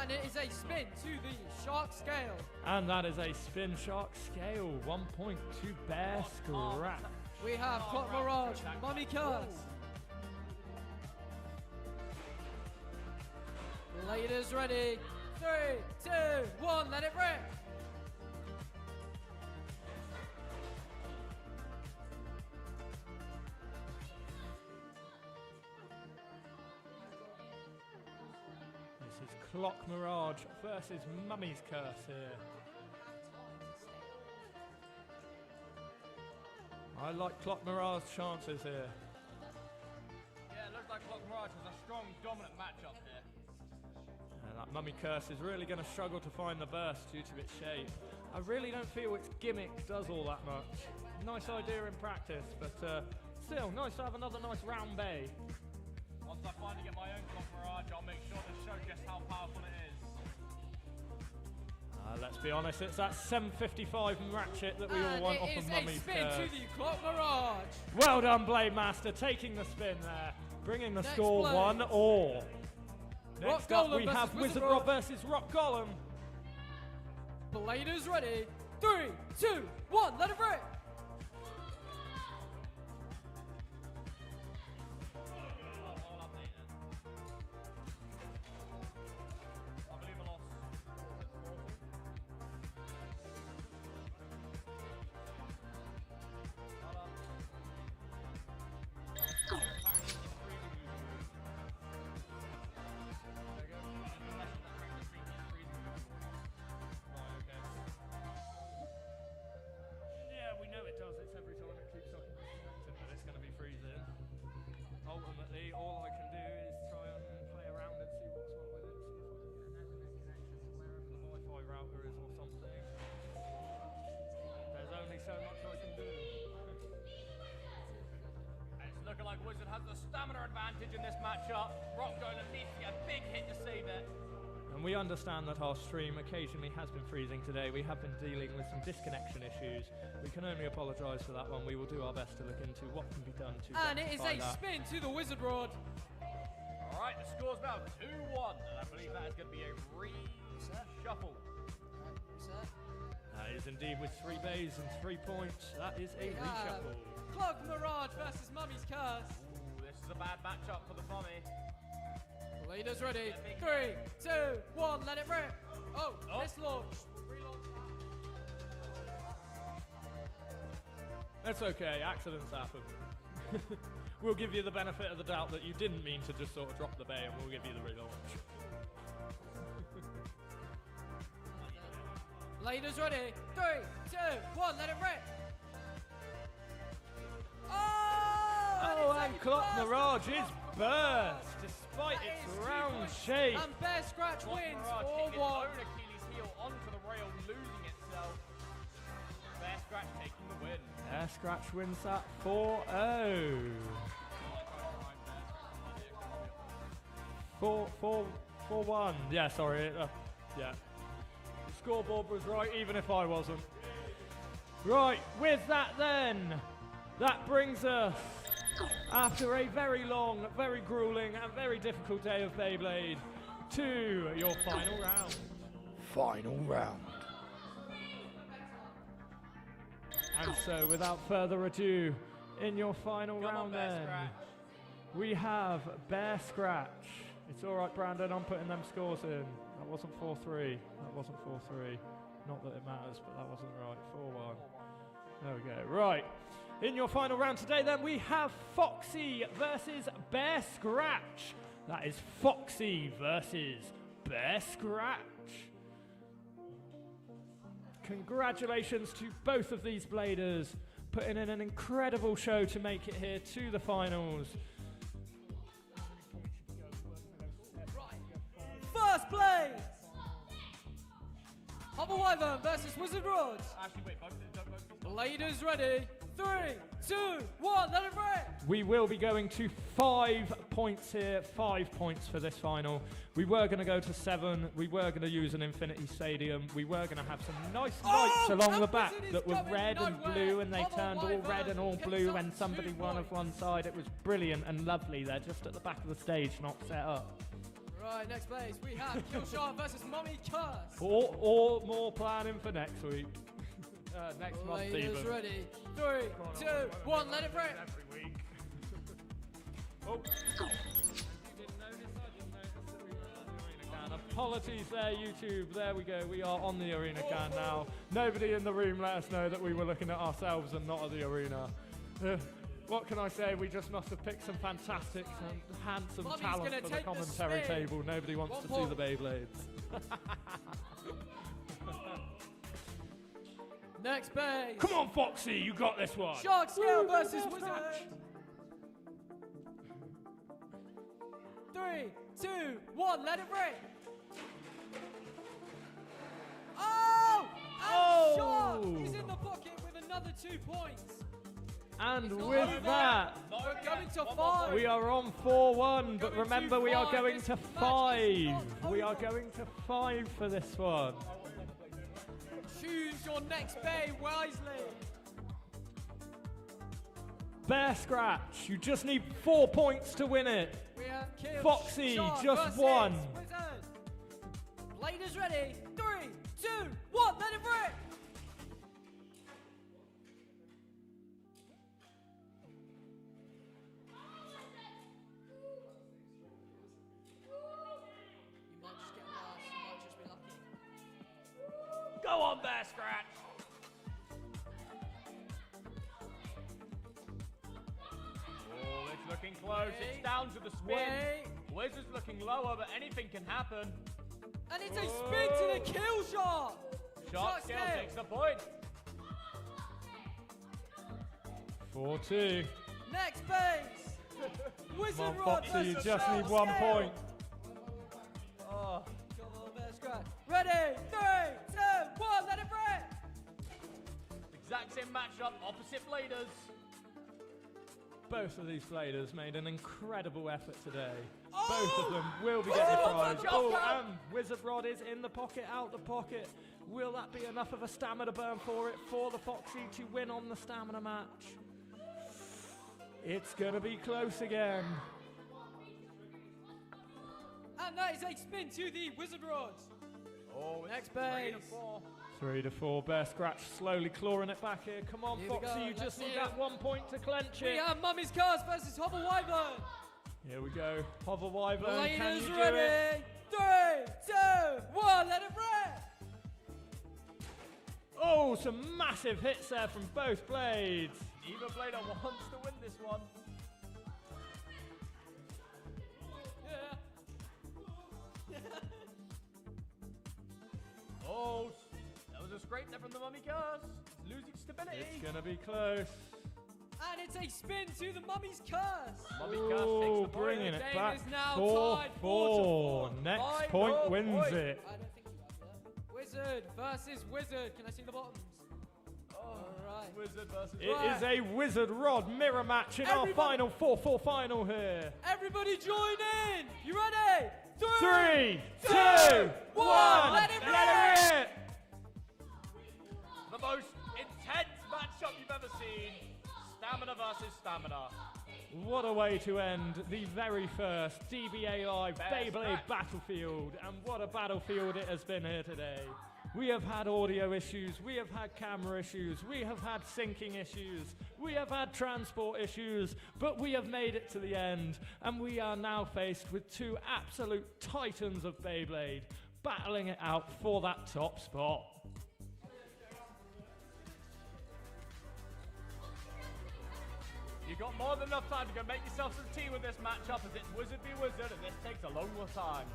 And it is a spin to the shark scale. And that is a spin shark scale. 1 point to Bear Scratch. We have Clock Mirage, Mummy Curse. Leaders ready. 3, 2, 1, let it rip. This is Clock Mirage versus Mummy's Curse here. I like Clock Mirage's chances here. Yeah, it looks like Clock Mirage has a strong, dominant matchup here. And that Mummy Curse is really going to struggle to find the burst due to its shape. I really don't feel its gimmick does all that much. Nice idea in practice, but still, nice to have another nice round bay. Once I finally get my own Clock Mirage, I'll make sure to show just how powerful it is. Let's be honest, it's that 755 ratchet that we all want off of Mummy's spin Curse. to the Clock Mirage. Well done, Blade Master, taking the spin there, bringing the Next score play. 1-all. Rock Next up, Golem we have versus Wizard Wizard Rob versus Rock Golem. Bladers ready. 3, 2, 1, let it rip. All updated. I believe I lost. Yeah, we know it does. It's every time it keeps on disconnecting that it's going to be freezing. Ultimately, all I can do is try and play around and see what's what with it. See if I can get an internet connection to wherever the Wi-Fi router is or something. There's only so much I can do. It's looking like Wizard has the stamina advantage in this matchup. Rock Golem needs to get a big hit to save it. And we understand that our stream occasionally has been freezing today. We have been dealing with some disconnection issues. We can only apologise for that one. We will do our best to look into what can be done to And it is rectify a that. spin to the Wizard Rod. All right, the score's now 2-1, and I believe that is going to be a reshuffle. That is indeed with 3 bays and 3 points. That is a We have reshuffle. Clock Mirage versus Mummy's Curse. Ooh, this is a bad matchup for the Mummy. Leaders ready. 3, 2, 1, let it rip. Oh, mislaunch. Relaunch. That's okay, accidents happen. We'll give you the benefit of the doubt that you didn't mean to just sort of drop the bay, and we'll give you the relaunch. Leaders ready. 3, 2, 1, let it rip. Oh, and Clock Mirage is burst, despite That its is 2 round points. shape. And Bear Scratch Clock wins Mirage hitting its 4-1. own Achilles heel onto the rail, losing itself. Bear Scratch taking the win. Bear Scratch wins that 4-0. 4-1. Yeah, sorry. Yeah. The scoreboard was right, even if I wasn't. Right, with that then, that brings us, after a very long, very grueling, and very difficult day of Beyblade, to your final round. Final round. And so, without further ado, in your final Come on, round Bear then, Scratch. we have Bear Scratch. It's all right, Brandon, I'm putting them scores in. That wasn't 4-3. That wasn't 4-3. Not that it matters, but that wasn't right. 4-1. There we go. Right. In your final round today, then, we have Foxy versus Bear Scratch. That is Foxy versus Bear Scratch. Congratulations to both of these bladers, putting in an incredible show to make it here to the finals. First place. Hubble Wyvern versus Wizard Rods. Actually, wait, don't. Leaders ready. 3, 2, 1, let it rip. We will be going to 5 points here, 5 points for this final. We were going to go to 7. We were going to use an Infinity Stadium. We were going to have some nice lights along and the back Wizard is that were going red and nowhere. blue, and they Hubble turned all Wyvern red and all gets blue up when somebody 2 won of points. one side. It was brilliant and lovely. They're just at the back of the stage, not set up. Right, next place we have Killshot versus Mummy Curse. Or more planning for next week. Next month, Ladies even. ready. 3, 2, 1, let it rip. Every week. Oh. You didn't notice? I didn't notice that we were on the arena can. Apologies there, YouTube. There we go. We are on the arena can now. Nobody in the room let us know that we were looking at ourselves and not at the arena. What can I say? We just must have picked some fantastic and handsome Mummy's talent gonna for the take the commentary spin. table. Nobody wants One to point. see the Beyblades. Next base. Come on, Foxy, you got this one. Shark Scale versus Wizard. 3, 2, 1, let it rip. Oh! And Shark is in the pocket with another 2 points. And It's not with over. that, We're going to 5. we are on 4-1, but Going remember to we are 5. going This to match is 5. not We are over. going to 5 for this one. Choose your next bay wisely. Bear Scratch, you just need 4 points to win it. We have Kill Foxy, Shark just versus 1. Wizard. Blade is ready. 3, 2, 1, let it rip. You might just get last, you might just be lucky. Go on, Bear Scratch. Oh, it's looking close. Wait. It's down to the spin. Wait. Wizard's looking lower, but anything can happen. And it's a spin to the kill shot. Shark Scale takes the point. 4-2. Next base. Wizard Come on, Rod Foxy, you versus just Shark need 1 Scale. point. Oh, Come on, Bear Scratch. Ready? 3, 2, 1, let it rip. exact same matchup, opposite bladers. Both of these bladers made an incredible effort today. Oh! Both of them will be Oh, getting a oh, prize. oh, Oh, oh. and Wizard Rod is in the pocket, out the pocket. Will that be enough of a stamina burn for it, for the Foxy to win on the stamina match? It's going to be close again. And that is a spin to the Wizard Rod. Oh, Next it's 3 to base. 4. 3-4, Bear Scratch slowly clawing it back here. Come on, Here we Foxy, go, you just let's need see that it. 1 point to clench We it. have Mummy's Curse versus Hover Wyvern. Here we go. Hover Wyvern, can Bladers you do it? ready. 3, 2, 1, let it rip. Oh, some massive hits there from both blades. Neither blader wants to win this one. Yeah. Oh, that was a scrape there from the Mummy Curse. Losing stability. It's going to be close. And it's a spin to the Mummy's Curse. Mummy Curse takes Oh, the point. bringing it Game back. is now 4-4. tied 4-4. Next Final point wins point. it. I don't think you have that. Wizard versus Wizard. Can I see the bottoms? Alright. Wizard versus It Right. is a Wizard Rod mirror match in our Everybody- final 4-4 final here. Everybody join in. You ready? 3, 2, 1. Let it Let it rip. the most intense matchup you've ever seen. Stamina versus stamina. What a way to end the very first DBA Live Bear Beyblade Scratch. Battlefield. And what a battlefield it has been here today. We have had audio issues, we have had camera issues, we have had syncing issues, we have had transport issues, but we have made it to the end, and we are now faced with 2 absolute titans of Beyblade, battling it out for that top spot. You got more than enough time to go make yourself some tea with this matchup, as it's Wizard v Wizard, and this takes a long time.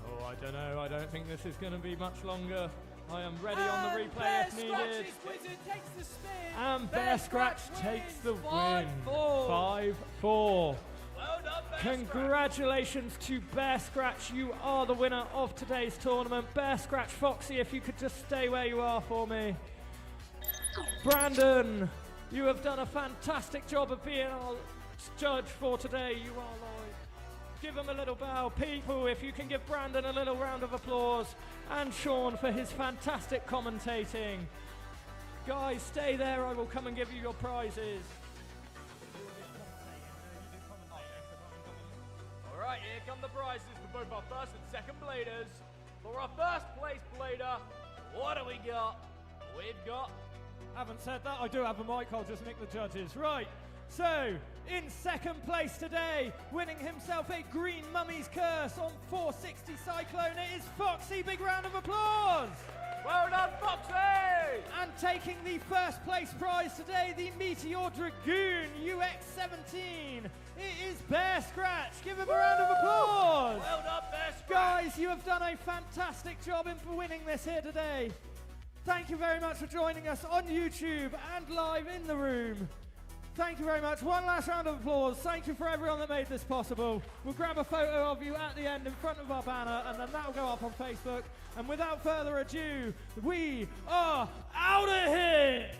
Oh, I don't know, I don't think this is going to be much longer. I am ready on the replay if needed. Scratch's Wizard takes the spin. And Bear Scratch takes the win. 5-4. 5-4. Well done, Bear Scratch. Congratulations to Bear Scratch. You are the winner of today's tournament. Bear Scratch, Foxy, if you could just stay where you are for me. Brandon, you have done a fantastic job of being our judge for today. You are live. Give him a little bow. People, if you can give Brandon a little round of applause. And Sean for his fantastic commentating. Guys, stay there. I will come and give you your prizes. All right, here here come the prizes for both our first and second bladers. For our first place blader, what do we got? We've got... Haven't said that, I do have a mic, I'll just nick the judges. Right, so in second place today, winning himself a Green Mummy's Curse on 460 Cyclone, it is Foxy. Big round of applause. Well done, Foxy! And taking the first place prize today, the Meteor Dragoon UX-17, it is Bear Scratch. Give him a round of applause. Well done, Bear Scratch. Guys, you have done a fantastic job in winning this here today. Thank you very much for joining us on YouTube and live in the room. Thank you very much. One last round of applause. Thank you for everyone that made this possible. We'll grab a photo of you at the end in front of our banner, and then that'll go up on Facebook. And without further ado, we are out of here!